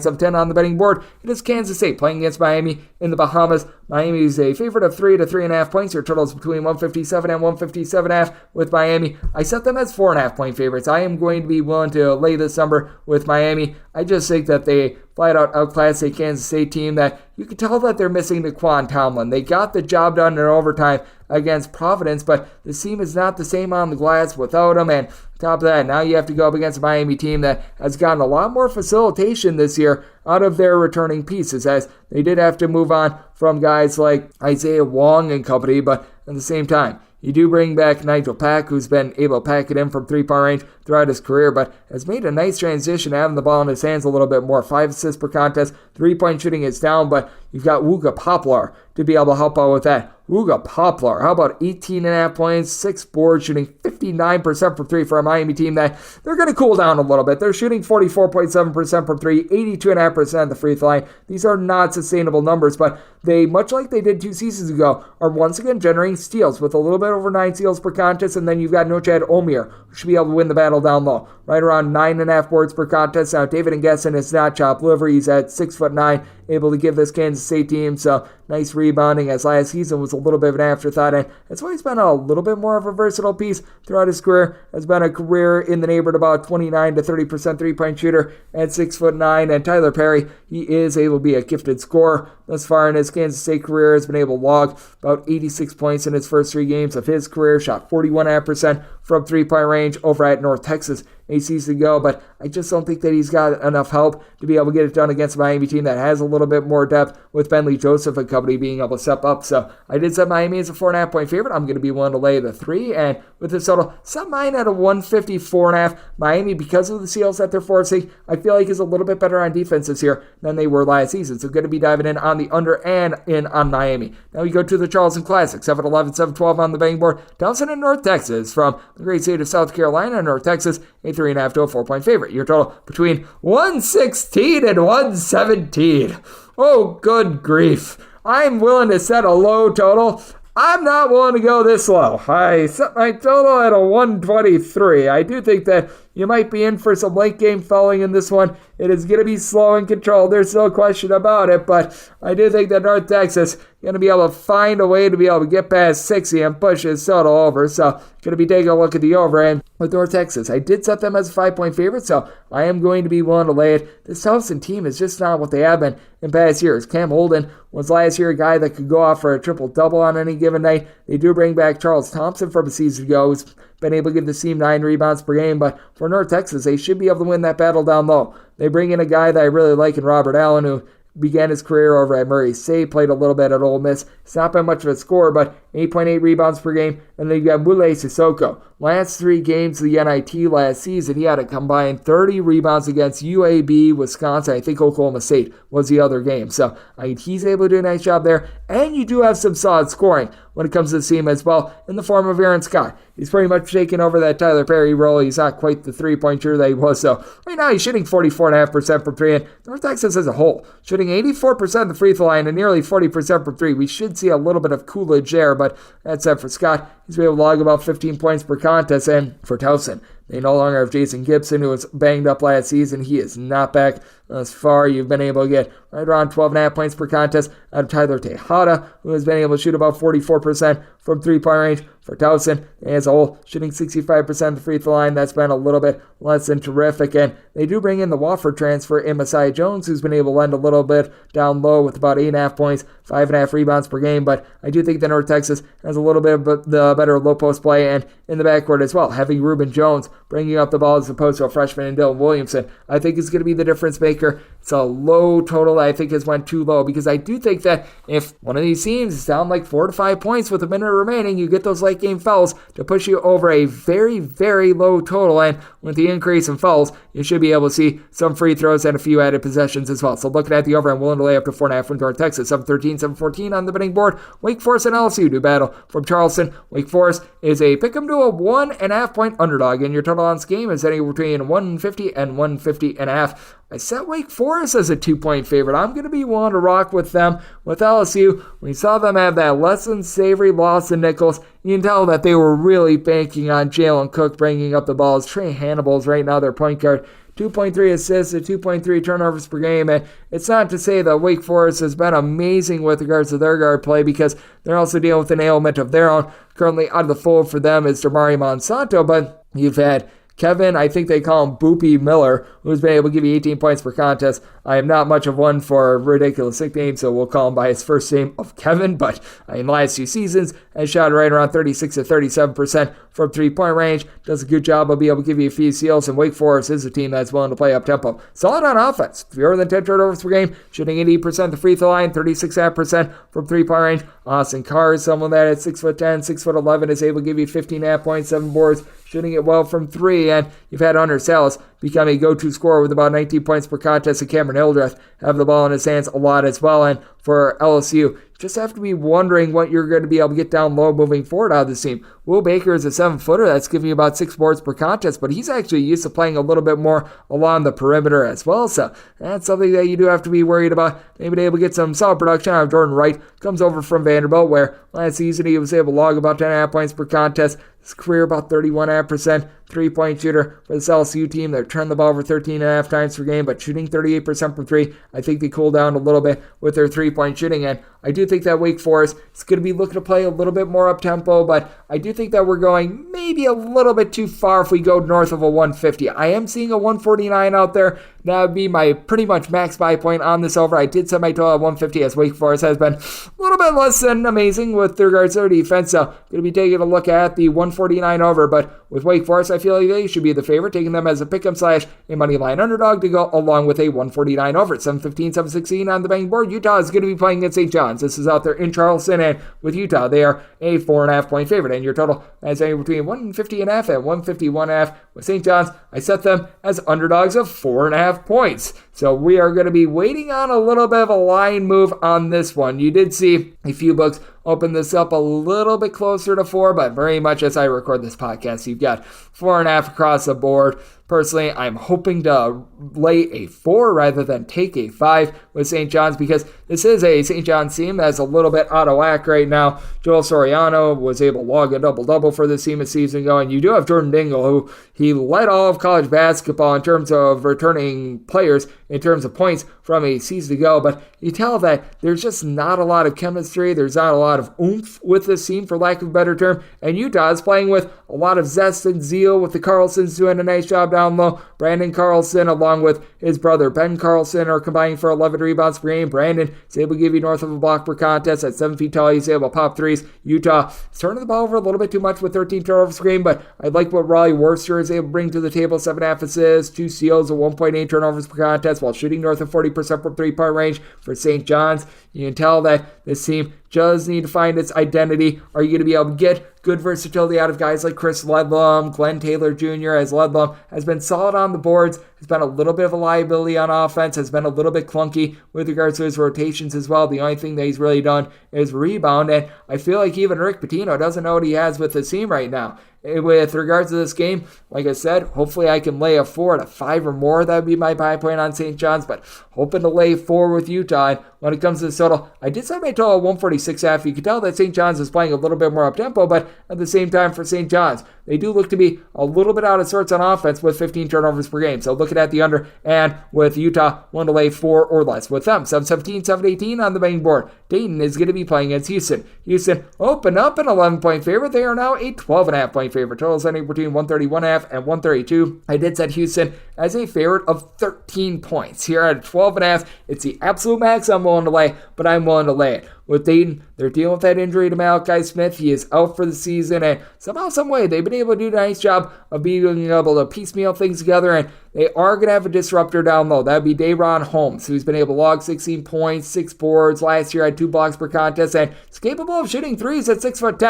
710 on the betting board. It is Kansas State playing against Miami in the Bahamas. Miami is a favorite of 3 to 3.5 points. Your total is between 157 and 157.5 with Miami. I set them as 4.5 point favorites. I am going to be willing to lay this number with Miami. I just think that they flat out outclassed a Kansas State team that you can tell that they're missing Daquan Tomlin. They got the job done in overtime against Providence, but the team is not the same on the glass without him. And on top of that, now you have to go up against a Miami team that has gotten a lot more facilitation this year out of their returning pieces, as they did have to move on from guys like Isaiah Wong and company, but at the same time, you do bring back Nigel Pack, who's been able to pack it in from three-point range throughout his career, but has made a nice transition, having the ball in his hands a little bit more. 5 assists per contest, three-point shooting is down, but you've got Wooga Poplar to be able to help out with that. Wooga Poplar, how about 18.5 points, 6 boards, shooting 59% from 3 for a Miami team that they're going to cool down a little bit. They're shooting 44.7% from 3, 82.5% at the free throw line. These are not sustainable numbers, but they, much like they did 2 seasons ago, are once again generating steals with a little bit over 9 steals per contest, and then you've got Nochad Omir, who should be able to win the battle down low. Right around 9.5 boards per contest. Now, David Ngesson is not chopped liver. He's at 6'9", able to give this Kansas State team so nice rebounding, as last season was a little bit of an afterthought, and that's why he's been a little bit more of a versatile piece throughout his career. Has been a career in the neighborhood about 29 to 30% three-point shooter at 6'9", and Tyler Perry, he is able to be a gifted scorer thus far in his Kansas State career. Has been able to log about 86 points in his first 3 games of his career, shot 41.5% from three-point range over at North Texas a season ago, but I just don't think that he's got enough help to be able to get it done against a Miami team that has a little bit more depth, with Bentley Joseph and company being able to step up. So I did set Miami as a 4.5 point favorite. I'm going to be willing to lay the 3, and with this total, set mine at a 154.5. Miami, because of the seals that they're forcing, I feel like is a little bit better on defense this year than they were last season. So going to be diving in on the under and in on Miami. Now we go to the Charleston Classic, 7-11, 7-12 on the betting board. Towson in North Texas from the great state of South Carolina. North Texas, a 3.5 to a 4 point favorite. Your total between 116 and 117. Oh, good grief. I'm willing to set a low total. I'm not willing to go this low. I set my total at a 123. I do think that you might be in for some late game fouling in this one. It is going to be slow and controlled. There's no question about it, but I do think that North Texas is going to be able to find a way to be able to get past 60 and push his total over. So going to be taking a look at the over. And with North Texas, I did set them as a 5 point favorite, so I am going to be willing to lay it. This Towson team is just not what they have been in past years. Cam Holden was last year a guy that could go off for a triple-double on any given night. They do bring back Charles Thompson from a season ago, who's been able to give the team 9 rebounds per game, but for North Texas, they should be able to win that battle down low. They bring in a guy that I really like in Robert Allen, who began his career over at Murray State, played a little bit at Ole Miss. It's not been much of a scorer, but 8.8 rebounds per game. And then you got Mule Sissoko. Last 3 games of the NIT last season, he had a combined 30 rebounds against UAB, Wisconsin. I think Oklahoma State was the other game. So he's able to do a nice job there. And you do have some solid scoring when it comes to the team as well, in the form of Aaron Scott. He's pretty much taken over that Tyler Perry role. He's not quite the 3-point shooter that he was. So right now he's shooting 44.5% from 3. And North Texas as a whole, shooting 84% of the free throw line and nearly 40% from 3. We should see a little bit of Coolidge there, but that's it for Scott. He's been able to log about 15 points per contest. And for Towson, They no longer have Jason Gibson, who was banged up last season. He is not back. Thus far, you've been able to get right around 12.5 points per contest out of Tyler Tejada, who has been able to shoot about 44% from three-point range. For Towson, as a whole, shooting 65% of the free throw line. That's been a little bit less than terrific. And they do bring in the Wofford transfer in Messiah Jones, who's been able to lend a little bit down low with about 8.5 points, 5.5 rebounds per game. But I do think that North Texas has a little bit of the better low post play and in the backcourt as well. Having Reuben Jones bringing up the ball as opposed to a freshman in Dylan Williamson, I think is going to be the difference maker. It's a low total that I think has went too low, because I do think that if one of these teams is down like 4 to 5 points with a minute remaining, you get those late game fouls to push you over a very, very low total. And with the increase in fouls, you should be able to see some free throws and a few added possessions as well. So looking at the over, I'm willing to lay up to 4.5 from North Texas. 7-13, 7-14 on the betting board. Wake Forest and LSU do battle from Charleston. Wake Forest is a pick 'em to a 1.5 point underdog, and your total on this game is anywhere between 150 and 150.5. I set Wake Forest as a 2-point favorite. I'm going to be willing to rock with them. With LSU, we saw them have that less than savory loss to Nichols. You can tell that they were really banking on Jalen Cook bringing up the balls. Trey Hannibal's right now their point guard. 2.3 assists and 2.3 turnovers per game. And it's not to say that Wake Forest has been amazing with regards to their guard play, because they're also dealing with an ailment of their own. Currently out of the fold for them is Damari Monsanto, but you've had Kevin, I think they call him Boopy Miller, who's been able to give you 18 points per contest. I am not much of one for ridiculous nicknames, so we'll call him by his first name of Kevin, but in the last 2 seasons, has shot right around 36 to 37% from three-point range. Does a good job of being able to give you a few steals, and Wake Forest is a team that's willing to play up-tempo. Solid on offense. Fewer than 10 turnovers per game, shooting 80% the free throw line, 36.5% from three-point range. Austin Carr is someone that at 6'10", 6'11", is able to give you 15.5 points, 7 boards, shooting it well from 3, and you've had Hunter Salas become a go-to scorer with about 19 points per contest, and Cameron Hildreth have the ball in his hands a lot as well. And for LSU, just have to be wondering what you're going to be able to get down low moving forward out of this team. Will Baker is a 7-footer that's giving you about 6 boards per contest, but he's actually used to playing a little bit more along the perimeter as well, so that's something that you do have to be worried about. Maybe able to get some solid production out of Jordan Wright. Comes over from Vanderbilt, where last season he was able to log about 10.5 points per contest. His career about 31.5% three-point shooter for this LSU team. They're turning the ball over 13.5 times per game, but shooting 38% from 3. I think they cool down a little bit with their three-point shooting, and I do think that Wake Forest is going to be looking to play a little bit more up-tempo, but I do think that we're going maybe a little bit too far if we go north of a 150. I am seeing a 149 out there. That would be my pretty much max buy point on this over. I did set my total at 150, as Wake Forest has been a little bit less than amazing with regards to their defense, so going to be taking a look at the 149 over, but with Wake Forest, I feel like they should be the favorite, taking them as a pick'em / a money line underdog to go along with a 149 over. 7-15, 7-16 on the betting board. Utah is going to be playing against St. John's. This is out there in Charleston, and with Utah, they are a 4.5 point favorite, and your total is anywhere between 150.5 and 151.5. With St. John's, I set them as underdogs of 4.5 points. So we are going to be waiting on a little bit of a line move on this one. You did see a few books open this up a little bit closer to 4, but very much as I record this podcast, you've got 4.5 across the board. Personally, I'm hoping to lay a 4 rather than take a 5 with St. John's, because this is a St. John's team that's a little bit out of whack right now. Joel Soriano was able to log a double-double for this team a season ago, and you do have Jordan Dingle, who he led all of college basketball in terms of returning players, in terms of points from a season ago, but you tell that there's just not a lot of chemistry, there's not a lot of oomph with this team, for lack of a better term, and Utah is playing with a lot of zest and zeal, with the Carlsons doing a nice job down low. Brandon Carlson, along with his brother Ben Carlson, are combining for 11 rebounds per game. Brandon is able to give you north of a block per contest. At 7 feet tall, he's able to pop threes. Utah is turning the ball over a little bit too much with 13 turnovers per game, but I like what Raleigh Worcester is able to bring to the table. 7.5 assists, 2 steals, and 1.8 turnovers per contest, while shooting north of 40% from three-point range. For St. John's, you can tell that this team does need to find its identity. Are you going to be able to get good versatility out of guys like Chris Ledlum, Glenn Taylor Jr., as Ledlum has been solid on the boards, has been a little bit of a liability on offense, has been a little bit clunky with regards to his rotations as well. The only thing that he's really done is rebound, and I feel like even Rick Pitino doesn't know what he has with the team right now. With regards to this game, like I said, hopefully I can lay a 4 at a 5 or more. That would be my buy point on St. John's, but hoping to lay 4 with Utah. And when it comes to this total. I did set my total at 146.5. You can tell that St. John's is playing a little bit more up-tempo, but at the same time for St. John's, they do look to be a little bit out of sorts on offense with 15 turnovers per game. So looking at the under, and with Utah, one to lay 4 or less. With them, 7-17, 7-18 on the betting board. Dayton is going to be playing against Houston. Houston opened up an 11-point favorite. They are now a 12.5-point favorite. Totals ending between 131.5 and 132. I did set Houston as a favorite of 13 points. Here at 12.5, it's the absolute max I'm willing to lay, but I'm willing to lay it. With Dayton, they're dealing with that injury to Malachi Smith. He is out for the season, and somehow, some way, they've been able to do a nice job of being able to piecemeal things together, and they are going to have a disruptor down low. That would be Dayron Holmes, who's been able to log 16 points, 6 boards. Last year had 2 blocks per contest, and is capable of shooting threes at 6'10".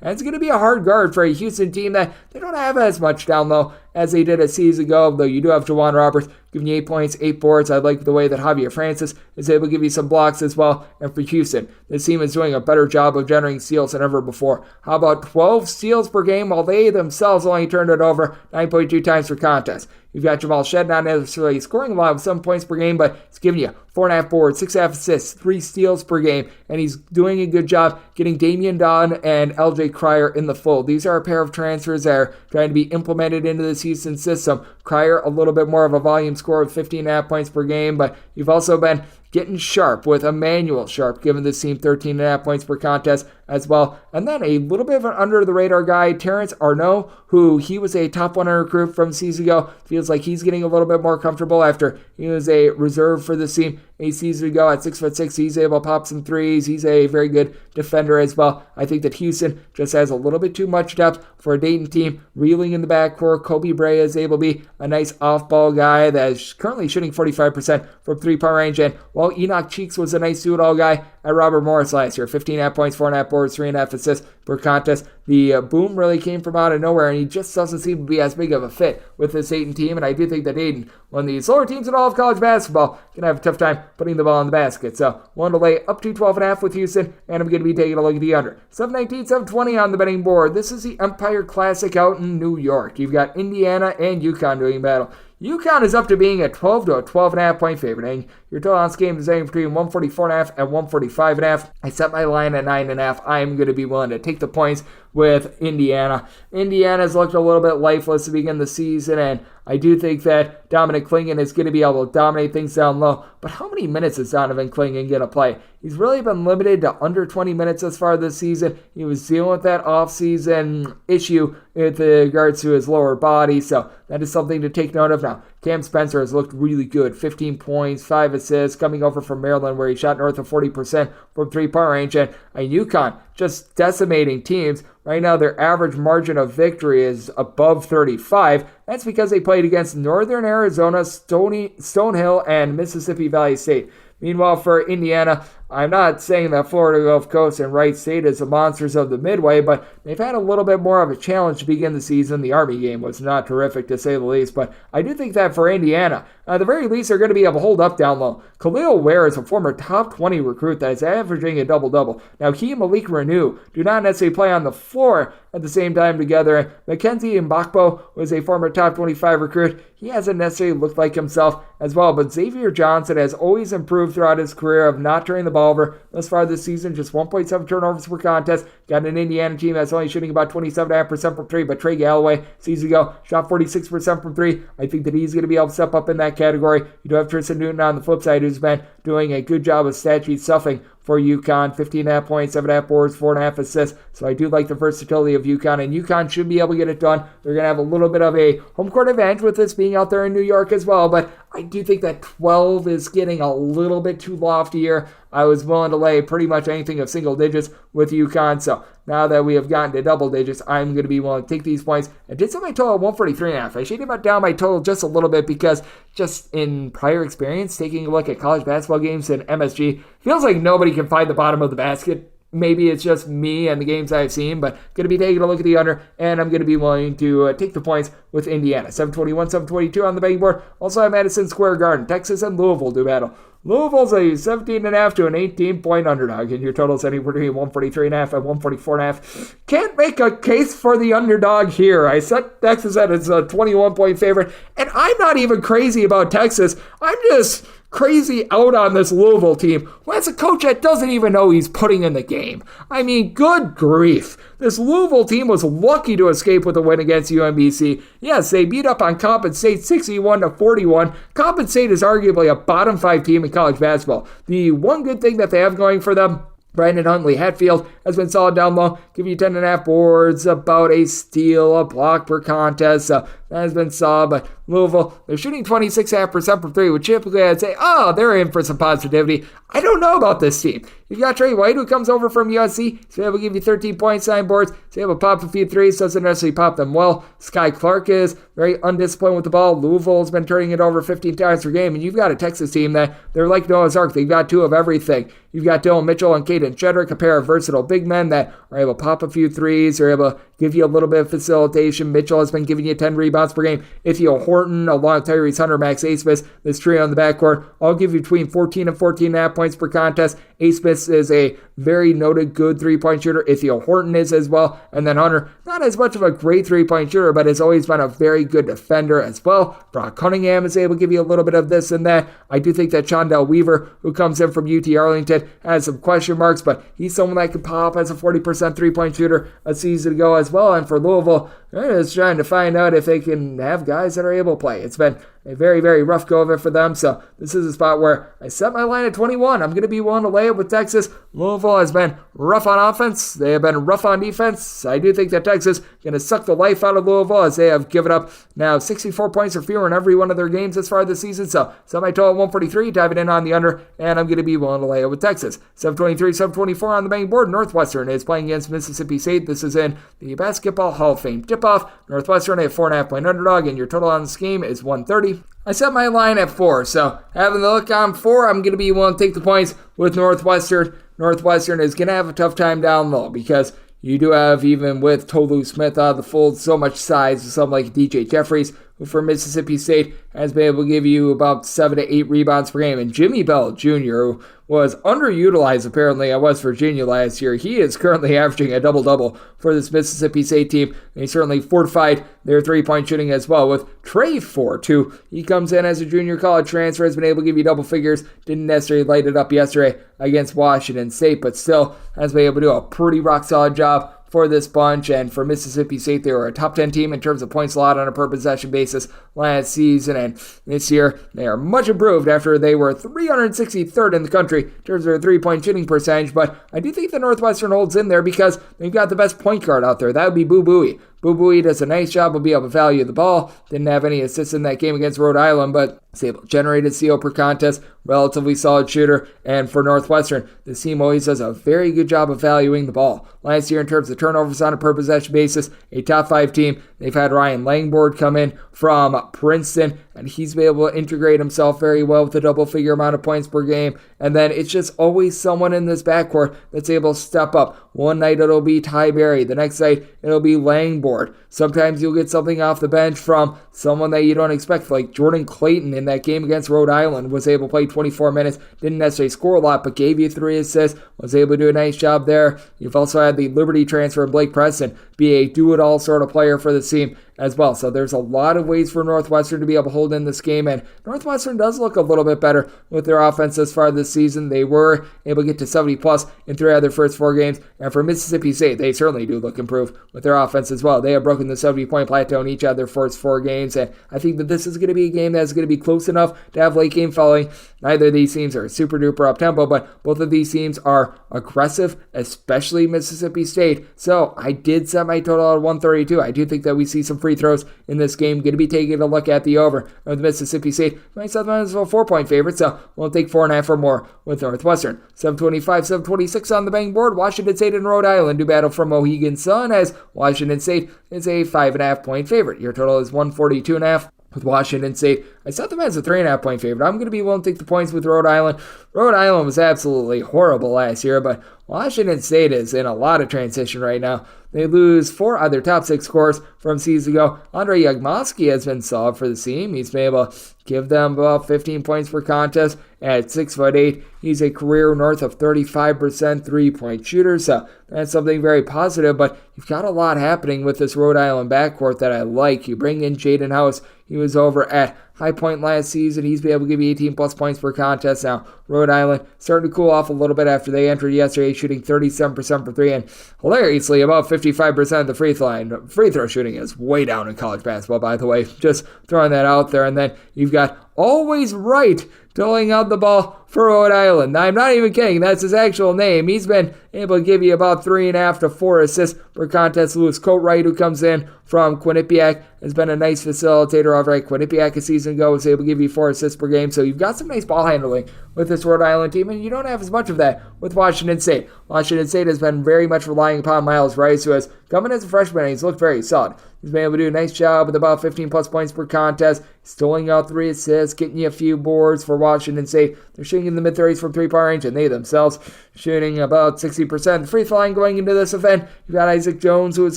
And it's going to be a hard guard for a Houston team that they don't have as much down low as they did a season ago, though you do have Jawan Roberts giving you 8 points, 8 boards. I like the way that Javier Francis is able to give you some blocks as well. And for Houston, this team is doing a better job of generating steals than ever before. How about 12 steals per game, while they themselves only turned it over 9.2 times per contest? You've got Jamal Shed not necessarily scoring a lot with 7 points per game, but he's giving you 4.5 boards, 6.5 assists, 3 steals per game, and he's doing a good job getting Damian Dunn and LJ Cryer in the fold. These are a pair of transfers that are trying to be implemented into this Houston system. Cryer, a little bit more of a volume score with 15.5 points per game, but you've also been getting Sharp with Emmanuel Sharp, giving this team 13.5 points per contest as well. And then a little bit of an under-the-radar guy, Terrence Arnault, who he was a top 100 recruit from season ago. Feels like he's getting a little bit more comfortable after he was a reserve for this team a season ago. At 6'6", he's able to pop some threes. He's a very good defender as well. I think that Houston just has a little bit too much depth for a Dayton team. Reeling in the backcourt, Kobe Bray is able to be a nice off-ball guy that is currently shooting 45% from three-point range. And while Enoch Cheeks was a nice do-it-all guy at Robert Morris last year, 15.5 points, 4.5 boards, 3.5 assists per contest, the boom really came from out of nowhere, and he just doesn't seem to be as big of a fit with this Dayton team. And I do think that Dayton, one of the slower teams in all of college basketball, can have a tough time putting the ball in the basket. So, one to lay up to 12.5 with Houston, and I'm going to be taking a look at the under. 7-19, 7-20 on the betting board. This is the Empire Classic out in New York. You've got Indiana and UConn doing battle. UConn is up to being a 12 to a 12.5 point favorite, and your total on this game is anywhere between 144.5 and 145.5. I set my line at 9.5. I am going to be willing to take the points with Indiana. Indiana's looked a little bit lifeless to begin the season, and I do think that Dominic Clingan is going to be able to dominate things down low. But how many minutes is Donovan Clingan going to play? He's really been limited to under 20 minutes thus far this season. He was dealing with that offseason issue with regards to his lower body, so that is something to take note of. Now, Cam Spencer has looked really good. 15 points, 5 assists, coming over from Maryland where he shot north of 40% from three-point range. And UConn just decimating teams. Right now, their average margin of victory is above 35. That's because they played against Northern Arizona, Stonehill, and Mississippi Valley State. Meanwhile, for Indiana, I'm not saying that Florida Gulf Coast and Wright State is the monsters of the Midway, but they've had a little bit more of a challenge to begin the season. The Army game was not terrific, to say the least, but I do think that for Indiana, at the very least, they're going to be able to hold up down low. Khalil Ware is a former top 20 recruit that is averaging a double-double. Now, he and Malik Renew do not necessarily play on the floor at the same time together. Mackenzie Mbakpo was a former top 25 recruit. He hasn't necessarily looked like himself as well, but Xavier Johnson has always improved throughout his career of not turning the ball over. Thus far this season, just 1.7 turnovers per contest. Got an Indiana team that's only shooting about 27.5% from three, but Trey Galloway, season ago, shot 46% from three. I think that he's going to be able to step up in that category. You do have Tristan Newton on the flip side, who's been doing a good job of stat sheet stuffing for UConn. 15.5 points, 7.5 boards, 4.5 assists. So I do like the versatility of UConn, and UConn should be able to get it done. They're going to have a little bit of a home court advantage with this being out there in New York as well, but I do think that 12 is getting a little bit too lofty here. I was willing to lay pretty much anything of single digits with UConn, so now that we have gotten to double digits, I'm going to be willing to take these points. I did set my total at 143.5. I shaded down my total just a little bit because just in prior experience, taking a look at college basketball games in MSG, feels like nobody can find the bottom of the basket. Maybe it's just me and the games I've seen, but going to be taking a look at the under, and I'm going to be willing to take the points with Indiana. 721, 722 on the betting board. Also at Madison Square Garden. Texas and Louisville do battle. Louisville's a 17.5 to an 18-point underdog, and your total's anywhere between 143.5 and 144.5. Can't make a case for the underdog here. I set Texas at its 21-point favorite, and I'm not even crazy about Texas. I'm just crazy out on this Louisville team who has a coach that doesn't even know he's putting in the game. I mean, good grief. This Louisville team was lucky to escape with a win against UMBC. Yes, they beat up on Coppin State 61-41. Coppin State is arguably a bottom 5 team in college basketball. The one good thing that they have going for them, Brandon Huntley Hatfield has been solid down low, giving you 10.5 boards, about a steal, a block per contest. That has been solid, but Louisville, they're shooting 26.5% from 3, which typically I'd say, they're in for some positivity. I don't know about this team. You've got Trey White, who comes over from USC. He's able to give you 13 points, 9 boards. He's able to pop a few threes, doesn't necessarily pop them well. Sky Clark is very undisciplined with the ball. Louisville has been turning it over 15 times per game, and you've got a Texas team that they're like Noah's Ark. They've got 2 of everything. You've got Dylan Mitchell and Caden Shedrick, a pair of versatile big men that are able to pop a few threes, are able to give you a little bit of facilitation. Mitchell has been giving you 10 rebounds per game. Ithiel Horton, along with Tyrese Hunter, Max Asmus, this trio in the backcourt, all give you between 14 and 14.5 points per contest. Asmus is a very noted good three-point shooter. Ithiel Horton is as well. And then Hunter, not as much of a great three-point shooter, but has always been a very good defender as well. Brock Cunningham is able to give you a little bit of this and that. I do think that Shondell Weaver, who comes in from UT Arlington, has some question marks, but he's someone that could pop as a 40% three-point shooter a season ago as well. And for Louisville, they're just trying to find out if they can have guys that are able to play. It's been a very, very rough go of it for them, so this is a spot where I set my line at 21. I'm going to be willing to lay it with Texas. Louisville has been rough on offense. They have been rough on defense. I do think that Texas is going to suck the life out of Louisville as they have given up now 64 points or fewer in every one of their games this far this season, so set my total at 143, diving in on the under, and I'm going to be willing to lay it with Texas. 723, 724 on the main board. Northwestern is playing against Mississippi State. This is in the Basketball Hall of Fame tip-off. Northwestern a 4.5-point underdog, and your total on this game is 130. I set my line at 4, so having the look on 4, I'm going to be willing to take the points with Northwestern. Northwestern is going to have a tough time down low because you do have, even with Tolu Smith out of the fold, so much size with something like DJ Jeffries, who for Mississippi State has been able to give you about 7 to 8 rebounds per game. And Jimmy Bell Jr., who was underutilized apparently at West Virginia last year, he is currently averaging a double-double for this Mississippi State team. They certainly fortified their three-point shooting as well with Trey Fort, who he comes in as a junior college transfer, has been able to give you double figures, didn't necessarily light it up yesterday against Washington State, but still has been able to do a pretty rock-solid job for this bunch. And for Mississippi State, they were a top 10 team in terms of points allowed on a per possession basis last season, and this year they are much improved after they were 363rd in the country in terms of their three-point shooting percentage. But I do think the Northwestern holds in there because they've got the best point guard out there. That would be Boo Buie. Boo Buie does a nice job of being able to value the ball. Didn't have any assists in that game against Rhode Island, but was able to generate a steal per contest. Relatively solid shooter. And for Northwestern, this team always does a very good job of valuing the ball. Last year, in terms of turnovers on a per possession basis, a top 5 team. They've had Ryan Langford come in from Princeton, and he's been able to integrate himself very well with a double-figure amount of points per game. And then it's just always someone in this backcourt that's able to step up. One night it'll be Ty Berry. The next night it'll be Langford. Sometimes you'll get something off the bench from someone that you don't expect, like Jordan Clayton in that game against Rhode Island. Was able to play 24 minutes. Didn't necessarily score a lot, but gave you 3 assists. Was able to do a nice job there. You've also had the Liberty transfer of Blake Preston be a do-it-all sort of player for the team as well. So there's a lot of ways for Northwestern to be able to hold in this game, and Northwestern does look a little bit better with their offense thus far this season. They were able to get to 70-plus in 3 out of their first 4 games, and for Mississippi State, they certainly do look improved with their offense as well. They have broken the 70-point plateau in each of their first 4 games, and I think that this is going to be a game that's going to be close enough to have late game following. Neither of these teams are super duper up-tempo, but both of these teams are aggressive, especially Mississippi State. So I did set my total at 132. I do think that we see some free throws in this game. Going to be taking a look at the over of Mississippi State. Myself as a 4-point favorite, so we'll take 4.5 or more with Northwestern. 725, 726 on the bang board. Washington State and Rhode Island do battle for Mohegan Sun as Washington State is a 5.5-point favorite. Your total is 142.5. With Washington State, I set them as a 3.5-point favorite. I'm going to be willing to take the points with Rhode Island. Rhode Island was absolutely horrible last year, but Washington State is in a lot of transition right now. They lose 4 of their top 6 scores from season ago. Andre Yagmoski has been solid for the team. He's been able to give them about 15 points per contest at 6'8". He's a career north of 35% three-point shooter, so that's something very positive. But you've got a lot happening with this Rhode Island backcourt that I like. You bring in Jaden House. He was over at high point last season. He's been able to give you 18 plus points per contest. Now, Rhode Island starting to cool off a little bit after they entered yesterday, shooting 37% for three, and hilariously, about 55% of the free throw shooting is way down in college basketball, by the way. Just throwing that out there. And then you've got Always Right doling out the ball for Rhode Island. Now, I'm not even kidding. That's his actual name. He's been able to give you about 3.5 to 4 assists per contest. Lewis Coatwright, who comes in from Quinnipiac, has been a nice facilitator over at Quinnipiac a season ago, was able to give you 4 assists per game. So you've got some nice ball handling with this Rhode Island team, and you don't have as much of that with Washington State. Washington State has been very much relying upon Miles Rice, who has come in as a freshman, and he's looked very solid. He's been able to do a nice job with about 15 plus points per contest, stoling out 3 assists, getting you a few boards for Washington State. They're shooting in the mid-30s from three-point range, and they themselves shooting about 60%. The free throw line going into this event, you've got Isaac Jones, who is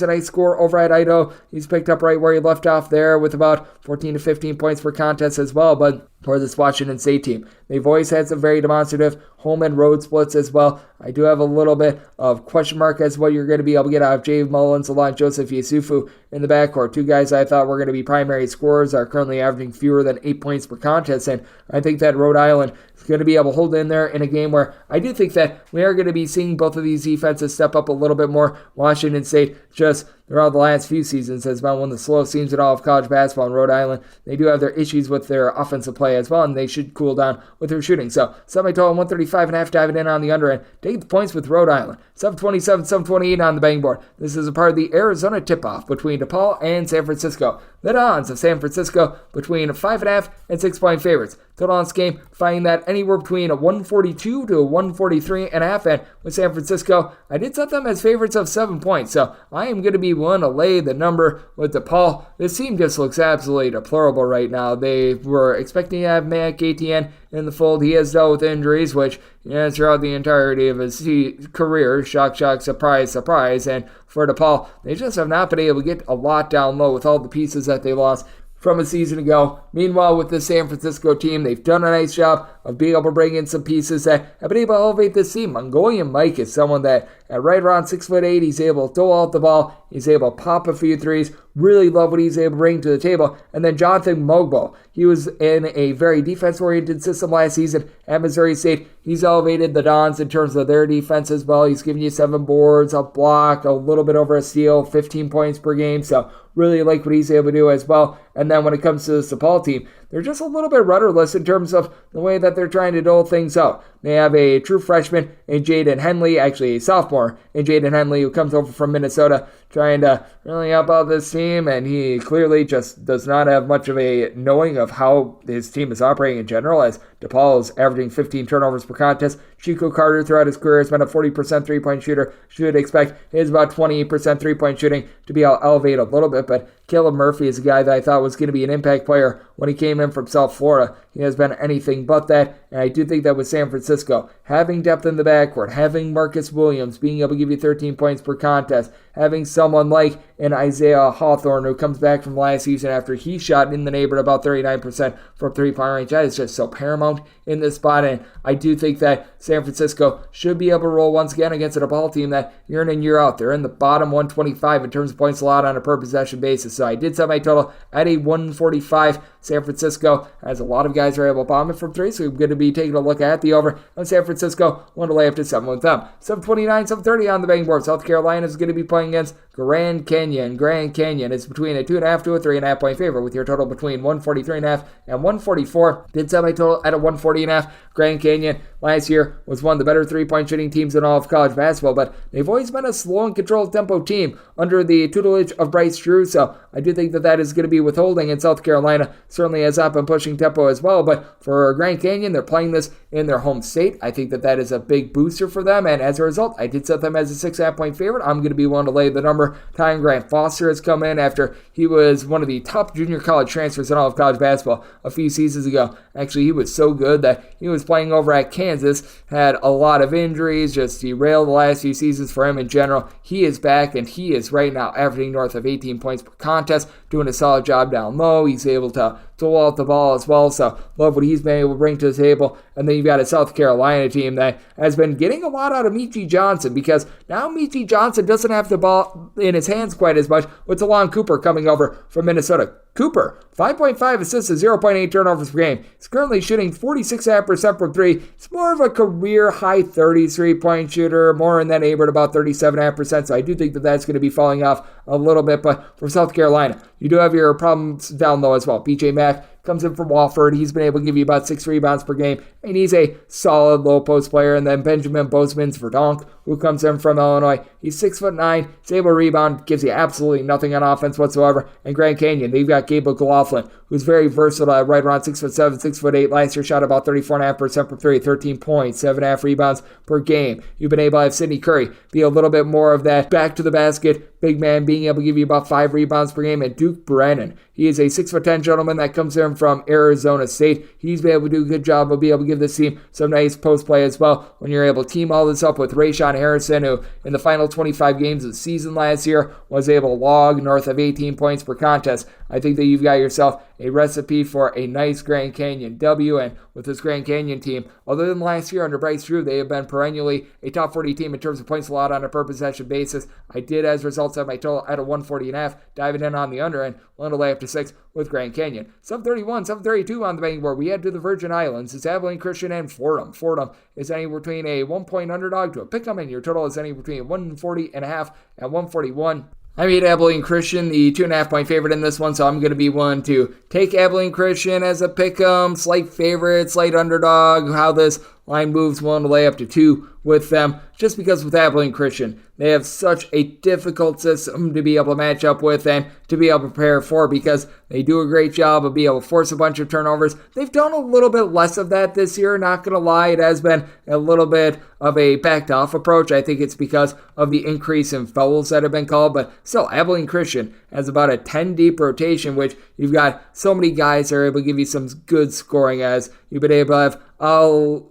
a nice scorer over at Idaho. He's picked up right where he left off there with about 14 to 15 points per contest as well, but for this Washington State team, they've always had some very demonstrative home and road splits as well. I do have a little bit of question mark as what you're going to be able to get out of Jay Mullins along Joseph Yusufu in the backcourt. 2 guys I thought were going to be primary scorers are currently averaging fewer than 8 points per contest, and I think that Rhode Island is going to be able to hold in there in a game where I do think that we are going to be seeing both of these defenses step up a little bit more. Washington State just throughout the last few seasons has been one of the slowest teams in all of college basketball. In Rhode Island, they do have their issues with their offensive play as well, and they should cool down with their shooting. So, semi-total 135.5, diving in on the under end. Take the points with Rhode Island. 727, 728 on the betting board. This is a part of the Arizona tip-off between DePaul and San Francisco. The Dons of San Francisco between 5.5 and 6-point favorites. Total on this game, finding that anywhere between a 142 to a 143.5. And with San Francisco, I did set them as favorites of 7 points. So I am going to be willing to lay the number with DePaul. This team just looks absolutely deplorable right now. They were expecting to have Matt Etienne in the fold. He has dealt with injuries, which throughout the entirety of his career, shock, surprise, surprise. And for DePaul, they just have not been able to get a lot down low with all the pieces that they lost from a season ago. Meanwhile, with the San Francisco team, they've done a nice job of being able to bring in some pieces that have been able to elevate this team. Mongolian Mike is someone that at right around 6'8", he's able to throw out the ball, he's able to pop a few threes, really love what he's able to bring to the table. And then Jonathan Mogbo, he was in a very defense-oriented system last season at Missouri State. He's elevated the Dons in terms of their defense as well. He's giving you 7 boards, a block, a little bit over a steal, 15 points per game. So really like what he's able to do as well. And then when it comes to the DePaul team, they're just a little bit rudderless in terms of the way that they're trying to dole things out. They have a true freshman in Jaden Henley, actually a sophomore in Jaden Henley, who comes over from Minnesota, trying to really help out this team, and he clearly just does not have much of a knowing of how his team is operating in general, as DePaul is averaging 15 turnovers per contest. Chico Carter throughout his career has been a 40% three-point shooter. Should expect his about 28% three-point shooting to be elevated a little bit, but Caleb Murphy is a guy that I thought was going to be an impact player when he came in from South Florida. He has been anything but that, and I do think that with San Francisco, having depth in the backcourt, having Marcus Williams being able to give you 13 points per contest, having someone like an Isaiah Hawthorne who comes back from last season after he shot in the neighborhood about 39% from three-point range, that is just so paramount in this spot, and I do think that San Francisco should be able to roll once again against a DePaul team that year in and year out, they're in the bottom 125 in terms of points allowed on a per possession basis. So I did set my total at a 145. San Francisco has a lot of guys who are able to bomb it from 3, so we're going to be taking a look at the over on San Francisco. Want to lay up to 7 with them. 729, 730 on the betting board. South Carolina is going to be playing against Grand Canyon. Grand Canyon is between a 2.5 to a 3.5 point favorite, with your total between 143.5 and 144. Did set my total at a 140.5. Grand Canyon last year was one of the better three-point shooting teams in all of college basketball, but they've always been a slow and controlled tempo team under the tutelage of Bryce Drew, so I do think that that is going to be withholding, and South Carolina certainly has not been pushing tempo as well, but for Grand Canyon, they're playing this in their home state. I think that that is a big booster for them, and as a result, I did set them as a 6.5 point favorite. I'm going to be willing to lay the number. Ty Grant Foster has come in after he was one of the top junior college transfers in all of college basketball a few seasons ago. Actually, he was so good that he was playing over at Kansas, had a lot of injuries, just derailed the last few seasons for him in general. He is back, and he is right now averaging north of 18 points per contest, doing a solid job down low. He's able to to roll out the ball as well. So love what he's been able to bring to the table. And then you've got a South Carolina team that has been getting a lot out of Meechie Johnson, because now Meechie Johnson doesn't have the ball in his hands quite as much with Talon Cooper coming over from Minnesota. Cooper, 5.5 assists and 0.8 turnovers per game. He's currently shooting 46.5% from three. He's more of a career high 30s three-point shooter, more in that neighborhood, about 37.5%. So I do think that that's going to be falling off a little bit. But from South Carolina, you do have your problems down low as well. BJ Mack comes in from Wofford. He's been able to give you about 6 rebounds per game, and he's a solid low post player. And then Benjamin Bozeman's Verdonk, who comes in from Illinois. He's 6'9", he's able to rebound, gives you absolutely nothing on offense whatsoever. And Grand Canyon, they've got Gabe McLaughlin, who's very versatile, right around 6'7", 6'8". Last year shot about 34.5% from three, 13 points, 7.5 rebounds per game. You've been able to have Sidney Curry be a little bit more of that back to the basket big man, being able to give you about 5 rebounds per game. And Duke Brennan, he is a 6'10" gentleman that comes in from Arizona State. He's been able to do a good job of being able to give this team some nice post play as well. When you're able to team all this up with Rayshawn Harrison, who in the final 25 games of the season last year was able to log north of 18 points per contest, I think that you've got yourself a recipe for a nice Grand Canyon W. And with this Grand Canyon team, other than last year under Bryce Drew, they have been perennially a top 40 team in terms of points allowed on a per possession basis. I did, as results, have my total at a 140.5, diving in on the under, and one to lay up to 6 with Grand Canyon. 731, 732 on the betting board. We head to the Virgin Islands. It's Abilene Christian and Fordham. Fordham is anywhere between a 1-point underdog to a pick'em, and your total is anywhere between 140.5 and 141. I made Abilene Christian the 2.5-point favorite in this one, so I'm going to be one to take Abilene Christian as a pick'em, slight favorite, slight underdog. How this line moves, one to lay up to 2 with them, just because with Abilene Christian, they have such a difficult system to be able to match up with and to be able to prepare for, because they do a great job of being able to force a bunch of turnovers. They've done a little bit less of that this year, not going to lie. It has been a little bit of a backed off approach. I think it's because of the increase in fouls that have been called, but still, Abilene Christian has about a 10-deep rotation, which you've got so many guys that are able to give you some good scoring, as you've been able to have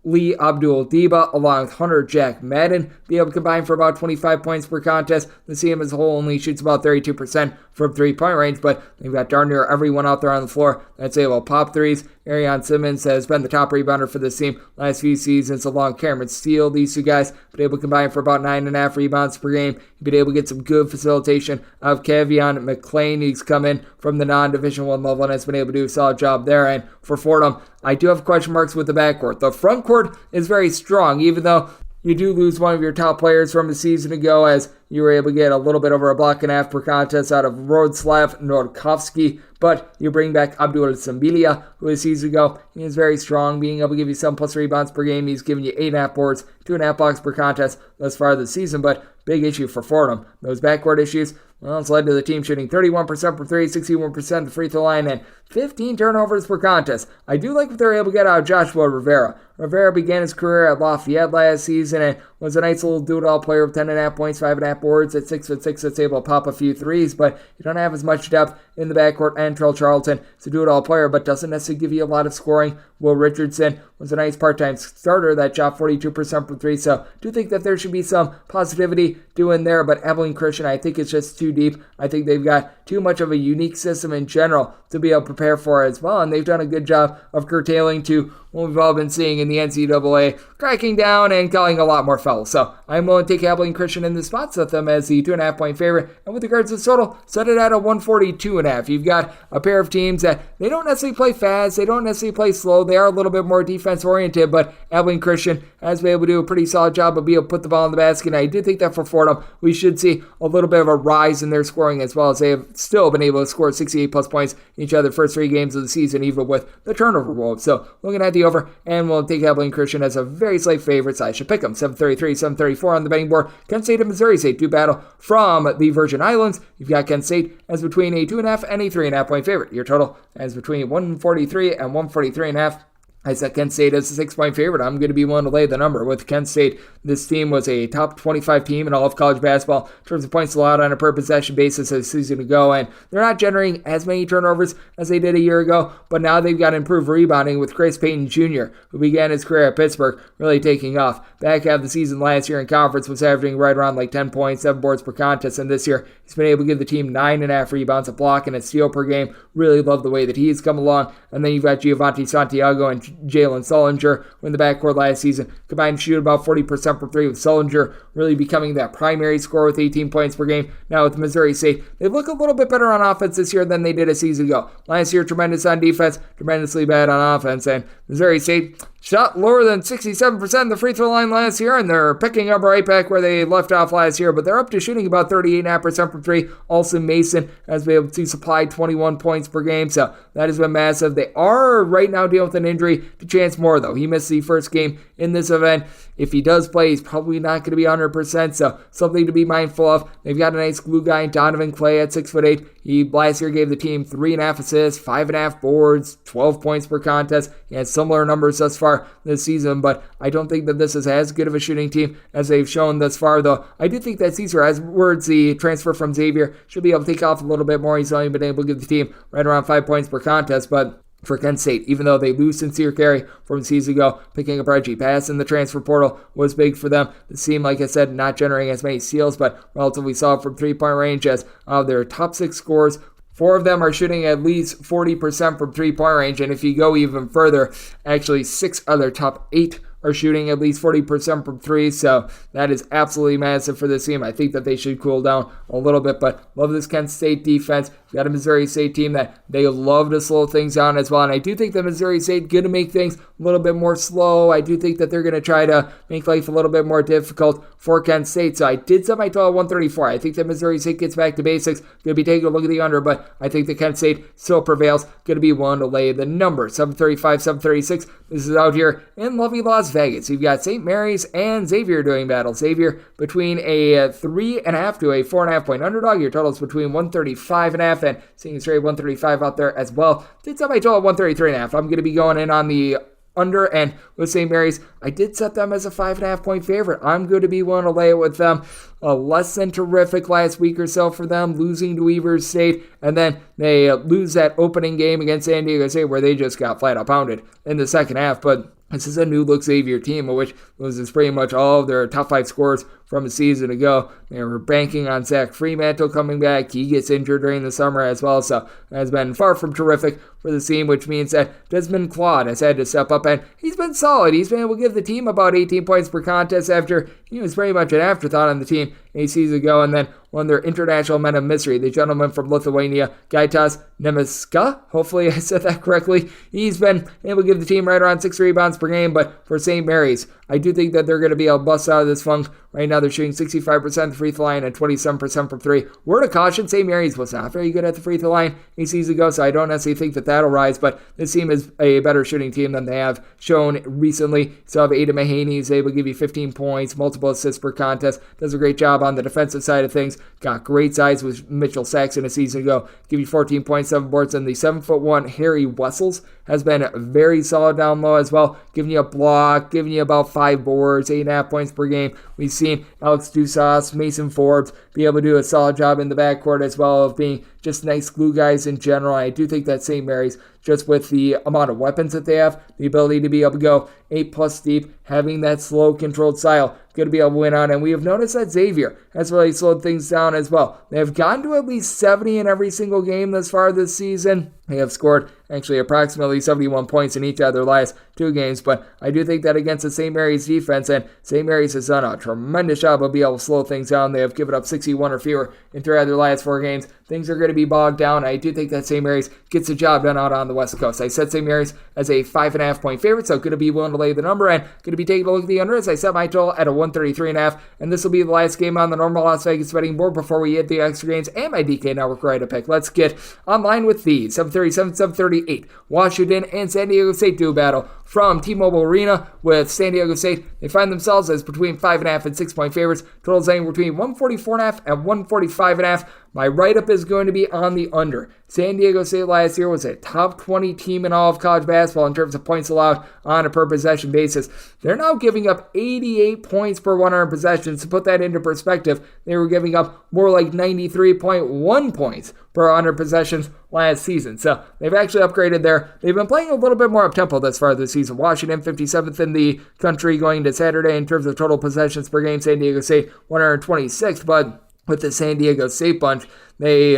Lee Abdul-Diba along with Hunter Jack Madden be able to combine for about 25 points per contest. The team as a whole only shoots about 32% from three-point range, but they've got darn near everyone out there on the floor that's able to pop threes. Arion Simmons has been the top rebounder for this team last few seasons, along with Cameron Steele. These two guys have been able to combine for about 9.5 rebounds per game. You've been able to get some good facilitation of Kevion McClain. He's come in from the non-Division I level and has been able to do a solid job there. And for Fordham, I do have question marks with the backcourt. The front court is very strong, even though you do lose one of your top players from a season ago, as you were able to get a little bit over a block and a half per contest out of Rodzslav Nordkovsky. But you bring back Abdul Sambilia, who a season ago, he is very strong, being able to give you 7+ rebounds per game. He's giving you 8.5 boards, 2.5 blocks per contest thus far this season. But big issue for Fordham, those backcourt issues, well, it's led to the team shooting 31% from 3, 61% at the free throw line, and 15 turnovers per contest. I do like what they're able to get out of Joshua Rivera. Rivera began his career at Lafayette last season and was a nice little do-it-all player with 10.5 points, 5.5 boards, at 6'6", that's able to pop a few threes, but you don't have as much depth in the backcourt. Antrell Charlton is a do-it-all player, but doesn't necessarily give you a lot of scoring. Will Richardson was a nice part-time starter that shot 42% from 3, so I do think that there should be some positivity doing there, but Abilene Christian, I think it's just too deep. I think they've got too much of a unique system in general to be able to prepare for it as well, and they've done a good job of curtailing to what we've all been seeing in the NCAA, cracking down and calling a lot more fouls. So I'm willing to take Abilene Christian in the spot, set them as the 2.5-point favorite, and with regards to the total, set it at a 142.5. You've got a pair of teams that they don't necessarily play fast, they don't necessarily play slow, they are a little bit more defense-oriented, but Abilene Christian has been able to do a pretty solid job of being able to put the ball in the basket, and I do think that for Fordham, we should see a little bit of a rise in their scoring, as well as they have still been able to score 68+ points in each of their first 3 games of the season, even with the turnover woes. So looking at the over, and we'll take Abilene Christian as a very slight favorite, so I should pick them. 733, 734 on the betting board. Kent State and Missouri State do battle from the Virgin Islands. You've got Kent State as between a 2.5 and a 3.5 point favorite. Your total as between 143 and 143.5. I set Kent State as a 6-point favorite. I'm going to be willing to lay the number. With Kent State, this team was a top 25 team in all of college basketball in terms of points allowed on a per possession basis a season ago, and they're not generating as many turnovers as they did a year ago, but now they've got improved rebounding with Chris Payton Jr., who began his career at Pittsburgh, really taking off. Back half of the season last year in conference was averaging right around like 10 points, 7 boards per contest, and this year he's been able to give the team 9.5 rebounds, a block, and a steal per game. Really love the way that he's come along. And then you've got Giovanni Santiago and Jalen Sullinger, who in the backcourt last season combined to shoot about 40% from three, with Sullinger really becoming that primary scorer with 18 points per game. Now with Missouri State, they look a little bit better on offense this year than they did a season ago. Last year, tremendous on defense, tremendously bad on offense, and Missouri State shot lower than 67% in the free throw line last year, and they're picking up right back where they left off last year, but they're up to shooting about 38.5% from three. Alson Mason has been able to supply 21 points per game, so that has been massive. They are right now dealing with an injury to Chance Moore, though. He missed the first game in this event. If he does play, he's probably not going to be 100%, so something to be mindful of. They've got a nice glue guy, Donovan Clay, at 6'8". He last year gave the team 3.5 assists, 5.5 boards, 12 points per contest. He had similar numbers thus far this season, but I don't think that this is as good of a shooting team as they've shown thus far, though. I do think that Cesar Edwards, the transfer from Xavier, should be able to take off a little bit more. He's only been able to give the team right around 5 points per contest, but for Kent State, even though they lose Sincere Carey from the season ago, picking up Reggie Pass in the transfer portal was big for them. The team, like I said, not generating as many steals, but relatively solid from three-point range. As their top 6 scorers, 4 of them are shooting at least 40% from three-point range, and if you go even further, actually 6 other top 8 are shooting at least 40% from three, so that is absolutely massive for this team. I think that they should cool down a little bit, but love this Kent State defense. You've got a Missouri State team that they love to slow things down as well, and I do think that Missouri State going to make things a little bit more slow. I do think that they're going to try to make life a little bit more difficult for Kent State, so I did set my total at 134. I think that Missouri State gets back to basics. Going to be taking a look at the under, but I think that Kent State still prevails. Going to be willing to lay the number. 735, 736. This is out here in lovely Las Vegas. You've got St. Mary's and Xavier doing battle. Xavier between a 3.5 to a 4.5 point underdog. Your total is between 135.5 and seeing a straight 135 out there as well. Did set my total at 133.5. I'm going to be going in on the under, and with St. Mary's, I did set them as a 5.5 point favorite. I'm going to be willing to lay it with them. Less than terrific last week or so for them, losing to Weber State, and then they lose that opening game against San Diego State where they just got flat out pounded in the second half, but this is a new-look Xavier team, which loses pretty much all of their top 5 scorers from a season ago. They were banking on Zach Fremantle coming back. He gets injured during the summer as well, so that has been far from terrific for the team, which means that Desmond Claude has had to step up, and he's been solid. He's been able to give the team about 18 points per contest after he was pretty much an afterthought on the team a season ago, and then won their international men of mystery, the gentleman from Lithuania, Gaitas Nemiska. Hopefully I said that correctly. He's been able to give the team right around 6 rebounds per game, but for St. Mary's, I do think that they're going to be able to bust out of this funk. Right now they're shooting 65% the free throw line and 27% from three. Word of caution, St. Mary's was not very good at the free throw line a season ago, so I don't necessarily think that that'll rise, but this team is a better shooting team than they have shown recently. So have Ada Mahaney, who's able to give you 15 points, multiple assists per contest, does a great job on the defensive side of things, got great size with Mitchell Saxon a season ago, give you 14 points, 7 boards, and the 7'1" Harry Wessels has been very solid down low as well, giving you a block, giving you about 5 boards, 8.5 points per game. We've seen Alex Dusas, Mason Forbes be able to do a solid job in the backcourt as well of being just nice glue guys in general. I do think that St. Mary's, just with the amount of weapons that they have, the ability to be able to go 8+ deep, having that slow, controlled style, going to be able to win on. And we have noticed that Xavier has really slowed things down as well. They have gotten to at least 70 in every single game thus far this season. They have scored actually approximately 71 points in each of their last 2 games, but I do think that against the St. Mary's defense, and St. Mary's has done a tremendous job of being able to slow things down. They have given up 61 or fewer in 3 of their last 4 games. Things are going to be bogged down. I do think that St. Mary's gets the job done out on the West Coast. I set St. Mary's as a 5.5 point favorite, so going to be willing to lay the number and going to be taking a look at the under as I set my total at a 133.5, and this will be the last game on the normal Las Vegas betting board before we hit the extra games and my DK Network right to pick. Let's get online with the 737, 738. Washington and San Diego State do battle from T-Mobile Arena with San Diego State. They find themselves as between 5.5 and 6 point favorites. Totals anywhere between 144.5 and 145.5. My write-up is going to be on the under. San Diego State last year was a top 20 team in all of college basketball in terms of points allowed on a per possession basis. They're now giving up 88 points per 100 possessions. To put that into perspective, they were giving up more like 93.1 points per 100 possessions last season. So they've actually upgraded there. They've been playing a little bit more up-tempo thus far this season. Washington, 57th in the country going into Saturday in terms of total possessions per game. San Diego State, 126th, but with the San Diego State bunch, they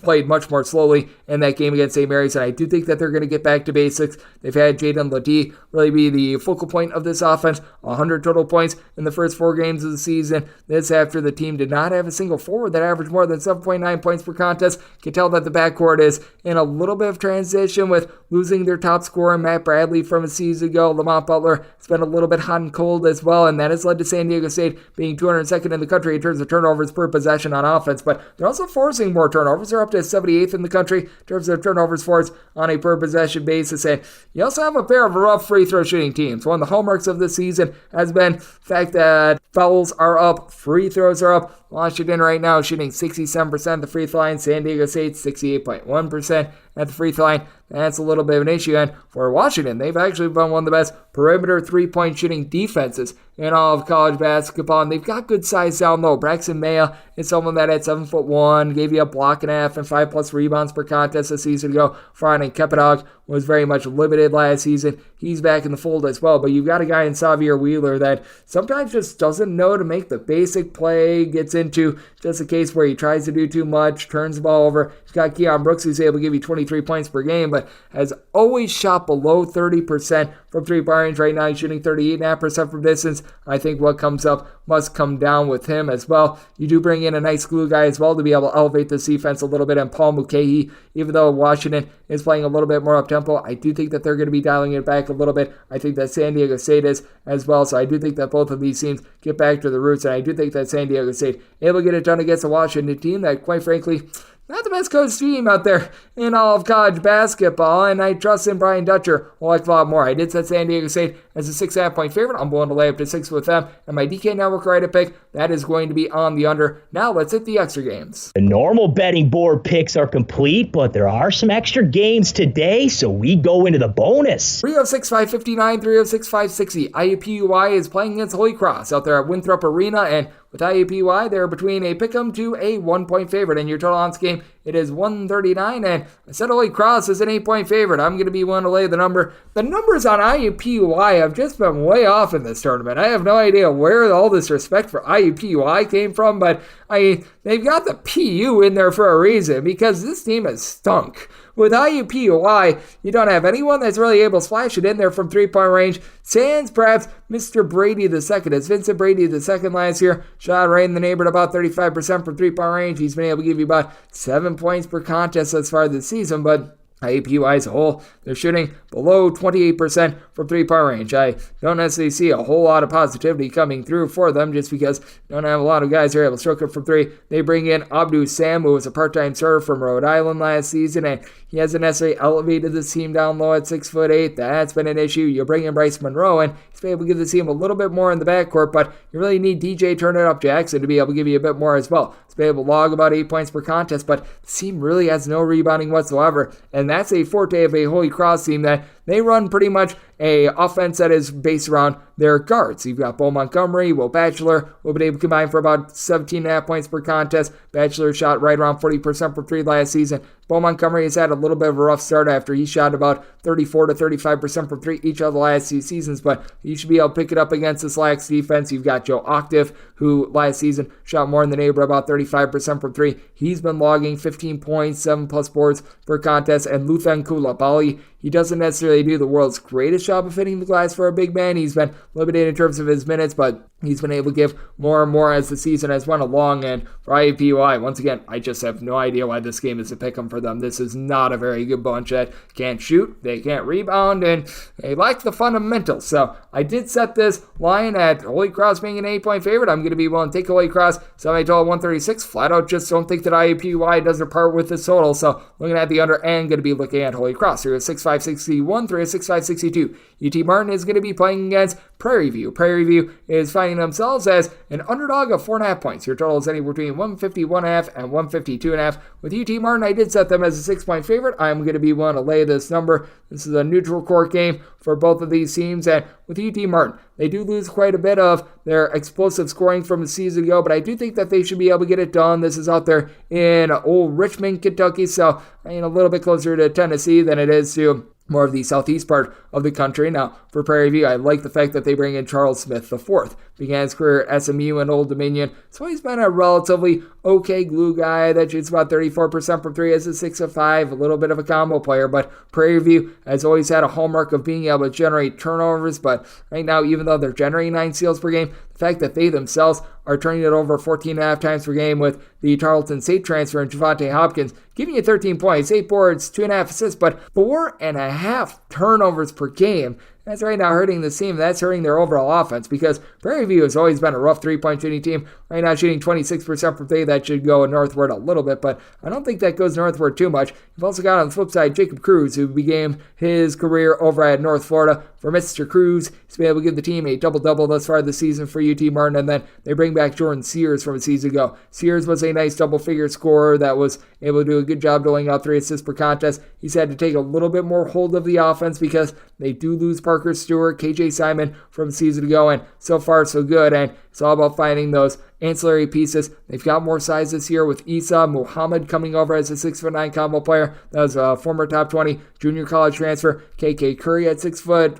played much more slowly in that game against St. Mary's, and I do think that they're going to get back to basics. They've had Jaden Ledee really be the focal point of this offense, 100 total points in the first 4 games of the season. This after the team did not have a single forward that averaged more than 7.9 points per contest. You can tell that the backcourt is in a little bit of transition with losing their top scorer, Matt Bradley, from a season ago. Lamont Butler has been a little bit hot and cold as well, and that has led to San Diego State being 202nd in the country in terms of turnovers per possession on offense, but they're also forcing more turnovers. They're up to 78th in the country in terms of turnovers forced on a per possession basis. And you also have a pair of rough free throw shooting teams. One of the hallmarks of this season has been the fact that fouls are up, free throws are up. Washington right now shooting 67% at the free throw line. San Diego State 68.1% at the free throw line. That's a little bit of an issue. And for Washington, they've actually been one of the best perimeter three-point shooting defenses in all of college basketball. And they've got good size down low. Braxton Maya is someone that at 7'1", gave you a block and a half and 5+ rebounds per contest a season ago. Brian Kepedog was very much limited last season. He's back in the fold as well. But you've got a guy in Xavier Wheeler that sometimes just doesn't know to make the basic play, gets into just a case where he tries to do too much, turns the ball over. He's got Keon Brooks, who's able to give you 23 points per game, but has always shot below 30% from three-point range. Right now, he's shooting 38.5% from distance. I think what comes up must come down with him as well. You do bring in a nice glue guy as well to be able to elevate this defense a little bit, and Paul Mulcahy, even though Washington is playing a little bit more up-tempo, I do think that they're going to be dialing it back a little bit. I think that San Diego State is as well, so I do think that both of these teams get back to the roots, and I do think that San Diego State able to get it done against a Washington team that, quite frankly, not the best coach team out there in all of college basketball, and I trust in Brian Dutcher a lot more. I did set San Diego State as a 6.5 point favorite. I'm willing to lay up to 6 with them, and my DK Network write-up pick, that is going to be on the under. Now let's hit the extra games. The normal betting board picks are complete, but there are some extra games today, so we go into the bonus. 306-559, 306-560. IUPUI is playing against Holy Cross out there at Winthrop Arena, and with IUPUI, they're between a pick'em to a 1-point favorite. And your total on this game, it is 139. And I said Holy Cross is an 8-point favorite. I'm going to be willing to lay the number. The numbers on IUPUI have just been way off in this tournament. I have no idea where all this respect for IUPUI came from, but they've got the PU in there for a reason, because this team has stunk. With IUPUI, you don't have anyone that's really able to splash it in there from three-point range. Sans perhaps Mr. Brady II. As Vincent Brady II last year shot right in the neighborhood about 35% from three-point range. He's been able to give you about 7 points per contest thus far this season, but IUPUI as a whole, they're shooting below 28% from three-point range. I don't necessarily see a whole lot of positivity coming through for them just because they don't have a lot of guys who are able to stroke it from three. They bring in Abdu Sam, who was a part-time starter from Rhode Island last season, and he hasn't necessarily elevated this team down low at 6'8". That's been an issue. You bring in Bryce Monroe, and he's been able to give the team a little bit more in the backcourt, but you really need DJ Turn-It-Up Jackson to be able to give you a bit more as well. He's been able to log about 8 points per contest, but the team really has no rebounding whatsoever, and that's a forte of a Holy Cross team that they run pretty much a offense that is based around their guards. You've got Bo Montgomery, Will Batchelor, who have been able to combine for about 17.5 points per contest. Batchelor shot right around 40% from three last season. Bo Montgomery has had a little bit of a rough start after he shot about 34 to 35% from three each of the last 2 seasons, but you should be able to pick it up against this lax defense. You've got Joe Octave, who last season shot more in the neighborhood about 35% from three. He's been logging 15 points, 7+ boards per contest, and Luthan Koulibaly, he doesn't necessarily do the world's greatest job of hitting the glass for a big man. He's been limited in terms of his minutes, but he's been able to give more and more as the season has went along. And for IUPUI, once again, I just have no idea why this game is a pick'em for them. This is not a very good bunch that can't shoot, they can't rebound, and they lack the fundamentals. So I did set this line at Holy Cross being an 8-point favorite. I'm going to be willing to take Holy Cross. So I told 136. Flat out just don't think that IUPUI does their part with this total. So looking at the under and going to be looking at Holy Cross. Here is 6-5 306-561, 306-562. UT Martin is going to be playing against Prairie View. Prairie View is finding themselves as an underdog of 4.5 points. Your total is anywhere between 151.5 and 152.5. With UT Martin, I did set them as a 6-point favorite. I'm going to be willing to lay this number. This is a neutral court game for both of these teams, and with UT Martin, they do lose quite a bit of their explosive scoring from a season ago, but I do think that they should be able to get it done. This is out there in old Richmond, Kentucky, so a little bit closer to Tennessee than it is to more of the southeast part of the country. Now, for Prairie View, I like the fact that they bring in Charles Smith IV. Began his career at SMU and Old Dominion, so he's been a relatively okay glue guy that shoots about 34% from three as a 6'5", a little bit of a combo player, but Prairie View has always had a hallmark of being able to generate turnovers, but right now, even though they're generating 9 steals per game, the fact that they themselves are turning it over 14.5 times per game with the Tarleton State transfer and Javante Hopkins, giving you 13 points, 8 boards, 2.5 assists, but 4.5 turnovers per game. That's right now hurting the team. That's hurting their overall offense because Prairie View has always been a rough three-point shooting team. Right now shooting 26% from three. That should go northward a little bit, but I don't think that goes northward too much. You've also got on the flip side Jacob Cruz, who began his career over at North Florida. For Mr. Cruz, he's been able to give the team a double-double thus far this season for UT Martin, and then they bring back Jordan Sears from a season ago. Sears was a nice double-figure scorer that was able to do a good job doling out 3 assists per contest. He's had to take a little bit more hold of the offense because they do lose Parker Stewart, KJ Simon from a season ago, and so far so good, and it's all about finding those ancillary pieces. They've got more size this year with Isa Muhammad coming over as a 6'9" combo player. That was a former top 20 junior college transfer. KK Curry at 6'6"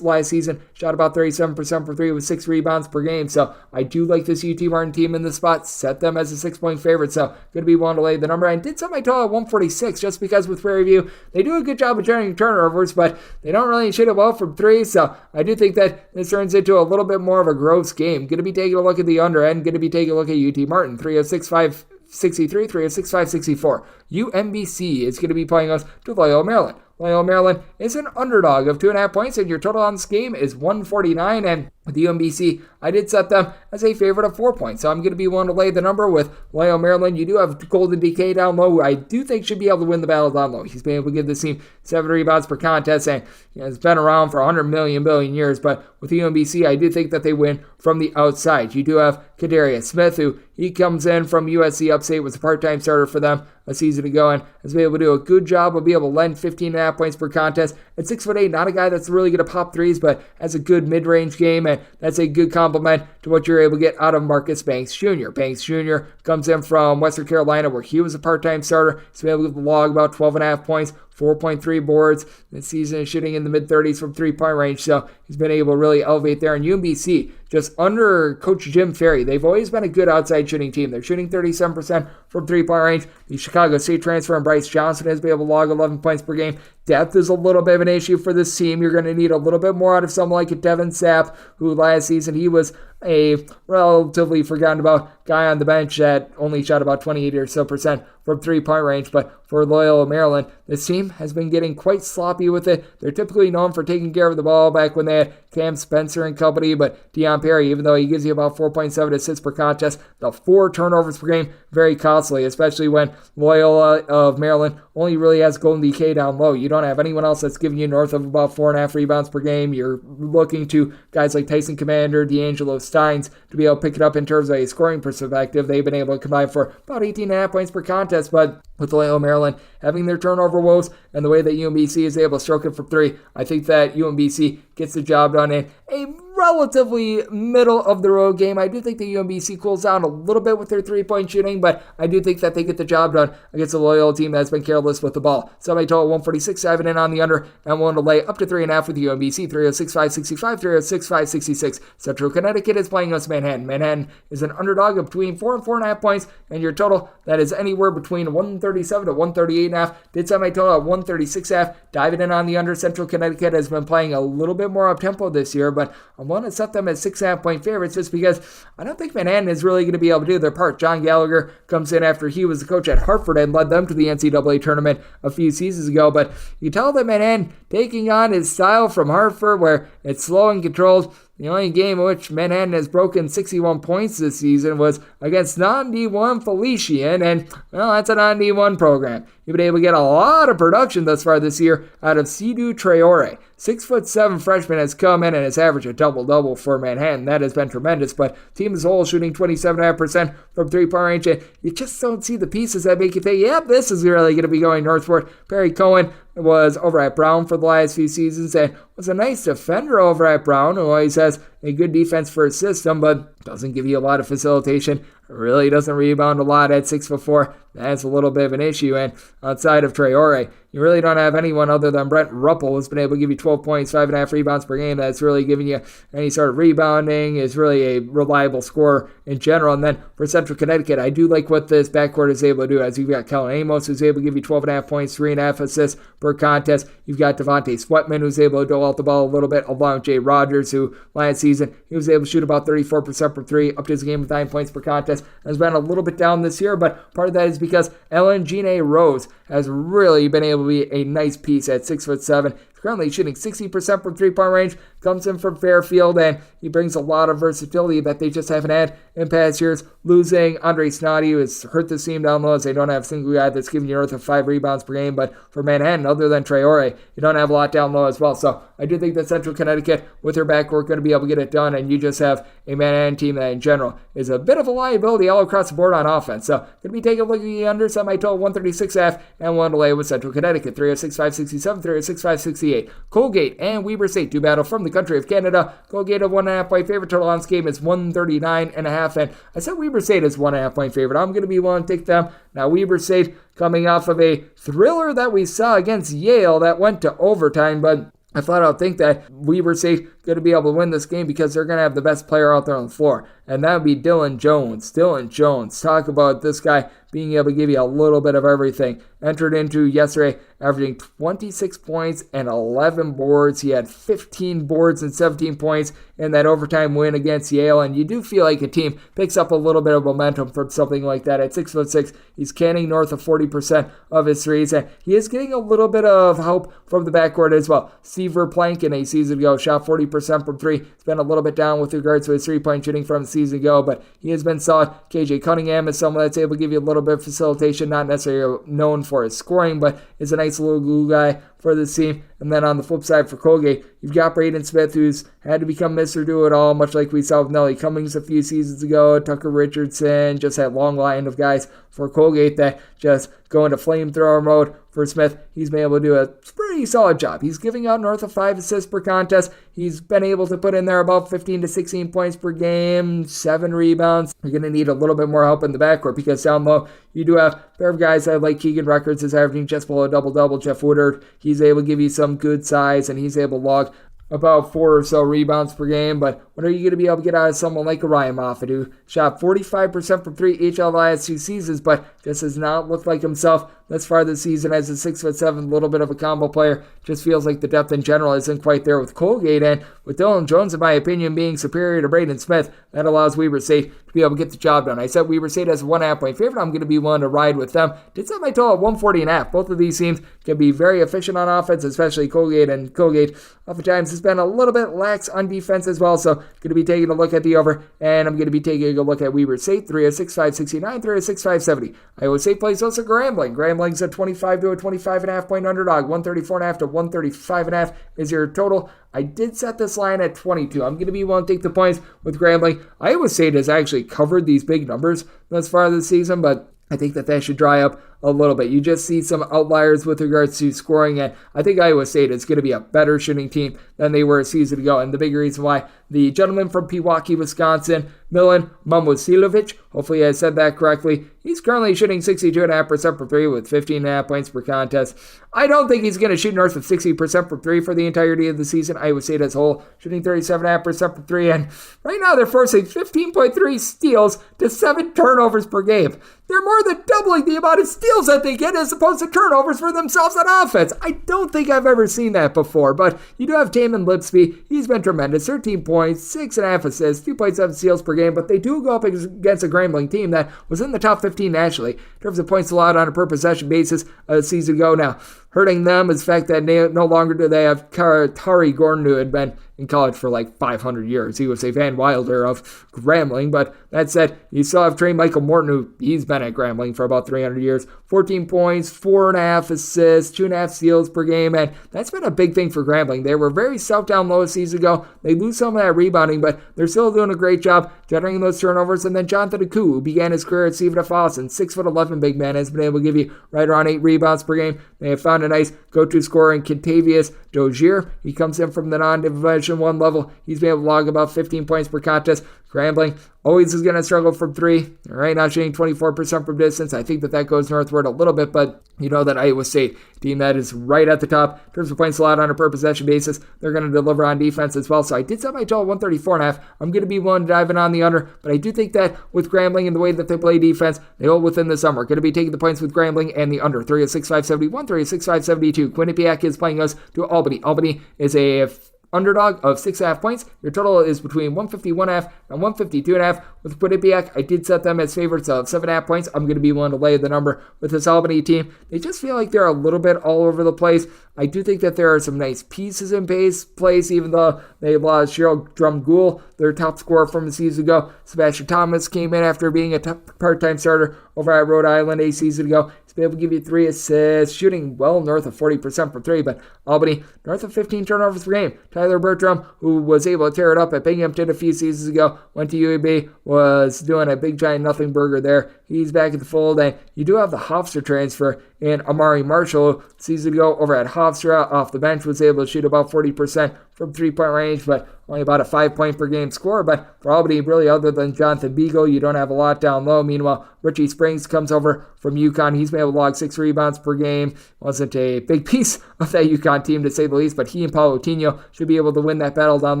last season, shot about 37% for three with 6 rebounds per game. So I do like this UT Martin team in this spot. Set them as a 6-point favorite. So going to be willing to lay the number. I did set my total at 146 just because with Prairie View, they do a good job of generating turnovers, but they don't really shoot it well from three. So I do think that this turns into a little bit more of a gross game. Going to be taking a look at the under end. Going to be taking a look at UT Martin. 306-563, 306-564. UMBC is going to be playing us to Loyola, Maryland. Loyola, Maryland is an underdog of 2.5 points, and your total on this game is 149. And with the UMBC, I did set them as a favorite of 4 points. So I'm going to be willing to lay the number with Loyola, Maryland. You do have Golden DK down low, who I do think should be able to win the battle down low. He's been able to give this team 7 rebounds per contest, and it's been around for 100 billion years. But with the UMBC, I do think that they win from the outside. You do have Kadarius Smith, who he comes in from USC Upstate, was a part-time starter for them a season ago, and has been able to do a good job of being able to lend 15.5 points per contest. At 6'8", not a guy that's really going to pop threes, but has a good mid-range game, and that's a good compliment to what you're able to get out of Marcus Banks Jr. Banks Jr. comes in from Western Carolina, where he was a part-time starter. He's been able to log about 12.5 points, 4.3 boards. This season is shooting in the mid-30s from three-point range, so he's been able to really elevate there. And UMBC, just under Coach Jim Ferry, they've always been a good outside shooting team. They're shooting 37% from three-point range. The Chicago State transfer and Bryce Johnson has been able to log 11 points per game. Depth is a little bit of an issue for this team. You're going to need a little bit more out of someone like a Devin Sapp, who last season he was a relatively forgotten about guy on the bench that only shot about 28 or so percent from three-point range. But for Loyola, Maryland, this team has been getting quite sloppy with it. They're typically known for taking care of the ball back when they had Cam Spencer and company, but Deion Perry, even though he gives you about 4.7 assists per contest, the 4 turnovers per game, very costly, especially when Loyola of Maryland only really has Golden DK down low. You don't have anyone else that's giving you north of about 4.5 rebounds per game. You're looking to guys like Tyson Commander, D'Angelo Steins to be able to pick it up in terms of a scoring perspective. They've been able to combine for about 18.5 points per contest, but with Loyola Maryland having their turnover woes and the way that UMBC is able to stroke it from three, I think that UMBC gets the job done in a relatively middle-of-the-road game. I do think the UMBC cools down a little bit with their three-point shooting, but I do think that they get the job done against a Loyola team that's been careless with the ball. So my total 146, 7 in on the under, and I'm willing to lay up to 3.5 with the UMBC, 306-565, 306-566. Central Connecticut is playing us Manhattan. Manhattan is an underdog of between 4 and 4.5 points, and your total, that is anywhere between 137 to 138.5. Did set my total at 136.5. Diving in on the under, Central Connecticut has been playing a little bit more up-tempo this year, but I'm willing to set them as 6.5 point favorites just because I don't think Manhattan is really going to be able to do their part. John Gallagher comes in after he was the coach at Hartford and led them to the NCAA tournament a few seasons ago, but you tell that Manhattan taking on his style from Hartford where it's slow and controlled, The only game in which Manhattan has broken 61 points this season was against non-D1 Felician, and, well, that's a non-D1 program. You've been able to get a lot of production thus far this year out of Sidu Traore. 6'7" freshman has come in and has averaged a double-double for Manhattan. That has been tremendous, but team as a whole shooting 27.5% from three-point range, and you just don't see the pieces that make you think, yep, this is really going to be going northward. Perry Cohen was over at Brown for the last few seasons and was a nice defender over at Brown, who always has a good defense for his system, but doesn't give you a lot of facilitation. Really doesn't rebound a lot at 6'4". That's a little bit of an issue. And outside of Traore, you really don't have anyone other than Brent Ruppel who's been able to give you 12 points, 5.5 rebounds per game. That's really giving you any sort of rebounding, is really a reliable scorer in general. And then for Central Connecticut, I do like what this backcourt is able to do, as you've got Kellen Amos, who's able to give you 12.5 points, 3.5 assists per contest. You've got Devontae Sweatman, who's able to dole out the ball a little bit, along with Jay Rogers, who last season he was able to shoot about 34% from three, up to his game with 9 points per contest. Has been a little bit down this year, but part of that is because Ellen Gene Rose has really been able to be a nice piece at 6'7". Currently shooting 60% from three-point range, comes in from Fairfield, and he brings a lot of versatility that they just haven't had in past years. Losing Andre Snoddy, who has hurt the team down low, as they don't have a single guy that's giving you north of 5 rebounds per game. But for Manhattan, other than Traore, you don't have a lot down low as well. So I do think that Central Connecticut, with their backcourt, going to be able to get it done, and you just have a Manhattan team that in general is a bit of a liability all across the board on offense. So going to be taking a look at the under, set my total 136.5, and one to lay with Central Connecticut, 306.567, 306.568. Colgate and Weber State do battle from the country of Canada. Colgate a 1.5 point favorite. Total on this game is 139.5, and I said Weber State is 1.5 point favorite. I'm going to be willing to take them. Now Weber State coming off of a thriller that we saw against Yale that went to overtime, but I flat out think that Weber State going to be able to win this game because they're going to have the best player out there on the floor, and that would be Dylan Jones. Dylan Jones, talk about this guy being able to give you a little bit of everything. Entered into yesterday averaging 26 points and 11 boards. He had 15 boards and 17 points in that overtime win against Yale, and you do feel like a team picks up a little bit of momentum from something like that. At 6'6", he's canning north of 40% of his threes, and he is getting a little bit of help from the backcourt as well. Steve Verplanken a season ago shot 40% from three. He's been a little bit down with regards to his three-point shooting from a season ago, but he has been solid. KJ Cunningham is someone that's able to give you a little bit of facilitation, not necessarily known for his scoring, but is a nice little glue guy for this team. And then on the flip side for Colgate, you've got Braden Smith, who's had to become Mr. Do-It-All, much like we saw with Nelly Cummings a few seasons ago, Tucker Richardson, just that long line of guys for Colgate that just go into flamethrower mode. For Smith, he's been able to do a pretty solid job. He's giving out north of 5 assists per contest. He's been able to put in there about 15 to 16 points per game, 7 rebounds. You're going to need a little bit more help in the backcourt because down low, you do have a pair of guys that like Keegan Records is averaging just below a double-double. Jeff Woodard, he's able to give you some good size, and he's able to log about 4 or so rebounds per game. But what are you going to be able to get out of someone like a Ryan Moffitt, who shot 45% from 3 each of the last 2 seasons, but just has not looked like himself thus far this season as a 6'7", little bit of a combo player. Just feels like the depth in general isn't quite there with Colgate, and with Dylan Jones, in my opinion, being superior to Braden Smith, that allows Weber State to be able to get the job done. I said Weber State has a 1.5 point favorite. I'm going to be willing to ride with them. Did set my total at 140.5. Both of these teams can be very efficient on offense, especially Colgate, and Colgate oftentimes has been a little bit lax on defense as well, so going to be taking a look at the over, and I'm going to be taking a look at Weber State, 306.569, 306.570. Iowa State plays also Grambling. Grambling's a 25 to a 25.5 point underdog. 134.5 to 135.5 is your total. I did set this line at 22. I'm going to be willing to take the points with Grambling. Iowa State has actually covered these big numbers thus far this season, but I think that should dry up a little bit. You just see some outliers with regards to scoring, and I think Iowa State is going to be a better shooting team than they were a season ago, and the big reason why the gentleman from Pewaukee, Wisconsin, Milan Momosilovic, hopefully I said that correctly, he's currently shooting 62.5% from 3 with 15.5 points per contest. I don't think he's going to shoot north of 60% from 3 for the entirety of the season. Iowa State as a whole shooting 37.5% from 3, and right now they're forcing 15.3 steals to 7 turnovers per game. They're more than doubling the amount of steals that they get as opposed to turnovers for themselves on offense. I don't think I've ever seen that before, but you do have Taman Lipsby. He's been tremendous. 13 points, 6.5 assists, 2.7 steals per game, but they do go up against a Grambling team that was in the top 15 nationally in terms of points allowed on a per possession basis a season ago. Now, hurting them is the fact that no longer do they have Tari Gordon, who had been in college for like 500 years. He was a Van Wilder of Grambling, but that said, you still have Trey Michael Morton, who he's been at Grambling for about 300 years. 14 points, 4.5 assists, 2.5 steals per game, and that's been a big thing for Grambling. They were very stout down low a season ago. They lose some of that rebounding, but they're still doing a great job generating those turnovers. And then Jonathan Aku, who began his career at Stephen F. Austin, 6'11" big man, has been able to give you right around 8 rebounds per game. They have found a nice go-to scorer in Kentavious Dozier. He comes in from the non-Division I level. He's been able to log about 15 points per contest. Grambling always is going to struggle from 3. Right now shooting 24% from distance. I think that goes northward a little bit, but you know that Iowa State, team that is right at the top in terms of points allowed on a per possession basis, they're going to deliver on defense as well. So I did set my total 134.5. I'm going to be willing to dive in on the under, but I do think that with Grambling and the way that they play defense, they hold within the summer. Going to be taking the points with Grambling and the under. 306.571, 306.572. Quinnipiac is playing us to Albany. Albany is a underdog of 6.5 points. Your total is between 151.5 and 152.5. With Quinnipiac, I did set them as favorites of 7.5 points. I'm going to be willing to lay the number with this Albany team. They just feel like they're a little bit all over the place. I do think that there are some nice pieces in place, even though they lost Cheryl Drumgoole, their top scorer from a season ago. Sebastian Thomas came in after being a part-time starter over at Rhode Island a season ago. He's been able to give you 3 assists, shooting well north of 40% from 3, but Albany north of 15 turnovers per game. Tyler Bertram, who was able to tear it up at Binghamton a few seasons ago, went to UAB, was doing a big giant nothing burger there. He's back at the fold, and you do have the Hofstra transfer in Amari Marshall. Season ago over at Hofstra, off the bench, was able to shoot about 40% from 3-point range, but only about a 5-point per game score. But for Albany, really, other than Jonathan Beagle, you don't have a lot down low. Meanwhile, Richie Springs comes over from UConn. He's been able to log 6 rebounds per game. Wasn't a big piece of that UConn team, to say the least, but he and Paulo Tino should be able to win that battle down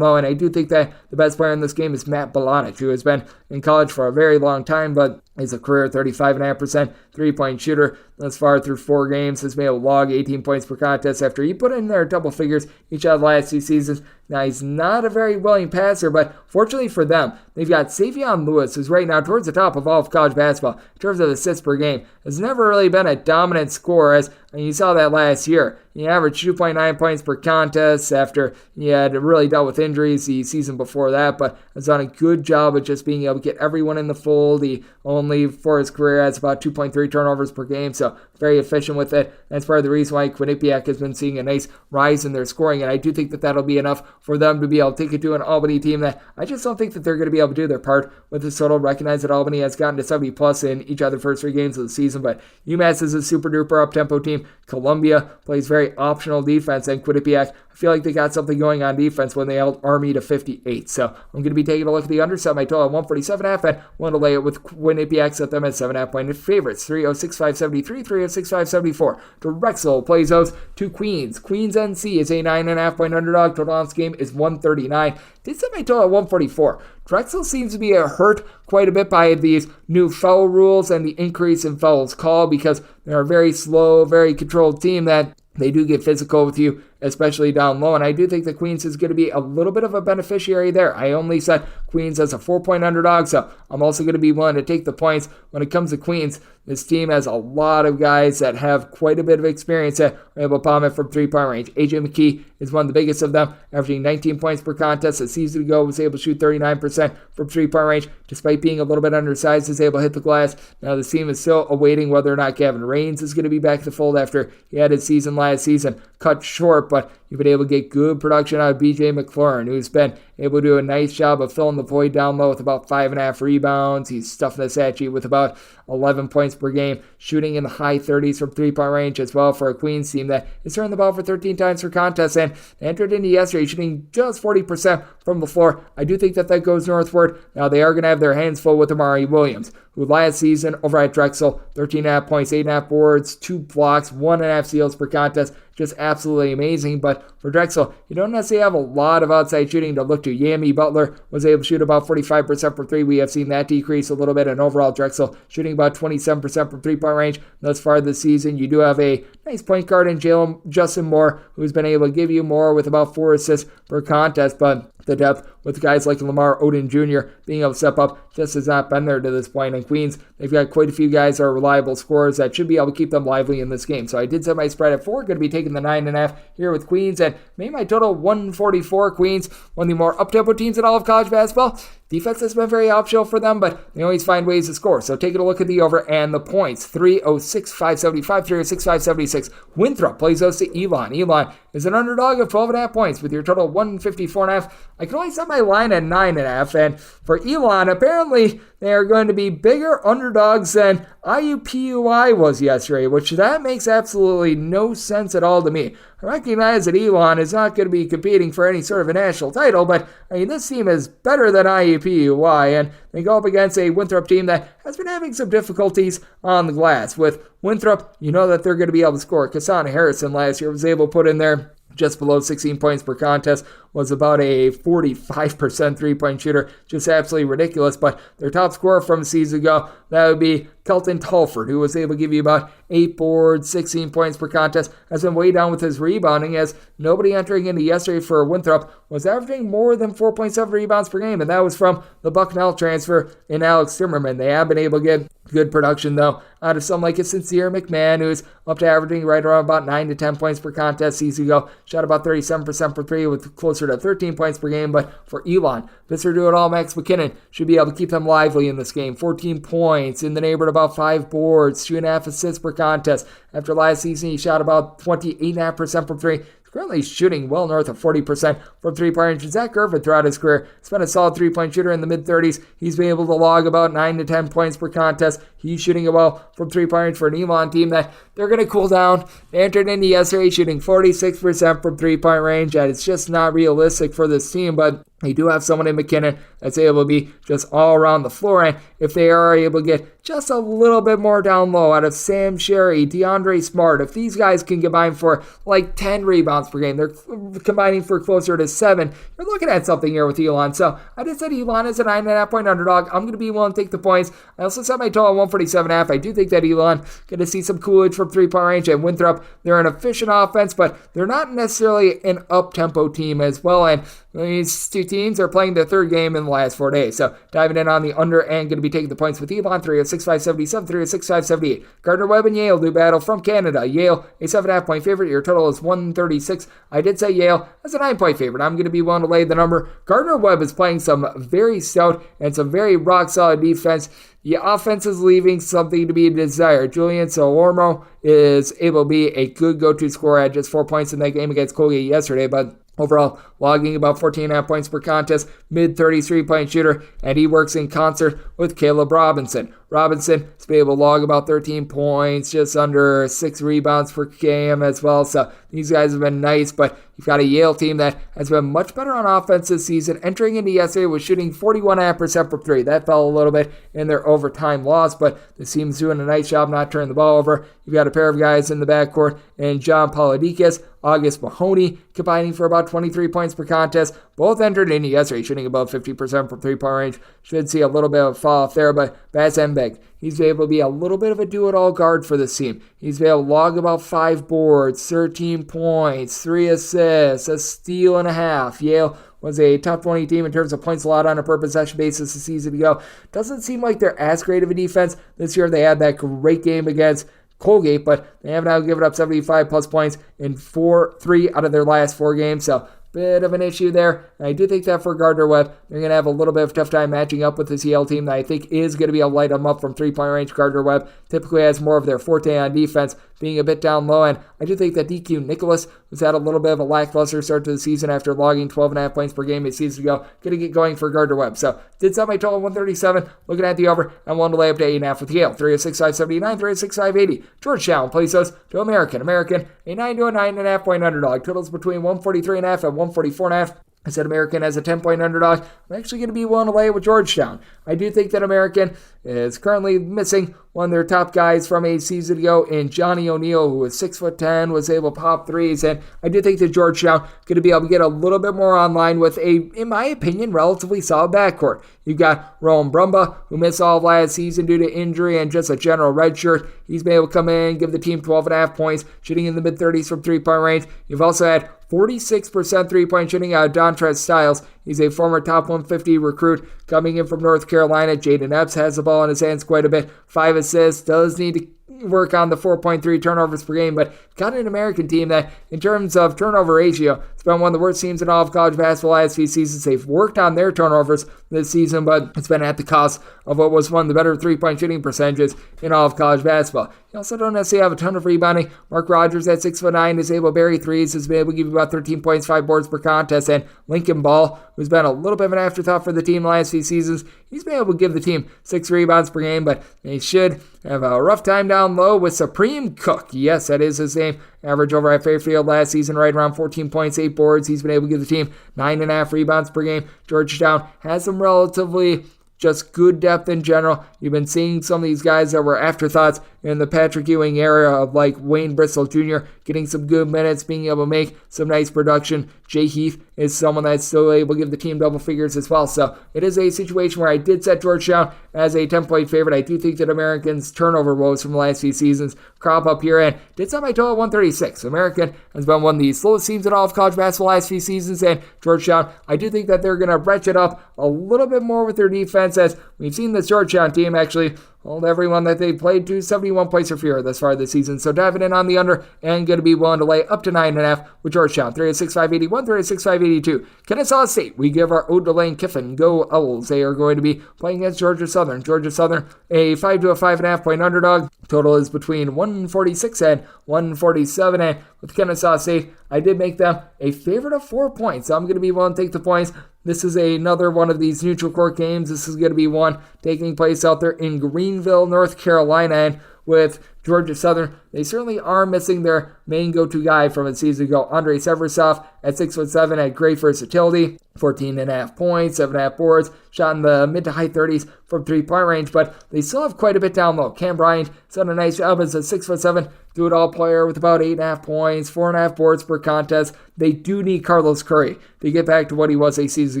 low. And I do think that the best player in this game is Matt Bolanych, who has been in college for a very long time, but he's a career 35.5% 3-point shooter thus far through 4 games. Has been able to log 18 points per contest after he put in their double figures each of the last 2 seasons. Now, he's not a very willing passer, but fortunately for them, they've got Savion Lewis, who's right now towards the top of all of college basketball in terms of assists per game. Has never really been a dominant scorer, as you saw that last year. He averaged 2.9 points per contest after he had really dealt with injuries the season before that, but has done a good job of just being able to get everyone in the fold. He only, for his career, has about 2.3 turnovers per game, so very efficient with it. That's part of the reason why Quinnipiac has been seeing a nice rise in their scoring, and I do think that that'll be enough for them to be able to take it to an Albany team that I just don't think that they're going to be able to do their part with this total. Recognize that Albany has gotten to 70 plus in each of the first 3 games of the season, but UMass is a super duper up-tempo team. Columbia plays very optional defense, and Quinnipiac, I feel like they got something going on defense when they held Army to 58. So I'm going to be taking a look at the under, set my total at 147.5, and want to lay it with Quinnipiac, set them at 7.5 point favorites. 306.573, 306.574. Drexel plays host to Queens. Queens NC is a 9.5 point underdog. Total on this game is 139. Did set my total at 144. Drexel seems to be hurt quite a bit by these new foul rules and the increase in fouls called, because they're a very slow, very controlled team that they do get physical with you, especially down low. And I do think that Queens is going to be a little bit of a beneficiary there. I only set Queens as a 4-point underdog, so I'm also going to be willing to take the points. When it comes to Queens, this team has a lot of guys that have quite a bit of experience that are able to bomb it from 3-point range. AJ McKee is one of the biggest of them, averaging 19 points per contest. A season ago, was able to shoot 39% from 3-point range, despite being a little bit undersized, is able to hit the glass. Now the team is still awaiting whether or not Gavin Raines is going to be back in the fold after he had his season last season cut short, but you've been able to get good production out of BJ McLaurin, who's been able to do a nice job of filling the void down low with about 5.5 rebounds. He's stuffing this at you with about 11 points per game, shooting in the high 30s from 3-point range as well for a Queens team that is turning the ball for 13 times per contest, and they entered into yesterday shooting just 40% from the floor. I do think that goes northward. Now they are going to have their hands full with Amari Williams, who last season over at Drexel, 13.5 points, 8.5 boards, 2 blocks, 1.5 steals per contest. Just absolutely amazing. But for Drexel, you don't necessarily have a lot of outside shooting to look to. Yami Butler was able to shoot about 45% from 3. We have seen that decrease a little bit, and overall Drexel shooting about 27% from 3-point range thus far this season. You do have a nice point guard in Justin Moore, who's been able to give you more with about 4 assists per contest, but the depth with guys like Lamar Odom Jr. being able to step up just has not been there to this point. And Queens, they've got quite a few guys that are reliable scorers that should be able to keep them lively in this game. So I did set my spread at 4, going to be taking the 9.5 here with Queens, and made my total 144. Queens, one of the more up-tempo teams in all of college basketball. Defense has been very optional for them, but they always find ways to score. So taking a look at the over and the points. 306-575, 306-576. Winthrop plays host to Elon. Elon is an underdog of 12.5 points with your total 154.5. I can only set my line at 9.5, and for Elon, apparently they are going to be bigger underdogs than IUPUI was yesterday, which that makes absolutely no sense at all to me. I recognize that Elon is not going to be competing for any sort of a national title, but I mean, this team is better than IUPUI, and they go up against a Winthrop team that has been having some difficulties on the glass. With Winthrop, you know that they're going to be able to score. Kassan Harrison last year was able to put in there just below 16 points per contest, was about a 45% three-point shooter. Just absolutely ridiculous. But their top scorer from a season ago, that would be Kelton Tulford, who was able to give you about 8 boards, 16 points per contest. Has been way down with his rebounding, as nobody entering into yesterday for Winthrop was averaging more than 4.7 rebounds per game, and that was from the Bucknell transfer in Alex Zimmerman. They have been able to get good production, though, out of someone like a Sincere McMahon, who's up to averaging right around about 9 to 10 points per contest. Season ago, shot about 37% for 3 with closer to 13 points per game. But for Elon, Mr. Do-It-All Max McKinnon should be able to keep them lively in this game. 14 points, in the neighborhood about 5 boards, 2.5 assists per contest. After last season, he shot about 28.5% from 3. Currently shooting well north of 40% from three-point range. Zach Irvin throughout his career has been a solid three-point shooter in the mid-30s. He's been able to log about 9 to 10 points per contest. He's shooting well from three-point range for an Elon team that they're going to cool down. They entered into yesterday shooting 46% from three-point range, and it's just not realistic for this team, but they do have someone in McKinnon that's able to be just all around the floor, and if they are able to get just a little bit more down low out of Sam Sherry, DeAndre Smart, if these guys can combine for like 10 rebounds per game, they're combining for closer to 7, you're looking at something here with Elon. So I just said Elon is a 9.5 point underdog. I'm going to be willing to take the points. I also set my total at 147.5. I do think that Elon going to see some coolage from three-point range, and Winthrop, they're an efficient offense, but they're not necessarily an up-tempo team as well, and these two teams are playing their third game in the last 4 days. So diving in on the under and going to be taking the points with Elon, 306-577, 306-578. Gardner-Webb and Yale do battle from Canada. Yale, a 7.5 point favorite. Your total is 136. I did say Yale as a 9 point favorite. I'm going to be willing to lay the number. Gardner-Webb is playing some very stout and some very rock-solid defense. The offense is leaving something to be desired. Julian Salormo is able to be a good go-to scorer at just 4 points in that game against Colgate yesterday, but overall, logging about 14.5 points per contest, mid-30s three-point shooter, and he works in concert with Caleb Robinson. Robinson has been able to log about 13 points, just under 6 rebounds per game as well. So these guys have been nice, but you've got a Yale team that has been much better on offense this season. Entering into yesterday was shooting 41.5% from 3. That fell a little bit in their overtime loss, but the team's doing a nice job not turning the ball over. You've got a pair of guys in the backcourt, and John Paladikis, August Mahoney, combining for about 23 points per contest. Both entered into yesterday, shooting above 50% from three-point range. Should see a little bit of a fall off there, but Baz Mbeg, he's able to be a little bit of a do-it-all guard for this team. He's able to log about 5 boards, 13 points, 3 assists, a steal and a half. Yale was a top 20 team in terms of points allowed on a per possession basis a season ago. Doesn't seem like they're as great of a defense. This year they had that great game against Colgate, but they have now given up 75 plus points in 3 out of their last 4 games. So bit of an issue there. And I do think that for Gardner-Webb, they're going to have a little bit of a tough time matching up with this Yale team that I think is going to be able to light them up from three-point range. Gardner-Webb typically has more of their forte on defense, being a bit down low. And I do think that DQ Nicholas, who's had a little bit of a lackluster start to the season after logging 12.5 points per game a season ago, going to get going for Gardner-Webb. So did set my total 137. Looking at the over, I wanted to lay up to 8.5 with Yale. 306-579, 306-580. Georgetown plays host to American. American, a 9 to a 9.5 point underdog. Totals between 143.5 and 144.5. I said American as a 10-point underdog. I'm actually going to be willing to lay it with Georgetown. I do think that American is currently missing one of their top guys from a season ago in Johnny O'Neal, who was 6'10", was able to pop threes, and I do think that Georgetown going to be able to get a little bit more online with a, in my opinion, relatively solid backcourt. You've got Rowan Brumba, who missed all of last season due to injury and just a general redshirt. He's been able to come in, give the team 12.5 points, shooting in the mid-30s from three-point range. You've also had 46% three-point shooting out of Dontrez Styles. He's a former top 150 recruit coming in from North Carolina. Jaden Epps has the ball in his hands quite a bit. 5 assists, does need to work on the 4.3 turnovers per game, but got an American team that, in terms of turnover ratio, it's been one of the worst teams in all of college basketball last few seasons. They've worked on their turnovers this season, but it's been at the cost of what was one of the better three-point shooting percentages in all of college basketball. You also don't necessarily have a ton of rebounding. Mark Rogers at 6'9" is able to bury threes, has been able to give you about 13 points, 5 boards per contest, and Lincoln Ball, who's been a little bit of an afterthought for the team the last few seasons, he's been able to give the team 6 rebounds per game, but they should have a rough time down low with Supreme Cook. Yes, that is his name. Average over at Fairfield last season, right around 14 points, 8 boards. He's been able to give the team 9.5 rebounds per game. Georgetown has some relatively just good depth in general. You've been seeing some of these guys that were afterthoughts in the Patrick Ewing era of like Wayne Bristol Jr. getting some good minutes, being able to make some nice production. Jay Heath is someone that's still able to give the team double figures as well. So it is a situation where I did set Georgetown as a 10-point favorite. I do think that American's turnover woes from the last few seasons crop up here and did set my total at 136. American has been one of the slowest teams in all of college basketball last few seasons, and Georgetown, I do think that they're going to ratchet up a little bit more with their defense, as we've seen this Georgetown team actually hold everyone that they played to 71 points or fewer thus far this season. So diving in on the under and going to be willing to lay up to 9.5 with Georgetown. 306-581, 306-582. Kennesaw State, we give our ode to Lane Kiffin. Go Owls. They are going to be playing against Georgia Southern. Georgia Southern, a 5 to a 5.5 point underdog. Total is between 146 and 147. And with Kennesaw State, I did make them a favorite of 4 points. So I'm going to be willing to take the points. This is another one of these neutral court games. This is going to be one taking place out there in Greenville, North Carolina. And with Georgia Southern, they certainly are missing their main go-to guy from a season ago. Andre Seversov at 6'7" had great versatility, 14.5 points, 7.5 boards, shot in the mid to high 30s from three-point range, but they still have quite a bit down low. Cam Bryant has done a nice job as a 6'7" do-it-all player with about 8.5 points, 4.5 boards per contest. They do need Carlos Curry to get back to what he was a season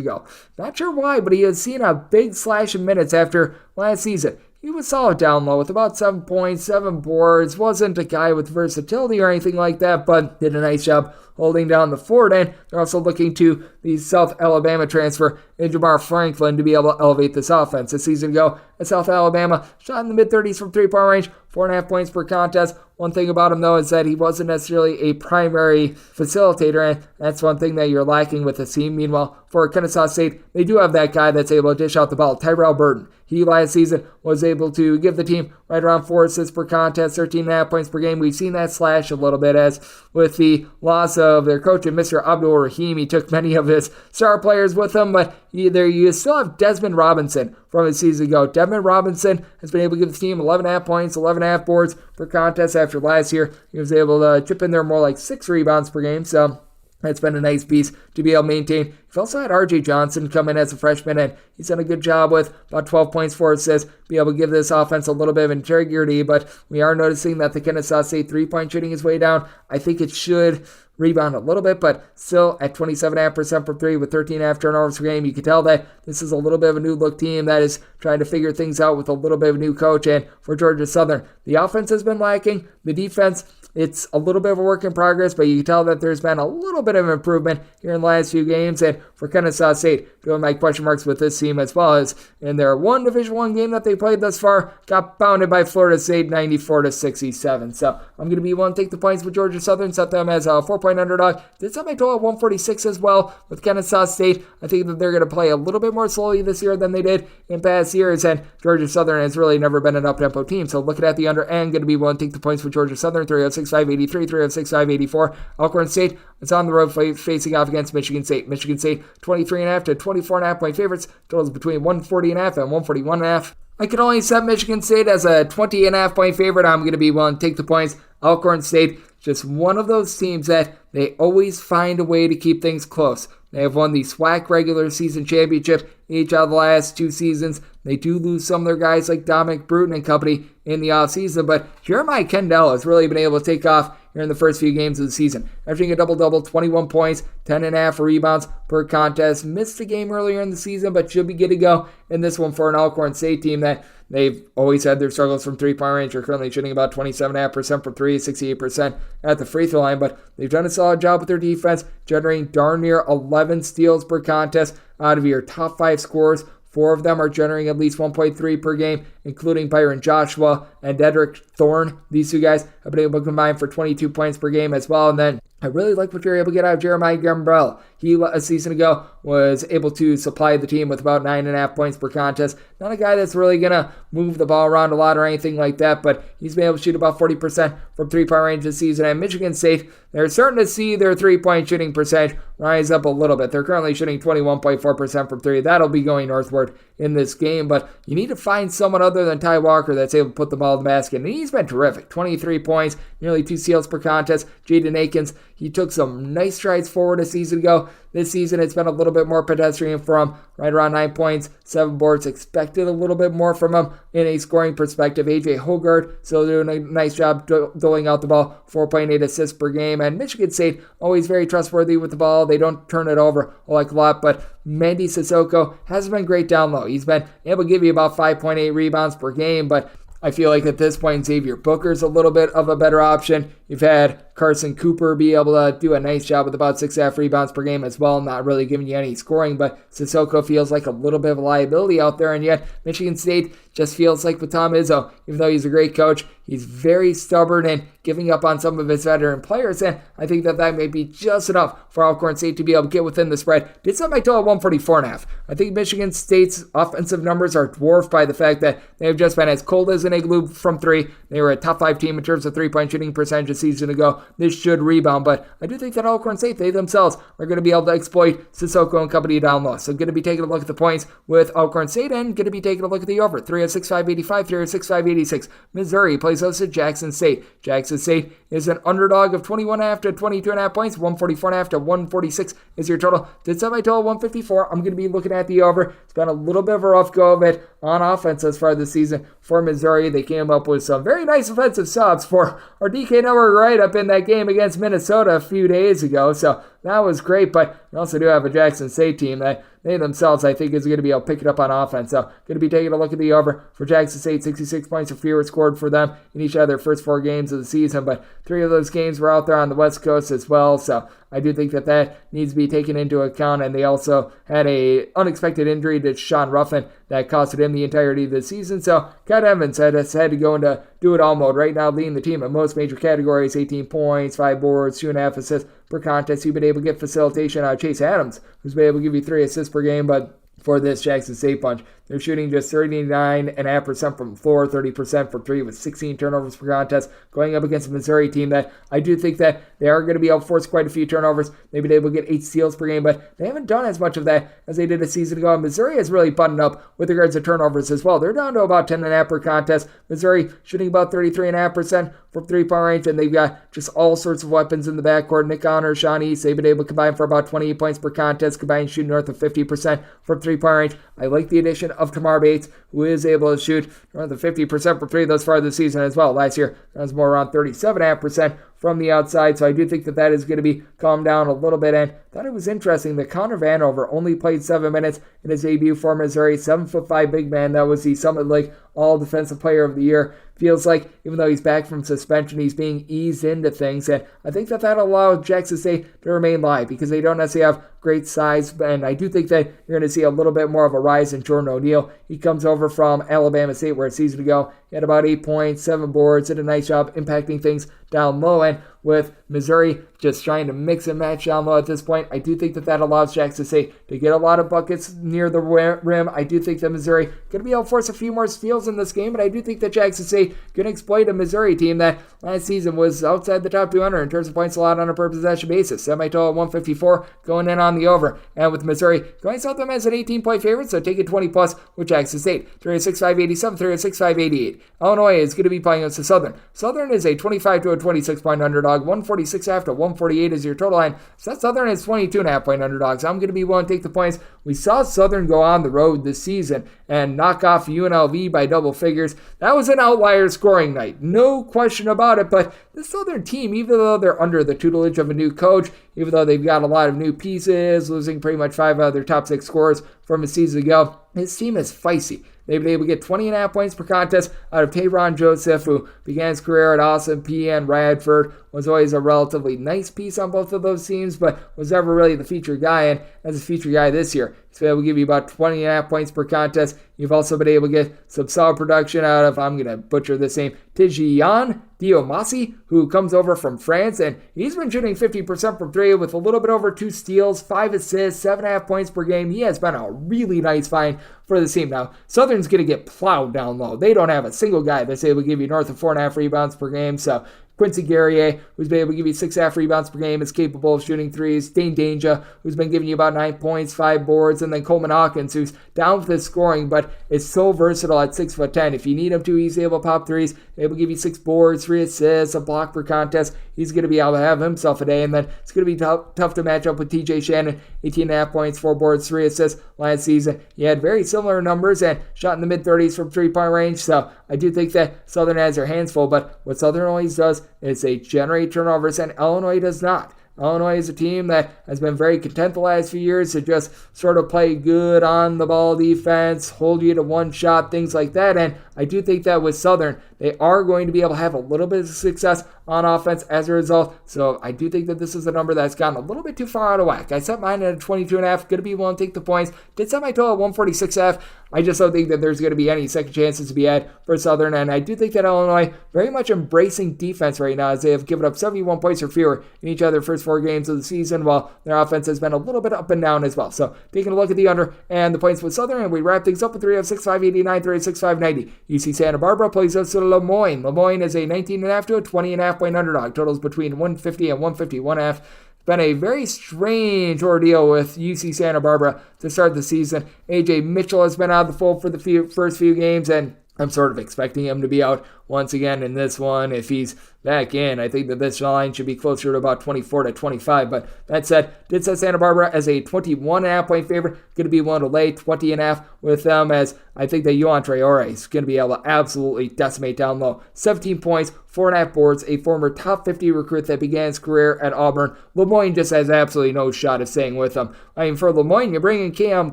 ago. Not sure why, but he has seen a big slash in minutes after last season. He was solid down low with about 7 points, 7 boards. Wasn't a guy with versatility or anything like that, but did a nice job holding down the fort. And they're also looking to the South Alabama transfer in Jamar Franklin to be able to elevate this offense. A season ago at South Alabama, shot in the mid-30s from three-point range, 4.5 points per contest. One thing about him, though, is that he wasn't necessarily a primary facilitator, and that's one thing that you're lacking with the team. Meanwhile, for Kennesaw State, they do have that guy that's able to dish out the ball, Tyrell Burton. He last season was able to give the team right around 4 assists per contest, 13.5 points per game. We've seen that slash a little bit, as with the loss of their coach, Mr. Abdul Rahim, he took many of his star players with him, but you still have Desmond Robinson from his season ago. Desmond Robinson has been able to give the team 11.5 points, 11.5 boards per contest after last year. He was able to chip in there more like 6 rebounds per game, so that's been a nice piece to be able to maintain. You've also had R.J. Johnson come in as a freshman, and he's done a good job with about 12 points, 4 assists, be able to give this offense a little bit of integrity, but we are noticing that the Kennesaw State three-point shooting is way down. I think it should rebound a little bit, but still at 27.5% from 3 with 13.5 turnovers per game. You can tell that this is a little bit of a new-look team that is trying to figure things out with a little bit of a new coach, and for Georgia Southern, the offense has been lacking. The defense, it's a little bit of a work in progress, but you can tell that there's been a little bit of improvement here in the last few games. And for Kennesaw State, doing my question marks with this team as well, as in their one Division I game that they played thus far, got pounded by Florida State 94-67. So I'm going to be willing to take the points with Georgia Southern, set them as a 4-point underdog. Did set my total at 146 as well with Kennesaw State. I think that they're going to play a little bit more slowly this year than they did in past years, and Georgia Southern has really never been an up-tempo team. So looking at the under and going to be willing to take the points with Georgia Southern, 306-583, 306-584. Alcorn State is on the road facing off against Michigan State. Michigan State 23.5 to 24.5 point favorites. Totals between 140.5 and 141.5. I can only set Michigan State as a 20.5 point favorite. I'm going to be willing to take the points. Alcorn State, just one of those teams that they always find a way to keep things close. They have won the SWAC regular season championship each of the last 2 seasons. They do lose some of their guys like Dominic Bruton and company in the offseason, but Jeremiah Kendall has really been able to take off here in the first few games of the season. Averaging a double-double, 21 points, 10.5 rebounds per contest. Missed a game earlier in the season, but should be good to go in this one for an Alcorn State team that they've always had their struggles from three-point range. They're currently shooting about 27.5% from three, 68% at the free throw line, but they've done a solid job with their defense, generating darn near 11 steals per contest out of your top 5 scorers. 4 of them are generating at least 1.3 per game, including Byron Joshua and Dedrick Thorne. These two guys have been able to combine for 22 points per game as well. And then I really like what you're able to get out of Jeremiah Gambrell. He, a season ago, was able to supply the team with about 9.5 points per contest. Not a guy that's really going to move the ball around a lot or anything like that, but he's been able to shoot about 40% from three-point range this season. At Michigan State, they're starting to see their three-point shooting percentage rise up a little bit. They're currently shooting 21.4% from three. That'll be going northward in this game, but you need to find someone other than Ty Walker that's able to put the ball in the basket, and he's been terrific. 23 points, nearly 2 steals per contest. Jaden Akins, he took some nice strides forward a season ago. This season, it's been a little bit more pedestrian for him, right around 9 points, 7 boards. Expected a little bit more from him in a scoring perspective. AJ Hoggard still doing a nice job doling out the ball, 4.8 assists per game. And Michigan State, always very trustworthy with the ball. They don't turn it over like a lot, but Mandy Sissoko hasn't been great down low. He's been able to give you about 5.8 rebounds per game, but I feel like at this point, Xavier Booker's a little bit of a better option. You've had Carson Cooper be able to do a nice job with about 6.5 rebounds per game as well, not really giving you any scoring, but Sissoko feels like a little bit of a liability out there, and yet Michigan State just feels like with Tom Izzo, even though he's a great coach, he's very stubborn and giving up on some of his veteran players, and I think that may be just enough for Alcorn State to be able to get within the spread. Did set my total at 144.5. I think Michigan State's offensive numbers are dwarfed by the fact that they have just been as cold as an igloo from three. They were a top 5 team in terms of three-point shooting percentage a season ago. This should rebound, but I do think that Alcorn State, they themselves are going to be able to exploit Sissoko and company down low. So going to be taking a look at the points with Alcorn State and going to be taking a look at the over. 306.585, 306.586. Missouri plays host to Jackson State. Jackson State is an underdog of 21.5 to 22.5 points. 144.5 to 146 is your total. Did set my total 154. I'm going to be looking at the over. It's been a little bit of a rough go of it on offense as far as the season for Missouri. They came up with some very nice offensive subs for our DK Network right up in that game against Minnesota a few days ago. So that was great, but we also do have a Jackson State team that they themselves, I think, is going to be able to pick it up on offense. So going to be taking a look at the over for Jackson State. 66 points or fewer scored for them in each of their first 4 games of the season, but 3 of those games were out there on the West Coast as well. So I do think that needs to be taken into account, and they also had a unexpected injury to Sean Ruffin that costed him the entirety of the season. So Kat Evans had to go into do-it-all mode right now, leading the team in most major categories, 18 points, 5 boards, 2.5 assists per contest. You've been able to get facilitation out of Chase Adams, who's been able to give you 3 assists per game, but for this Jackson State bunch, they're shooting just 39.5% from the floor, 30% from 3 with 16 turnovers per contest, going up against a Missouri team that I do think that they are going to be able to force quite a few turnovers. They've been able to get 8 steals per game, but they haven't done as much of that as they did a season ago. And Missouri has really buttoned up with regards to turnovers as well. They're down to about 10.5 per contest. Missouri shooting about 33.5% from three-point range, and they've got just all sorts of weapons in the backcourt. Nick Honor, Sean East, they've been able to combine for about 28 points per contest, combined shooting north of 50% from three-point range. I like the addition of Tamar Bates, who is able to shoot around the 50% from 3 thus far this season as well. Last year, that was more around 37.5% from the outside, so I do think that is going to be calmed down a little bit. And thought it was interesting that Connor Vanover only played 7 minutes in his debut for Missouri. 7'5" big man. That was the Summit League All Defensive Player of the Year. Feels like even though he's back from suspension, he's being eased into things, and I think that allows Jackson State to remain live because they don't necessarily have great size, and I do think that you're going to see a little bit more of a rise in Jordan O'Neal. He comes over from Alabama State, where a season ago he had about 8 points, 7 boards, did a nice job impacting things down low, and with Missouri just trying to mix and match down low at this point, I do think that allows Jackson State to get a lot of buckets near the rim. I do think that Missouri going to be able to force a few more steals in this game, but I do think that Jackson State going to exploit a Missouri team that last season was outside the top 200 in terms of points allowed on a per possession basis. Semi-total 154 going in on the over, and with Missouri going south them as an 18-point favorite, so take it 20 plus with Jackson State. 306.587, 306.588. Illinois is going to be playing against the Southern. Southern is a 25 to a 26-point underdog. 146 after 148 is your total line. So that Southern is 22.5 point underdogs. I'm going to be willing to take the points. We saw Southern go on the road this season and knock off UNLV by double figures. That was an outlier scoring night, no question about it. But the Southern team, even though they're under the tutelage of a new coach, even though they've got a lot of new pieces, losing pretty much 5 out of their top 6 scorers from a season ago, his team is feisty. they've been able to get 20.5 points per contest out of Tayron Joseph, who began his career at Austin P and Radford, was always a relatively nice piece on both of those teams, but was never really the featured guy. And as a featured guy this year, he's been able to give you about 20.5 points per contest. You've also been able to get some solid production out of, I'm going to butcher this name, Tijian Diomasi, who comes over from France, and he's been shooting 50% from three with a little bit over 2 steals, 5 assists, 7.5 points per game. He has been a really nice find for the team. Now, Southern's going to get plowed down low. They don't have a single guy that's able to give you north of 4.5 rebounds per game, so Quincy Guerrier, who's been able to give you 6.5 rebounds per game, is capable of shooting threes. Dane Danger, who's been giving you about 9 points, 5 boards, and then Coleman Hawkins, who's down with his scoring, but is so versatile at 6'10". If you need him to, he's able to pop threes, able to give you 6 boards, 3 assists, a block per contest. He's going to be able to have himself a day, and then it's going to be tough to match up with TJ Shannon, 18.5 points, 4 boards, 3 assists last season. He had very similar numbers and shot in the mid-30s from three-point range, so I do think that Southern has their hands full, but what Southern always does is they generate turnovers, and Illinois does not. Illinois is a team that has been very content the last few years to just sort of play good on the ball defense, hold you to one shot, things like that. And I do think that with Southern, they are going to be able to have a little bit of success on offense as a result. So I do think that this is a number that's gotten a little bit too far out of whack. I set mine at 22.5, going to be willing to take the points. Did set my total at 146.5. I just don't think that there's going to be any second chances to be had for Southern. And I do think that Illinois very much embracing defense right now, as they have given up 71 points or fewer in each of their first 4 games of the season, while their offense has been a little bit up and down as well. So taking a look at the under and the points with Southern, and we wrap things up with 3 of 6.589, 3 of 6.590. UC Santa Barbara plays us to Lemoyne. Lemoyne is a 19.5 to a 20.5 point underdog. Totals between 150 and 151.5. Been a very strange ordeal with UC Santa Barbara to start the season. AJ Mitchell has been out of the fold for the first few games, and I'm sort of expecting him to be out once again in this one. If he's back in, I think that this line should be closer to about 24 to 25. But that said, did set Santa Barbara as a 21.5 point favorite. Going to be willing to lay 20.5 with them, as I think that Yohan Traore is going to be able to absolutely decimate down low. 17 points, 4.5 boards, a former top 50 recruit that began his career at Auburn. Lemoyne just has absolutely no shot of staying with them. I mean, for Lemoyne, you're bringing Cam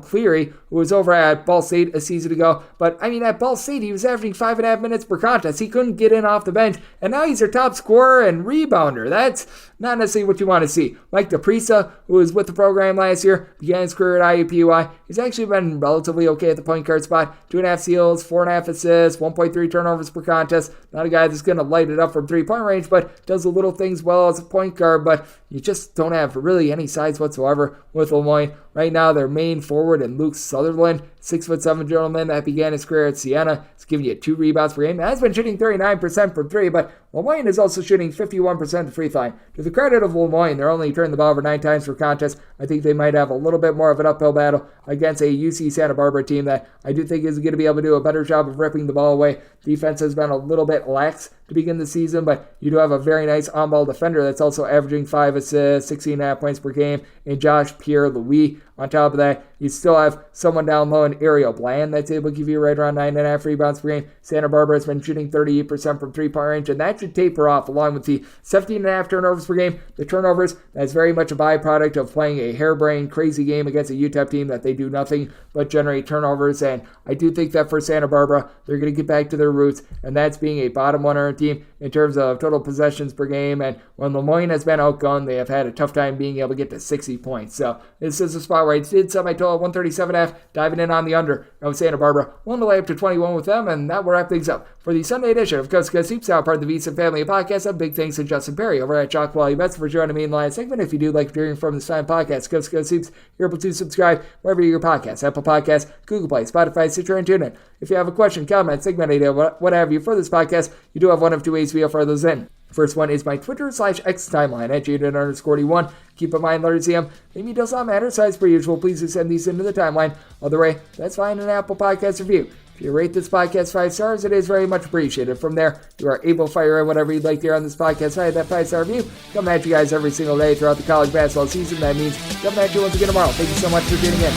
Cleary, who was over at Ball State a season ago. But, I mean, at Ball State, he was averaging 5.5 minutes per contest. He couldn't get in off the bench, and now he's their top scorer and rebounder. That's not necessarily what you want to see. Mike DePrisa, who was with the program last year, began his career at IUPUI. He's actually been relatively okay at the point guard spot. 2.5 steals, 4.5 assists, 1.3 turnovers per contest. Not a guy that's going to light it up from three-point range, but does the little things well as a point guard. But you just don't have really any size whatsoever with Lemoyne. Right now, their main forward and Luke Sutherland, 6'7" gentleman that began his career at Siena, is giving you 2 rebounds per game. Has been shooting 39% from 3, but Lemoyne is also shooting 51% to free throw. To the credit of Lemoyne, they're only turning the ball over 9 times per contest. I think they might have a little bit more of an uphill battle against a UC Santa Barbara team that I do think is going to be able to do a better job of ripping the ball away. Defense has been a little bit lax to begin the season, but you do have a very nice on-ball defender that's also averaging 5 assists, 16.5 points per game in Josh Pierre-Louis. On top of that, you still have someone down low in Ariel Bland that's able to give you right around 9.5 rebounds per game. Santa Barbara has been shooting 38% from three-point range, and that should taper off along with the 17.5 turnovers per game. The turnovers, that's very much a byproduct of playing a harebrained, crazy game against a UTEP team that they do nothing but generate turnovers. And I do think that for Santa Barbara, they're going to get back to their roots, and that's being a bottom 100 team in terms of total possessions per game. And when Lemoyne has been outgunned, they have had a tough time being able to get to 60 points. So this is a spot where I did set my total at 137.5, diving in on the under of Santa Barbara. One to lay up to 21 with them, and that will wrap things up for the Sunday edition of Coast to Coast Hoops, now part of the VSiN family of podcasts. A big thanks to Justin Perri over at Chalk Quality Bets for joining me in the last segment. If you do like hearing from this fine podcast, Coast to Coast Hoops, you're able to subscribe wherever you get your podcasts: Apple Podcasts, Google Play, Spotify, Stitcher, and TuneIn. If you have a question, comment, segment idea, what have you for this podcast, you do have one of 2 ways we offer those in. First one is my Twitter/X timeline at Jaden_D1. Keep in mind, letters CM, maybe does not matter. Size per usual, please do send these into the timeline. Other way, that's fine in an Apple Podcast review. If you rate this podcast 5 stars, it is very much appreciated. From there, you are able to fire in whatever you'd like to hear on this podcast. I had that 5-star review. Come at you guys every single day throughout the college basketball season. That means coming at you once again tomorrow. Thank you so much for tuning in.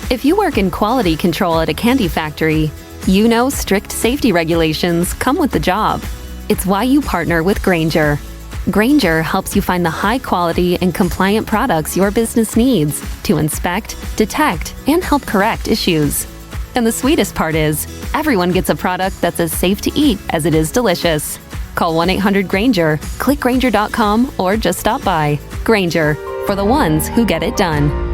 If you work in quality control at a candy factory, you know strict safety regulations come with the job. It's why you partner with Grainger. Grainger helps you find the high-quality and compliant products your business needs to inspect, detect, and help correct issues. And the sweetest part is, everyone gets a product that's as safe to eat as it is delicious. Call 1-800-GRAINGER, click Grainger.com, or just stop by. Grainger, for the ones who get it done.